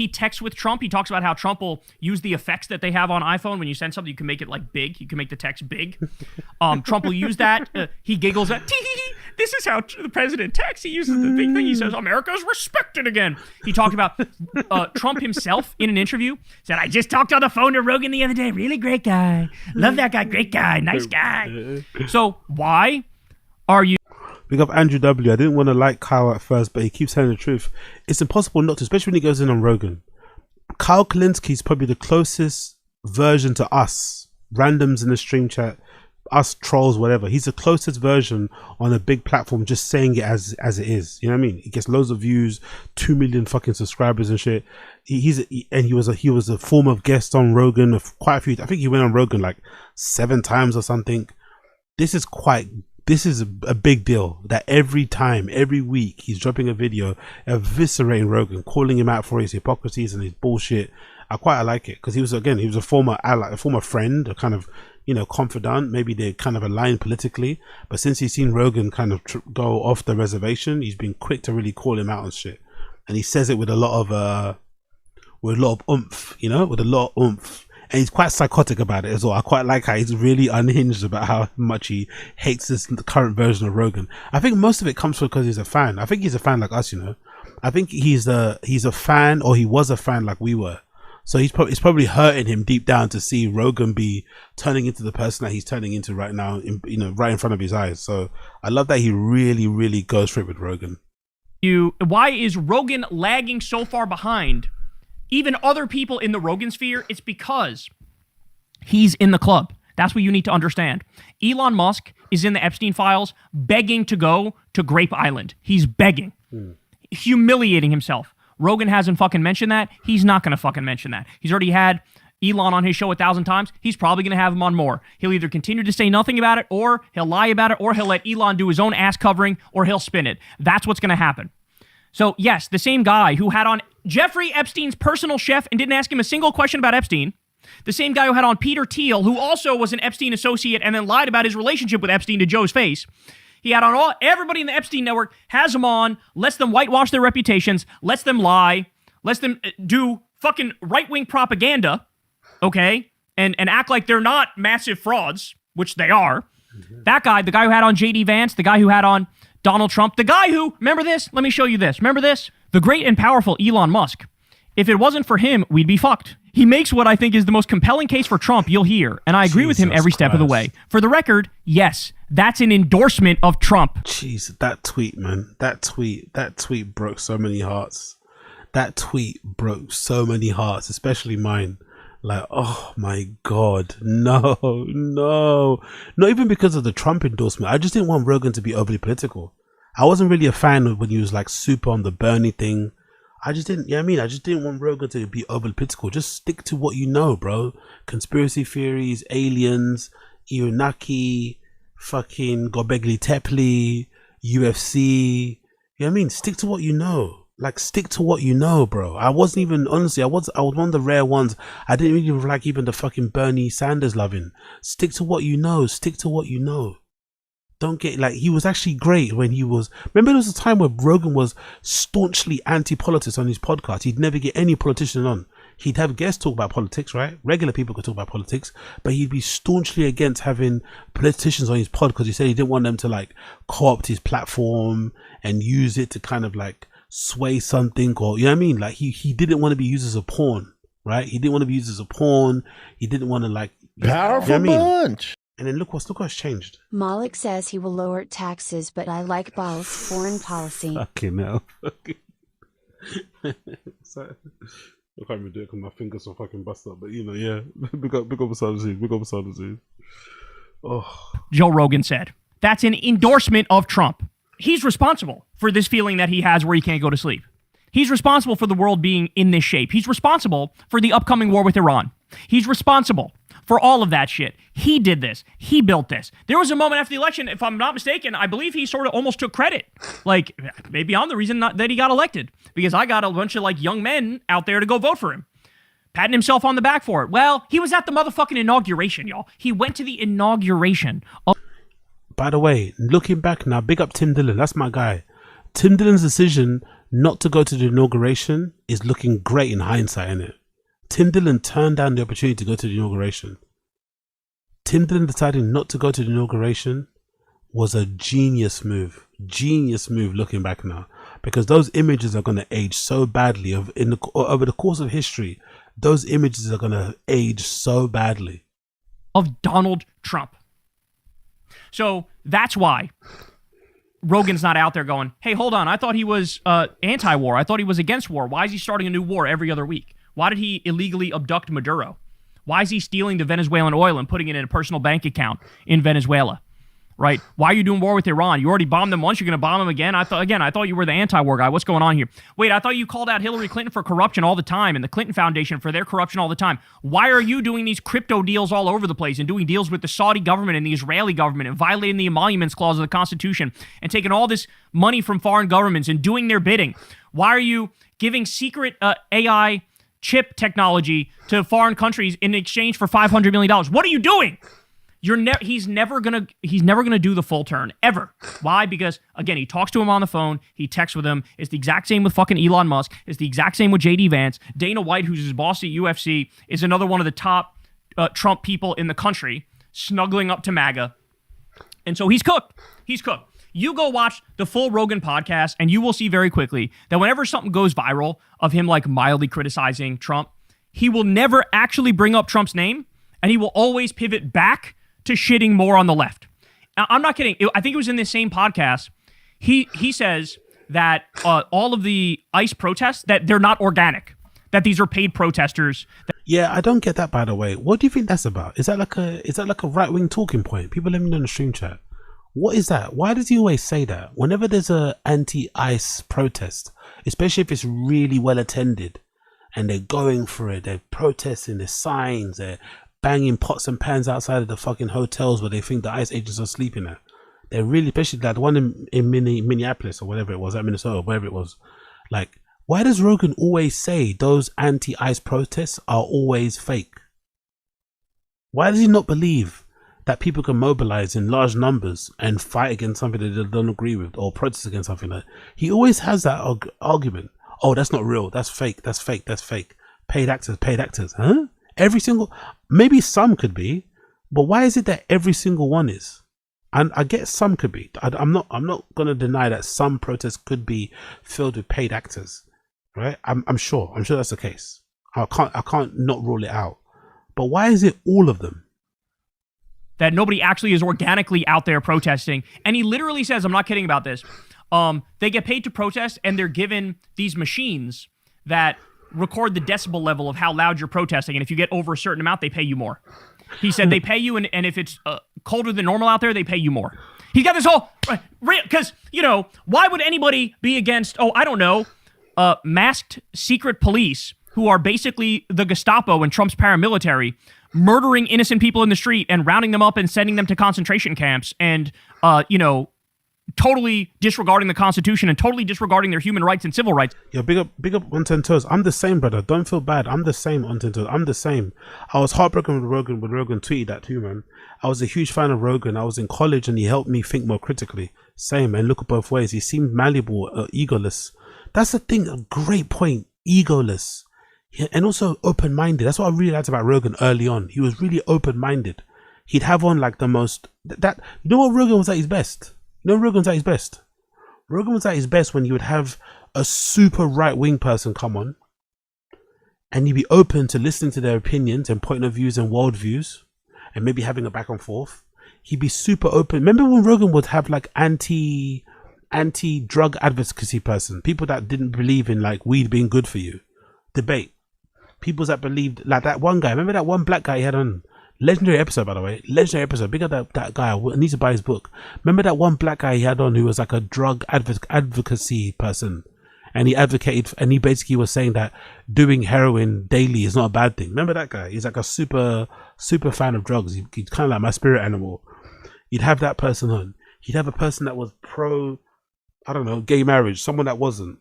texts with Trump. He talks about how Trump will use the effects that they have on iPhone. When you send something, you can make it like big. You can make the text big. Trump will use that. He giggles at, this is how the president texts. He uses the big thing. He says, America's respected again. He talked about Trump himself in an interview. Said, I just talked on the phone to Rogan the other day. Really great guy. Love that guy. Great guy. Nice guy. So why are you... Big up Andrew W. I didn't want to like Kyle at first, but he keeps telling the truth. It's impossible not to, especially when he goes in on Rogan. Kyle Kulinski is probably the closest version to us, randoms in the stream chat, us trolls, whatever. He's the closest version on a big platform, just saying it as it is. You know what I mean? He gets loads of views, 2 million fucking subscribers and shit. He was a former guest on Rogan of quite a few. I think he went on Rogan like 7 times or something. This is a big deal that every time, every week, he's dropping a video eviscerating Rogan, calling him out for his hypocrisies and his bullshit. I like it because he was a former ally, a former friend, a kind of, confidant. Maybe they kind of aligned politically, but since he's seen Rogan kind of go off the reservation, he's been quick to really call him out on shit, and he says it with a lot of oomph, with a lot of oomph. And he's quite psychotic about it as well. I quite like how he's really unhinged about how much he hates the current version of Rogan. I think most of it comes from because he's a fan. I think he's a fan like us, I think he's a fan, or he was a fan like we were. So it's probably hurting him deep down to see Rogan be turning into the person that he's turning into right now, right in front of his eyes. So I love that he really, really goes for it with Rogan. Why is Rogan lagging so far behind even other people in the Rogan sphere? It's because he's in the club. That's what you need to understand. Elon Musk is in the Epstein files begging to go to Grape Island. He's begging, humiliating himself. Rogan hasn't fucking mentioned that. He's not going to fucking mention that. He's already had Elon on his show 1,000 times. He's probably going to have him on more. He'll either continue to say nothing about it, or he'll lie about it, or he'll let Elon do his own ass covering, or he'll spin it. That's what's going to happen. So yes, the same guy who had on Jeffrey Epstein's personal chef and didn't ask him a single question about Epstein, the same guy who had on Peter Thiel, who also was an Epstein associate and then lied about his relationship with Epstein to Joe's face. He had on everybody in the Epstein network, has them on, lets them whitewash their reputations, lets them lie, lets them do fucking right-wing propaganda, okay, and act like they're not massive frauds, which they are. That guy, the guy who had on J.D. Vance, the guy who had on Donald Trump, the guy who, remember this? Let me show you this. Remember this? The great and powerful Elon Musk. If it wasn't for him, we'd be fucked. He makes what I think is the most compelling case for Trump you'll hear, and I agree with him every step of the way. For the record, yes, that's an endorsement of Trump. Jeez, that tweet, man. That tweet broke so many hearts. That tweet broke so many hearts, especially mine. Like, oh my God, no. Not even because of the Trump endorsement. I just didn't want Rogan to be overly political. I wasn't really a fan of when he was like super on the Bernie thing. I just didn't, I just didn't want Rogan to be overly political. Just stick to what you know, bro. Conspiracy theories, aliens, Irunaki, fucking Gobekli Tepe, UFC. Stick to what you know. Like, stick to what you know, bro. I wasn't even, honestly, I was one of the rare ones. I didn't really like even the fucking Bernie Sanders loving. Stick to what you know. Stick to what you know. Don't get, like, he was actually great when he was, remember there was a time where Rogan was staunchly anti-politics on his podcast. He'd never get any politician on. He'd have guests talk about politics, right? Regular people could talk about politics, but he'd be staunchly against having politicians on his pod because he said he didn't want them to like co-opt his platform and use it to kind of like sway something, or like he didn't want to be used as a pawn, right? He didn't want to be used as a pawn. He didn't want to like powerful bunch. And then look what's changed. Malik says he will lower taxes, but I like both foreign policy. Fucking hell. I can't even do it because my fingers are fucking busted up. But you know, yeah. Big up Asada Zoo. Big up Asada Zoo. Oh. Joe Rogan said. That's an endorsement of Trump. He's responsible for this feeling that he has where he can't go to sleep. He's responsible for the world being in this shape. He's responsible for the upcoming war with Iran. He's responsible for all of that shit. He did this. He built this. There was a moment after the election, if I'm not mistaken, I believe he sort of almost took credit. Like, maybe I'm the reason that he got elected, because I got a bunch of like young men out there to go vote for him, patting himself on the back for it. Well, he was at the motherfucking inauguration, y'all. He went to the inauguration of... By the way, looking back now, big up Tim Dillon. That's my guy. Tim Dillon's decision not to go to the inauguration is looking great in hindsight, isn't it? Tim Dillon turned down the opportunity to go to the inauguration. Tim Dillon deciding not to go to the inauguration was a genius move. Genius move looking back now. Because those images are going to age so badly over the course of history. Those images are going to age so badly. Of Donald Trump. So that's why Rogan's not out there going, hey, hold on, I thought he was anti-war. I thought he was against war. Why is he starting a new war every other week? Why did he illegally abduct Maduro? Why is he stealing the Venezuelan oil and putting it in a personal bank account in Venezuela? Right? Why are you doing war with Iran? You already bombed them once. You're going to bomb them again? I thought you were the anti-war guy. What's going on here? Wait, I thought you called out Hillary Clinton for corruption all the time and the Clinton Foundation for their corruption all the time. Why are you doing these crypto deals all over the place and doing deals with the Saudi government and the Israeli government and violating the emoluments clause of the Constitution and taking all this money from foreign governments and doing their bidding? Why are you giving secret AI chip technology to foreign countries in exchange for $500 million? What are you doing? He's never gonna do the full turn ever. Why? Because again, he talks to him on the phone, he texts with him. It's the exact same with fucking Elon Musk. It's the exact same with JD Vance. Dana White, who's his boss at UFC, is another one of the top Trump people in the country, snuggling up to MAGA. And so he's cooked. He's cooked. You go watch the full Rogan podcast, and you will see very quickly that whenever something goes viral of him like mildly criticizing Trump, he will never actually bring up Trump's name, and he will always pivot back to shitting more on the left. Now, I'm not kidding. I think it was in this same podcast. He says that all of the ICE protests, that they're not organic, that these are paid protesters. Yeah, I don't get that, by the way. What do you think that's about? Is that like a right-wing talking point? People let me know in the stream chat. What is that? Why does he always say that? Whenever there's a anti-ICE protest, especially if it's really well attended and they're going for it, they're protesting, there's signs, they're banging pots and pans outside of the fucking hotels where they think the ICE agents are sleeping at. They're really, especially that one in Minneapolis or whatever it was, at Minnesota, wherever it was. Like, why does Rogan always say those anti-ICE protests are always fake? Why does he not believe that people can mobilize in large numbers and fight against something that they don't agree with or protest against something like that? He always has that argument. Oh, that's not real. That's fake. That's fake. That's fake. Paid actors. Huh? Every single, maybe some could be, but why is it that every single one is? And I guess some could be. I'm not going to deny that some protests could be filled with paid actors, right? I'm sure that's the case. I can't not rule it out. But why is it all of them? That nobody actually is organically out there protesting. And he literally says, I'm not kidding about this. They get paid to protest, and they're given these machines that record the decibel level of how loud you're protesting, and if you get over a certain amount, they pay you more. He said they pay you, and if it's colder than normal out there, they pay you more. He got this whole, because, why would anybody be against, masked secret police who are basically the Gestapo and Trump's paramilitary, murdering innocent people in the street and rounding them up and sending them to concentration camps and, totally disregarding the Constitution and totally disregarding their human rights and civil rights. Yo, big up on 10 toes. I'm the same, brother. Don't feel bad. I'm the same on 10 toes. I'm the same. I was heartbroken with Rogan when Rogan tweeted that too, man. I was a huge fan of Rogan. I was in college and he helped me think more critically. Same, and look at both ways. He seemed malleable, egoless. That's the thing, a great point. Egoless. Yeah, and also open-minded. That's what I really liked about Rogan early on. He was really open-minded. He'd have on like the most, you know what, Rogan was at his best? Rogan was at his best. Rogan was at his best when you would have a super right-wing person come on and you'd be open to listening to their opinions and point of views and worldviews and maybe having a back and forth. He'd be super open. Remember when Rogan would have like anti-drug advocacy person, people that didn't believe in like weed being good for you, debate. people that believed, like that one guy. Remember that one black guy he had on? Legendary episode, by the way. Legendary episode. Big up that guy. I need to buy his book. Remember that one black guy he had on who was like a drug advocacy person, and he advocated, and he basically was saying that doing heroin daily is not a bad thing. Remember that guy? He's like a super fan of drugs. He's kind of like my spirit animal. You'd have that person on. You'd have a person that was pro, I don't know, gay marriage. Someone that wasn't.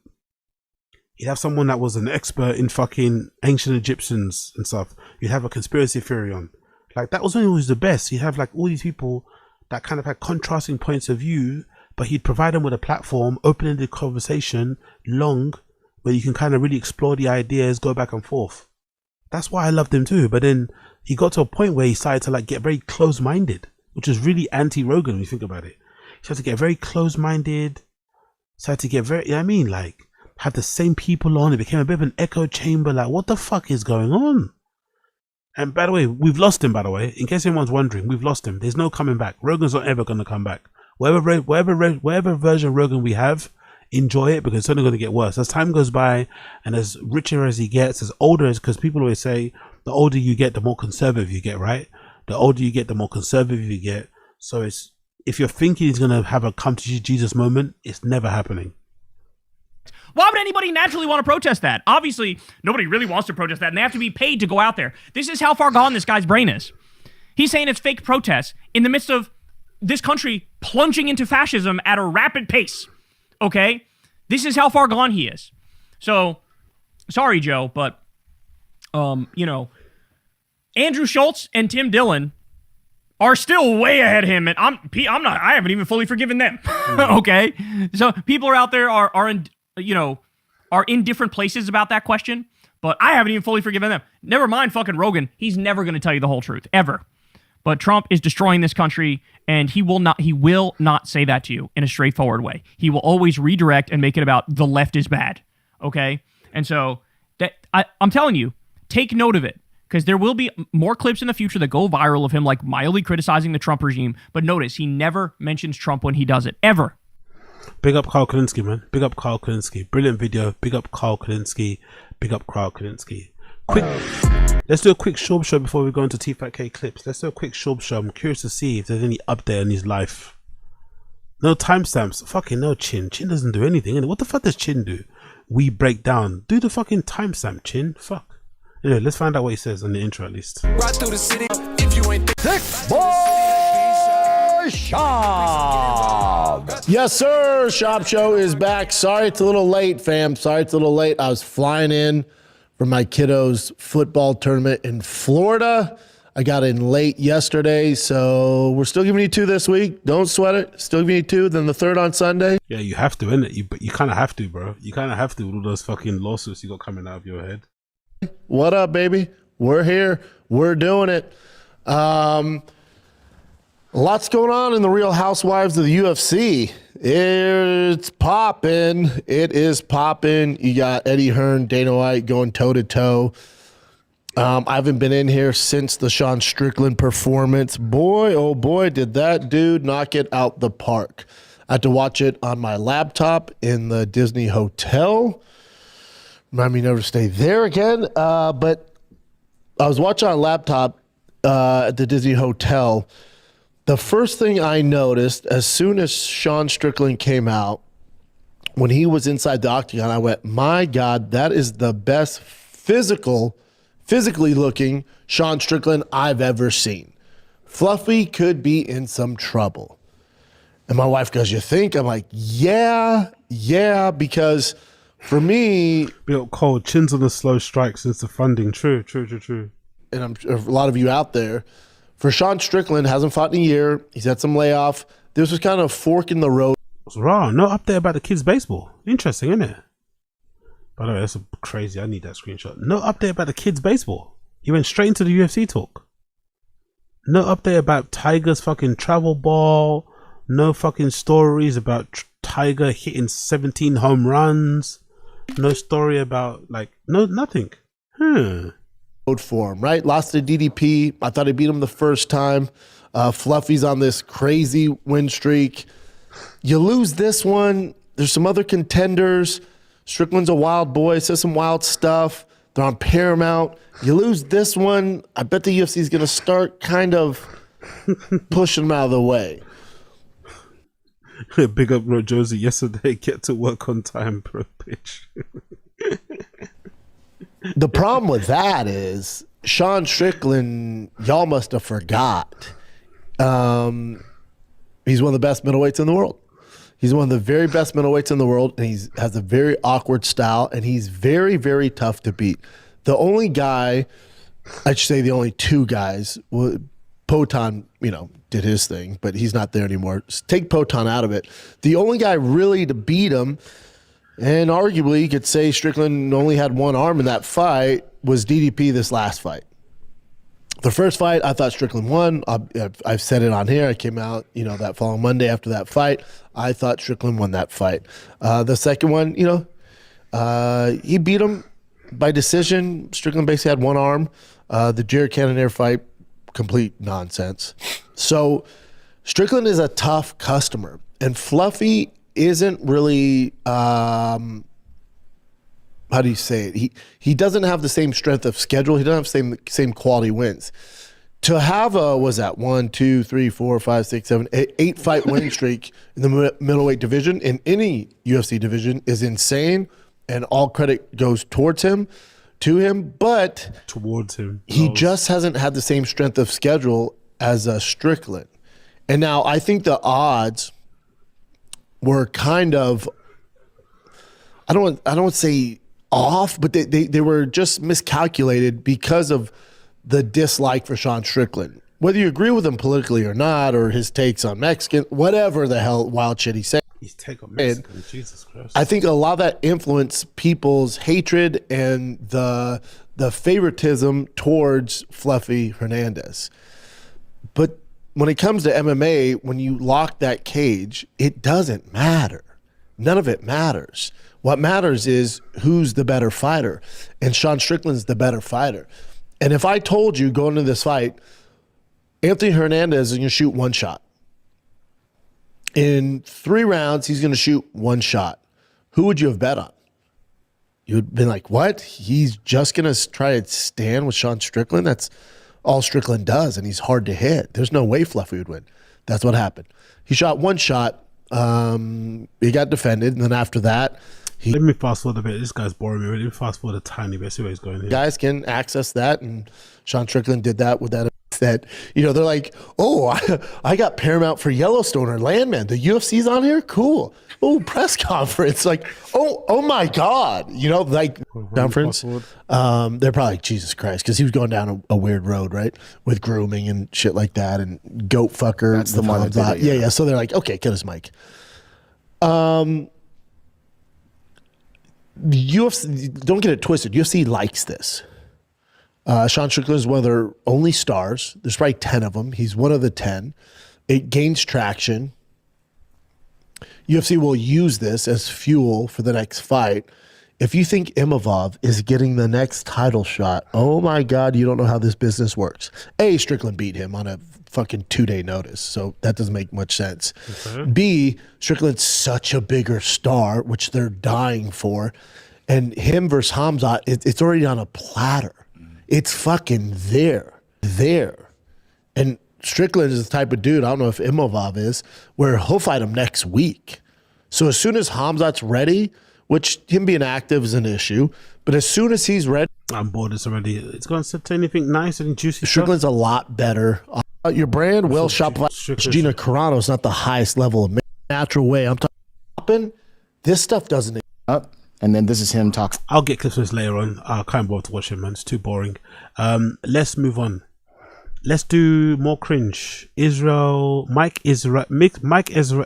You'd have someone that was an expert in fucking ancient Egyptians and stuff. You'd have a conspiracy theory on. Like, that was when he was the best. He'd have like all these people that kind of had contrasting points of view, but he'd provide them with a platform, opening the conversation long, where you can kind of really explore the ideas, go back and forth. That's why I loved him too. But then he got to a point where he started to like get very close-minded, which is really anti-Rogan when you think about it. He started to get very close-minded, started to get very, you know what I mean? Like, have the same people on. It became a bit of an echo chamber. Like, what the fuck is going on? And by the way, we've lost him, by the way. In case anyone's wondering, we've lost him. There's no coming back. Rogan's not ever going to come back. Whatever version of Rogan we have, enjoy it, because it's only going to get worse. As time goes by, and as richer as he gets, as older as, because people always say, the older you get, the more conservative you get, right? The older you get, the more conservative you get. So it's, if you're thinking he's going to have a come to Jesus moment, it's never happening. Why would anybody naturally want to protest that? Obviously, nobody really wants to protest that, and they have to be paid to go out there. This is how far gone this guy's brain is. He's saying it's fake protests in the midst of this country plunging into fascism at a rapid pace, okay? This is how far gone he is. So, sorry, Joe, but, you know, Andrew Schultz and Tim Dillon are still way ahead of him, and I haven't even fully forgiven them, okay? So, people are out there are in different places about that question, but I haven't even fully forgiven them. Never mind fucking Rogan. He's never going to tell you the whole truth, ever. But Trump is destroying this country, and he will not say that to you in a straightforward way. He will always redirect and make it about the left is bad, okay? And so I'm telling you, take note of it, because there will be more clips in the future that go viral of him like mildly criticizing the Trump regime, but notice he never mentions Trump when he does it, ever. Big up Carl Kulinski, man. Big up Carl Kulinski. Brilliant video. Big up Carl Kulinski. Big up Carl Kulinski. Let's do a quick Schaub show before we go into Tfatk clips. Let's do a quick Schaub show. I'm curious to see if there's any update on his life. No timestamps. Fucking no, Chin. Chin doesn't do anything. What the fuck does Chin do? We break down. Do the fucking timestamp, Chin. Fuck. Anyway, let's find out what he says on the intro at least. Right through the city if you ain't Thick Boy Shop. Yes, sir. Shop Show is back. Sorry it's a little late, fam. Sorry it's a little late. I was flying in for my kiddos' football tournament in Florida. I got in late yesterday, so we're still giving you 2 this week. Don't sweat it. Still giving you 2, then the 3rd on Sunday. Yeah, you have to, innit? You kind of have to, bro. You kind of have to with all those fucking lawsuits you got coming out of your head. What up, baby? We're here. We're doing it. Lots going on in the Real Housewives of the UFC. It's popping. It is popping. You got Eddie Hearn, Dana White going toe-to-toe. I haven't been in here since the Sean Strickland performance. Boy, oh boy, did that dude knock it out the park. I had to watch it on my laptop in the Disney hotel. Remind me never to stay there again. But I was watching on a laptop at the Disney hotel. The first thing I noticed as soon as Sean Strickland came out, when he was inside the octagon, I went, my God, that is the best physically looking Sean Strickland I've ever seen. Fluffy could be in some trouble. And my wife goes, you think? I'm like, yeah, because for me... Real cold, Chin's on a slow strike since the funding. True. And I'm sure a lot of you out there, for Sean Strickland, hasn't fought in a year. He's had some layoff. This was kind of a fork in the road. What's wrong? No update about the kids' baseball. Interesting, isn't it? By the way, that's crazy. I need that screenshot. No update about the kids' baseball. He went straight into the UFC talk. No update about Tiger's fucking travel ball. No fucking stories about Tiger hitting 17 home runs. No story about, nothing. For him, right? Lost to DDP. I thought he beat him the first time. Fluffy's on this crazy win streak. You lose this one. There's some other contenders. Strickland's a wild boy, says some wild stuff. They're on Paramount. You lose this one, I bet the UFC is going to start kind of pushing them out of the way. Big up Bro Josie yesterday. Get to work on time, bro, bitch. The problem with that is Sean Strickland, y'all must have forgot. He's one of the best middleweights in the world. He's one of the very best middleweights in the world, and he has a very awkward style, and he's very, very tough to beat. The only guy, I should say the only two guys, Potan, did his thing, but he's not there anymore. Just take Potan out of it. The only guy really to beat him, and arguably you could say Strickland only had one arm in that fight, was DDP this last fight. The first fight, I thought Strickland won. I've said it on here. I came out, that following Monday after that fight. I thought Strickland won that fight. The second one, he beat him by decision. Strickland basically had one arm. The Jared Cannonier fight, complete nonsense. So Strickland is a tough customer, and Fluffy isn't really how do you say it? He doesn't have the same strength of schedule. He doesn't have the same quality wins. To have a 1, 2, 3, 4, 5, 6, 7, 8 fight winning streak in the middleweight division in any UFC division is insane, and all credit goes to him. But he just hasn't had the same strength of schedule as a Strickland. And now I think the odds were kind of, I don't want to say off, but they were just miscalculated because of the dislike for Sean Strickland. Whether you agree with him politically or not, or his takes on Mexican, whatever the hell wild shit he said. His take on Mexican, Jesus Christ. I think a lot of that influenced people's hatred and the favoritism towards Fluffy Hernandez. But when it comes to MMA, when you lock that cage, it doesn't matter. None of it matters. What matters is who's the better fighter, and Sean Strickland's the better fighter. And if I told you going into this fight, Anthony Hernandez is going to shoot one shot. In 3 rounds, he's going to shoot one shot. Who would you have bet on? You would have been like, what? He's just going to try to stand with Sean Strickland? That's all Strickland does, and he's hard to hit. There's no way Fluffy would win. That's what happened. He shot one shot. He got defended, and then after that, let me fast forward a bit. This guy's boring me. Let me fast forward a tiny bit. See where he's going here. Guys can access that, and Sean Strickland did that with that. That they're like, oh, I got Paramount for Yellowstone or Landman. The UFC's on here, cool. Oh, press conference, like, oh my God, conference. They're probably like, Jesus Christ, because he was going down a weird road, right, with grooming and shit like that, and goat fucker. That's the one that did it, yeah. So they're like, okay, kill his mic. UFC, don't get it twisted. UFC likes this. Sean Strickland is one of their only stars. There's probably 10 of them. He's one of the 10. It gains traction. UFC will use this as fuel for the next fight. If you think Imavov is getting the next title shot, oh my God, you don't know how this business works. A, Strickland beat him on a fucking 2-day notice, so that doesn't make much sense. Okay. B, Strickland's such a bigger star, which they're dying for. And him versus Hamzat, it's already on a platter. It's fucking there. And Strickland is the type of dude, I don't know if Imavov is, where he'll fight him next week. So as soon as Hamzat's ready, which him being active is an issue, but as soon as he's ready, I'm bored. It's already. It's going to say anything nice and juicy. Strickland's stuff? a lot better. Your brand, well, Shopify, Gina Carano is not the highest level of natural way. I'm talking. This stuff doesn't up. And then this is him talking. I'll get clips of this later on. I can't bother to watch it, man. It's too boring. Let's move on. Let's do more cringe. Mike Israelti.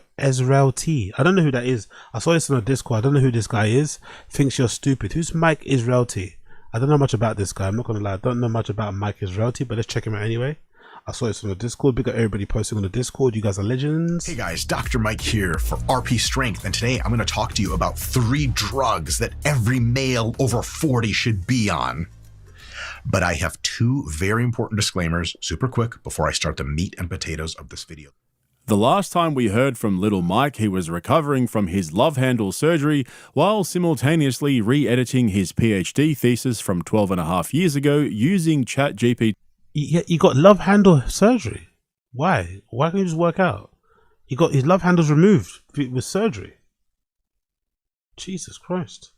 I don't know who that is. I saw this on the Discord. I don't know who this guy is. Thinks you're stupid. Who's Mike Israelti? I don't know much about this guy. I'm not gonna lie. I don't know much about Mike Israelti, but let's check him out anyway. I saw this on the Discord. Big up everybody posting on the Discord. You guys are legends. Hey guys, Dr. Mike here for RP Strength, and today I'm going to talk to you about 3 drugs that every male over 40 should be on. But I have 2 very important disclaimers, super quick, before I start the meat and potatoes of this video. The last time we heard from Little Mike, he was recovering from his love handle surgery while simultaneously re-editing his PhD thesis from 12 and a half years ago using ChatGPT. You got love handle surgery. Why? Why can't you just work out? He got his love handles removed with surgery. Jesus Christ.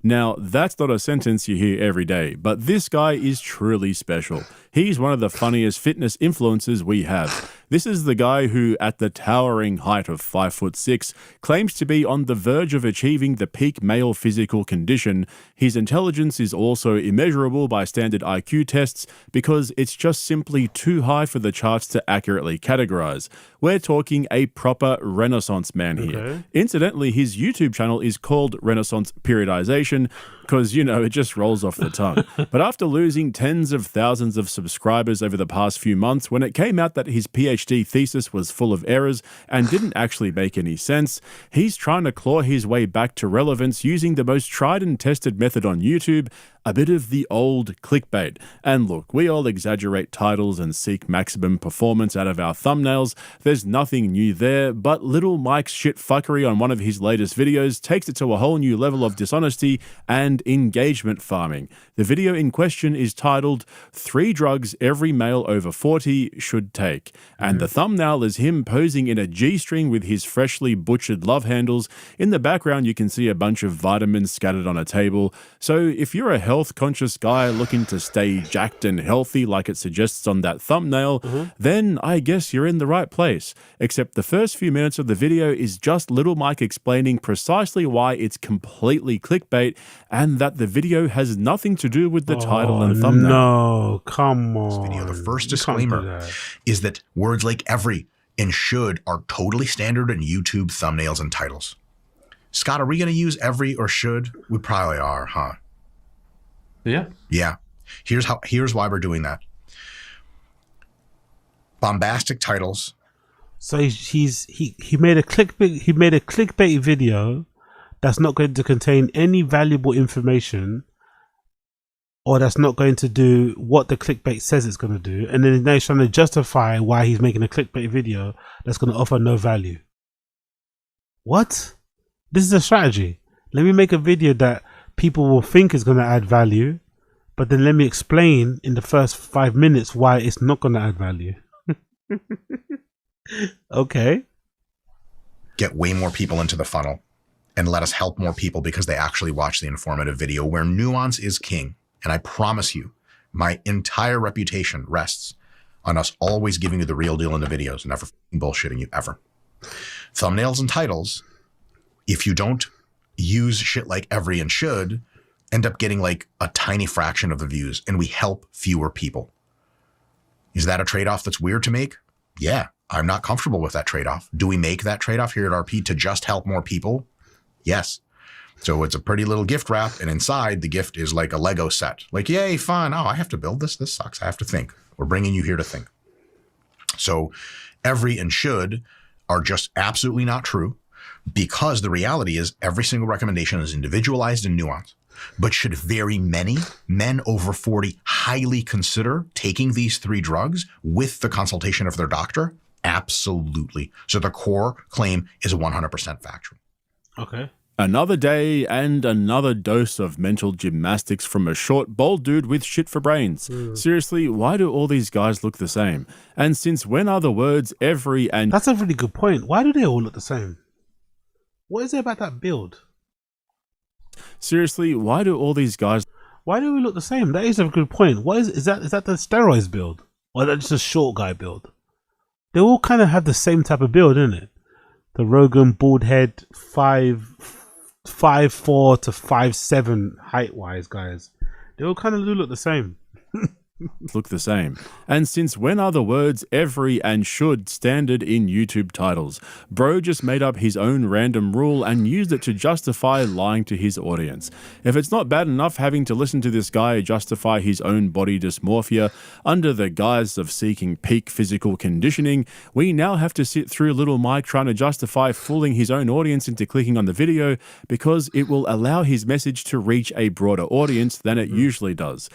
Now, that's not a sentence you hear every day, but this guy is truly special. He's one of the funniest fitness influencers we have. This is the guy who, at the towering height of 5'6", claims to be on the verge of achieving the peak male physical condition. His intelligence is also immeasurable by standard IQ tests because it's just simply too high for the charts to accurately categorize. We're talking a proper Renaissance man here. Okay. Incidentally, his YouTube channel is called Renaissance Periodization because, you know, it just rolls off the tongue. But after losing tens of thousands of subscribers over the past few months, when it came out that his PhD thesis was full of errors and didn't actually make any sense, he's trying to claw his way back to relevance using the most tried and tested method on YouTube, a bit of the old clickbait. And look, we all exaggerate titles and seek maximum performance out of our thumbnails. There's nothing new there, but Little Mike's shit fuckery on one of his latest videos takes it to a whole new level of dishonesty and engagement farming. The video in question is titled 3 Drugs Every Male Over 40 Should Take, and the thumbnail is him posing in a G-string with his freshly butchered love handles. In the background you can see a bunch of vitamins scattered on a table. So if you're a health-conscious guy looking to stay jacked and healthy like it suggests on that thumbnail, then I guess you're in the right place. Except the first few minutes of the video is just Little Mike explaining precisely why it's completely clickbait and that the video has nothing to do with the title and thumbnail. No, come on. This video, the first disclaimer is that words like every and should are totally standard in YouTube thumbnails and titles. Scott, are we going to use every or should? We probably are, huh? Yeah. Yeah. Here's why we're doing that. Bombastic titles. So he made a clickbait video that's not going to contain any valuable information, or that's not going to do what the clickbait says it's going to do, and then now he's trying to justify why he's making a clickbait video that's going to offer no value. What? This is a strategy. Let me make a video that people will think is going to add value, but then let me explain in the first 5 minutes why it's not going to add value. Okay. Get way more people into the funnel and let us help more people because they actually watch the informative video where nuance is king. And I promise you, my entire reputation rests on us always giving you the real deal in the videos, never bullshitting you ever. Thumbnails and titles, if you don't use shit like every and should, end up getting like a tiny fraction of the views, and we help fewer people. Is that a trade-off that's weird to make? Yeah, I'm not comfortable with that trade-off. Do we make that trade-off here at RP to just help more people? Yes. So it's a pretty little gift wrap, and inside the gift is like a Lego set. Like, yay, fun. Oh, I have to build this. This sucks. I have to think. We're bringing you here to think. So every and should are just absolutely not true, because the reality is every single recommendation is individualized and nuanced. But should very many men over 40 highly consider taking these 3 drugs with the consultation of their doctor? Absolutely. So the core claim is 100% factual. Okay. Another day and another dose of mental gymnastics from a short, bald dude with shit for brains. Seriously, why do all these guys look the same? And since when are the words every and... That's a really good point. Why do they all look the same? What is it about that build? Seriously, why do all these guys... Why do we look the same? That is a good point. What is that the steroids build? Or is that just a short guy build? They all kind of have the same type of build, isn't it? The Rogan, bald head, 5'4" to 5'7" height-wise guys. They all kind of do look the same. look the same. And since when are the words every and should standard in YouTube titles? Bro just made up his own random rule and used it to justify lying to his audience. If it's not bad enough having to listen to this guy justify his own body dysmorphia under the guise of seeking peak physical conditioning, we now have to sit through Little Mike trying to justify fooling his own audience into clicking on the video because it will allow his message to reach a broader audience than it usually does.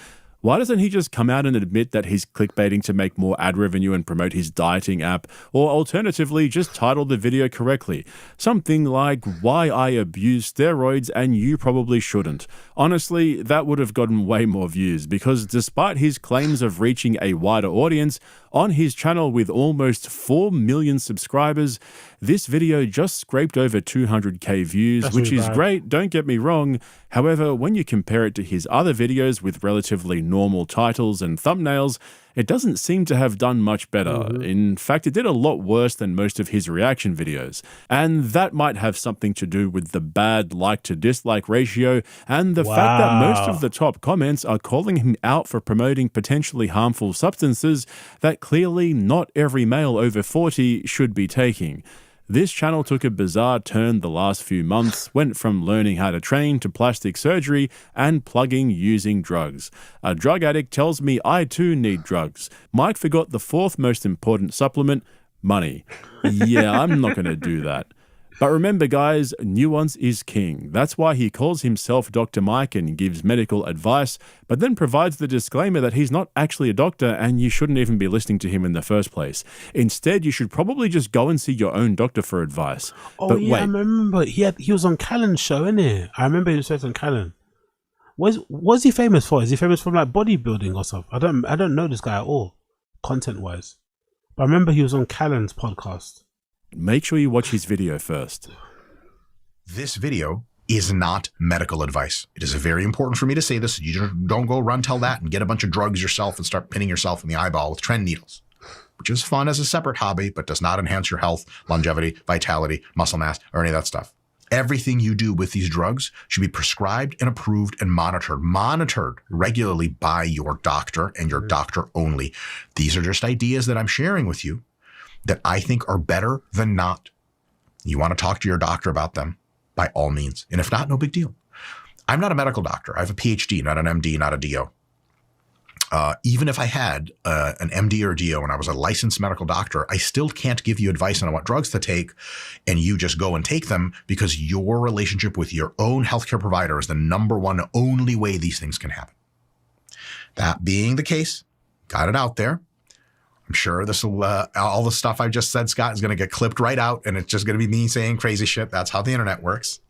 Why doesn't he just come out and admit that he's clickbaiting to make more ad revenue and promote his dieting app? Or alternatively, just title the video correctly. Something like, why I abuse steroids and you probably shouldn't. Honestly, that would have gotten way more views, because despite his claims of reaching a wider audience, on his channel with almost 4 million subscribers, this video just scraped over 200k views, which is great, don't get me wrong. However, when you compare it to his other videos with relatively normal titles and thumbnails, it doesn't seem to have done much better. In fact, it did a lot worse than most of his reaction videos. And that might have something to do with the bad like to dislike ratio and the fact that most of the top comments are calling him out for promoting potentially harmful substances that clearly not every male over 40 should be taking. This channel took a bizarre turn the last few months, went from learning how to train to plastic surgery and plugging using drugs. A drug addict tells me I too need drugs. Mike forgot the fourth most important supplement, money. Yeah, I'm not going to do that. But remember guys, nuance is king. That's why he calls himself Dr. Mike and gives medical advice, but then provides the disclaimer that he's not actually a doctor and you shouldn't even be listening to him in the first place. Instead, you should probably just go and see your own doctor for advice. Oh but yeah, wait. I remember he was on Callan's show, innit? I remember he was on Callan. What's he famous for? Is he famous for like bodybuilding or something? I don't know this guy at all, content wise. But I remember he was on Callan's podcast. Make sure you watch his video first. This video is not medical advice. It is very important for me to say this. You don't go run tell that and get a bunch of drugs yourself and start pinning yourself in the eyeball with trend needles, which is fun as a separate hobby, but does not enhance your health, longevity, vitality, muscle mass, or any of that stuff. Everything you do with these drugs should be prescribed and approved and monitored regularly by your doctor and your doctor only. These are just ideas that I'm sharing with you that I think are better than not. You want to talk to your doctor about them, by all means. And if not, no big deal. I'm not a medical doctor. I have a PhD, not an MD, not a DO. Even if I had an MD or a DO and I was a licensed medical doctor, I still can't give you advice on what drugs to take and you just go and take them, because your relationship with your own healthcare provider is the number one only way these things can happen. That being the case, got it out there. I'm sure this will, all the stuff I just said, Scott, is going to get clipped right out, and it's just going to be me saying crazy shit. That's how the internet works.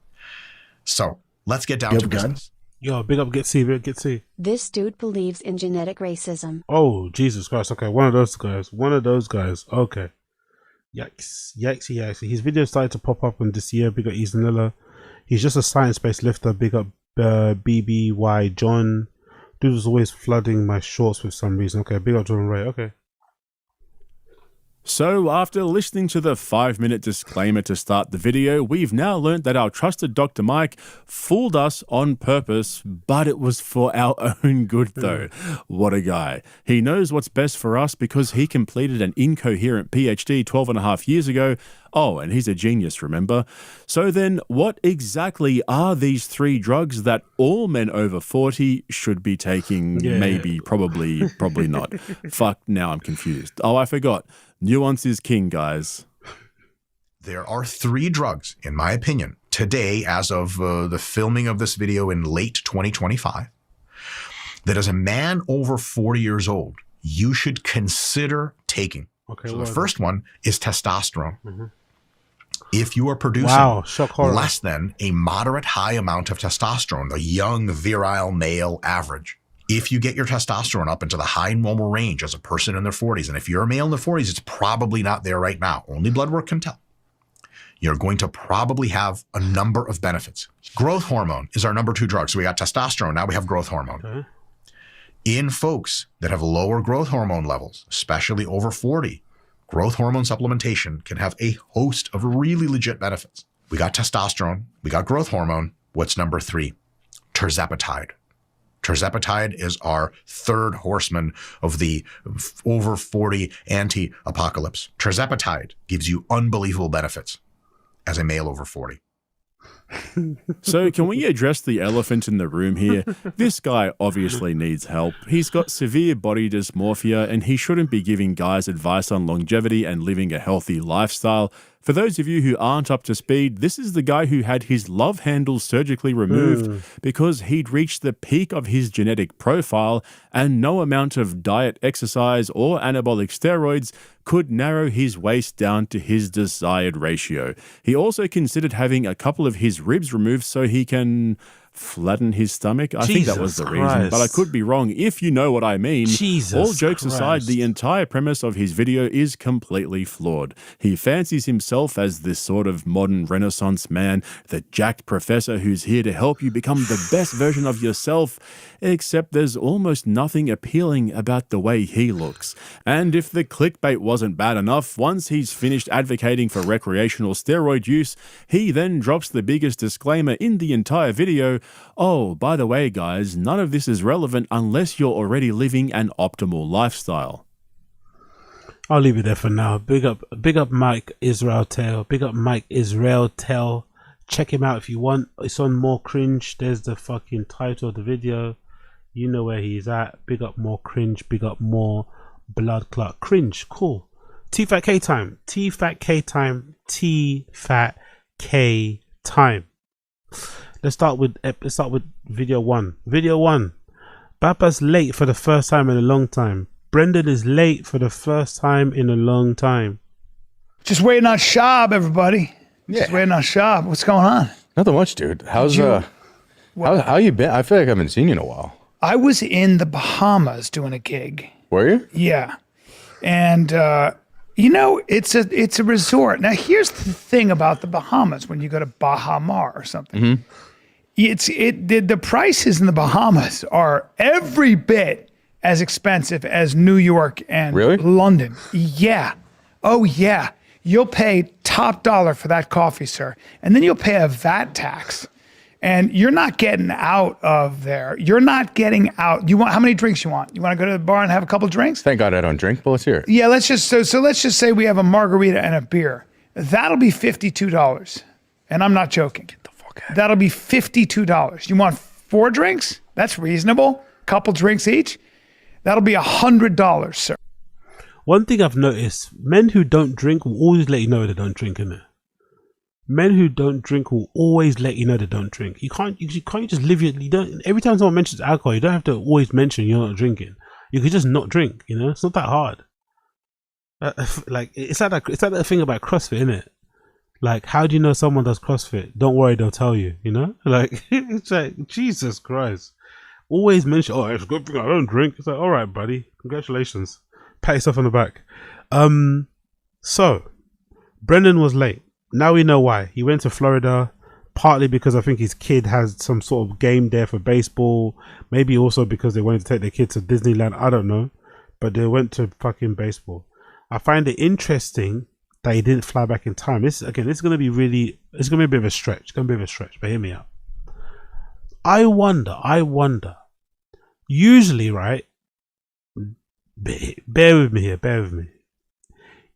So let's get down to business. Yo, big up Get This dude believes in genetic racism. Oh, Jesus Christ. Okay, one of those guys. Okay. Yikes. His videos started to pop up on this year. Big up Easonilla. He's just a science-based lifter. Big up BBY John. Dude was always flooding my shorts for some reason. Okay, big up John Ray. Okay. So after listening to the 5-minute disclaimer to start the video, we've now learnt that our trusted Dr. Mike fooled us on purpose, but it was for our own good though. What a guy. He knows what's best for us because he completed an incoherent PhD 12.5 years ago. Oh, and he's a genius, remember? So then, what exactly are these 3 drugs that all men over 40 should be taking? Yeah. Maybe, probably not. Fuck, now I'm confused. Oh, I forgot. Nuance is king, guys. There are 3 drugs, in my opinion, today, as of the filming of this video in late 2025, that as a man over 40 years old, you should consider taking. Okay, so the first one is testosterone. If you are producing less than a moderate high amount of testosterone, the young virile male average, if you get your testosterone up into the high normal range as a person in their 40s, and if you're a male in their 40s, it's probably not there right now. Only blood work can tell. You're going to probably have a number of benefits. Growth hormone is our number 2 drug. So we got testosterone, now we have growth hormone. Okay. In folks that have lower growth hormone levels, especially over 40, growth hormone supplementation can have a host of really legit benefits. We got testosterone, we got growth hormone. What's number 3? Tirzepatide. Tirzepatide is our third horseman of the over 40 anti-apocalypse. Tirzepatide gives you unbelievable benefits as a male over 40. So can we address the elephant in the room here? This guy obviously needs help. He's got severe body dysmorphia and he shouldn't be giving guys advice on longevity and living a healthy lifestyle. For those of you who aren't up to speed, this is the guy who had his love handle surgically removed because he'd reached the peak of his genetic profile and no amount of diet, exercise, or anabolic steroids could narrow his waist down to his desired ratio. He also considered having a couple of his ribs removed so he can flatten his stomach. I think that was the reason, but I could be wrong. If you know what I mean. All jokes aside, the entire premise of his video is completely flawed. He fancies himself as this sort of modern Renaissance man, the jacked professor who's here to help you become the best version of yourself, except there's almost nothing appealing about the way he looks. And if the clickbait wasn't bad enough, once he's finished advocating for recreational steroid use, he then drops the biggest disclaimer in the entire video. Oh, by the way, guys, none of this is relevant unless you're already living an optimal lifestyle. I'll leave it there for now. Big up Mike ISRAELTEL. Big up Mike ISRAELTEL. Check him out if you want. It's on More Cringe. There's the fucking title of the video. You know where he's at. Big up More Cringe. Big up More Blood Clot. Cringe. Cool. TFAT time. TFAT time. TFAT time. Let's start with video one. Video one. Baba's late for the first time in a long time. Brendan is late for the first time in a long time. Just waiting on SCHAUB, everybody. Just waiting on SCHAUB. What's going on? Nothing much, dude. How you been? I feel like I haven't seen you in a while. I was in the Bahamas doing a gig. Were you? Yeah. And you know, it's a resort. Now here's the thing about the Bahamas when you go to Baha Mar or something. The prices in the Bahamas are every bit as expensive as New York and London. Yeah. Oh yeah. You'll pay top dollar for that coffee, sir. And then you'll pay a VAT tax. And you're not getting out of there. You're not getting out. How many drinks you want? You want to go to the bar and have a couple drinks? Thank God I don't drink, but let's hear it. Yeah, let's just say we have a margarita and a beer. That'll be $52. And I'm not joking. Get the fuck out. That'll be $52. You want 4 drinks? That's reasonable. Couple drinks each. That'll be $100, sir. One thing I've noticed, men who don't drink will always let you know they don't drink, innit? Men who don't drink will always let you know they don't drink. You can't just live you don't. Every time someone mentions alcohol, you don't have to always mention you're not drinking. You could just not drink. You know, it's not that hard. Like it's like that thing about CrossFit, isn't it? Like, how do you know someone does CrossFit? Don't worry, they'll tell you. You know, like it's like Jesus Christ. Always mention, oh, it's a good thing I don't drink. It's like, all right, buddy, congratulations. Pat yourself on the back. So Brendan was late. Now we know why. He went to Florida, partly because I think his kid has some sort of game there for baseball. Maybe also because they wanted to take their kid to Disneyland. I don't know. But they went to fucking baseball. I find it interesting that he didn't fly back in time. This is going to be it's going to be a bit of a stretch. It's going to be a bit of a stretch, but hear me out. I wonder. Usually, right? Bear with me here.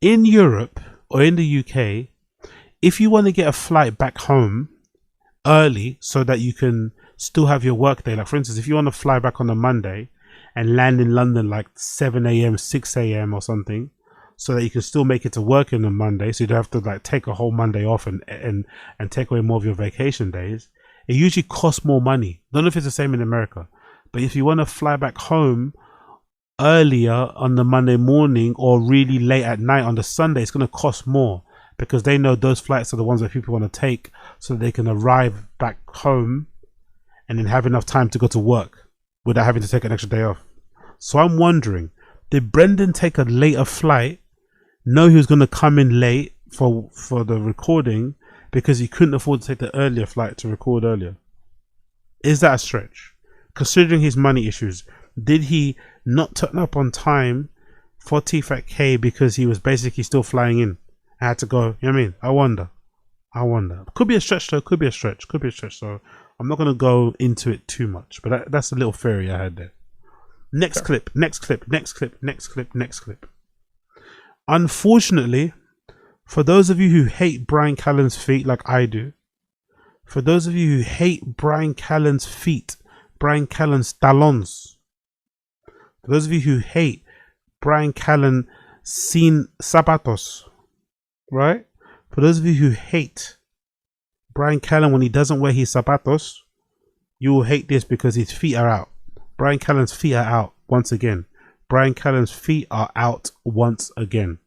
In Europe or in the UK, if you want to get a flight back home early so that you can still have your work day, like for instance, if you want to fly back on a Monday and land in London like 7 a.m., 6 a.m. or something, so that you can still make it to work on a Monday, so you don't have to like take a whole Monday off and take away more of your vacation days, it usually costs more money. Don't know if it's the same in America, but if you want to fly back home earlier on the Monday morning or really late at night on the Sunday, it's going to cost more because they know those flights are the ones that people want to take so they can arrive back home and then have enough time to go to work without having to take an extra day off. So I'm wondering, did Brendan take a later flight, know he was going to come in late for the recording because he couldn't afford to take the earlier flight to record earlier? Is that a stretch? Considering his money issues, did he not turn up on time for Tfatk because he was basically still flying in? I had to go, you know what I mean? I wonder. Could be a stretch though, could be a stretch. So I'm not going to go into it too much, but that's a little theory I had there. Next clip. Unfortunately, for those of you who hate Brian Callen's feet like I do, For those of you who hate Brian Callen's feet, Brian Callen's talons. For those of you who hate Brian Callen sin zapatos, right? For those of you who hate Brian Callen when he doesn't wear his zapatos, you will hate this because his feet are out. Brian Callen's feet are out once again. Brian Callen's feet are out once again.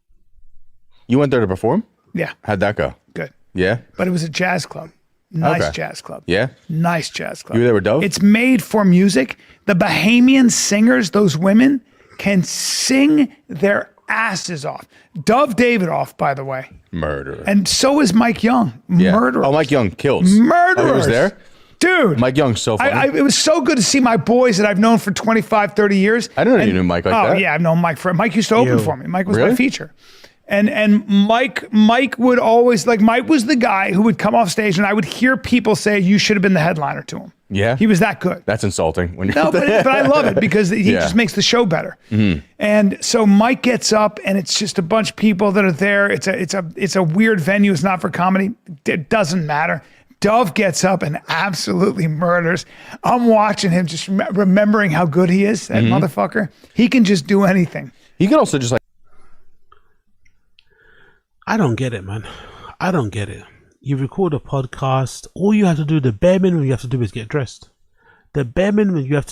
You went there to perform? Yeah. How'd that go? Good. Yeah? But it was a jazz club. Nice Okay. jazz club. Yeah? Nice jazz club. You were there with Dove? It's made for music. The Bahamian singers, those women, can sing their asses off. Dove Davidoff, by the way. Murderer. And so is Mike Young. Yeah. Murderer. Oh, Mike Young kills. Murderers. Oh, he was there? Dude. Mike Young's so funny. It was so good to see my boys that I've known for 25, 30 years. I didn't know you knew Mike like that. Oh, yeah, I've known Mike for. Mike used to open for me. Mike was my Really? feature. And Mike would always, like, Mike was the guy who would come off stage and I would hear people say, you should have been the headliner to him. Yeah? He was that good. That's insulting. When you're No, but I love it because he Yeah. just makes the show better. Mhm. And so Mike gets up and it's just a bunch of people that are there. It's a weird venue. It's not for comedy. It doesn't matter. Dove gets up and absolutely murders. I'm watching him, just remembering how good he is, that motherfucker. He can just do anything. He could also just like. I don't get it, man. I don't get it. You record a podcast. All you have to do, the bare minimum you have to do is get dressed. The bare minimum you have to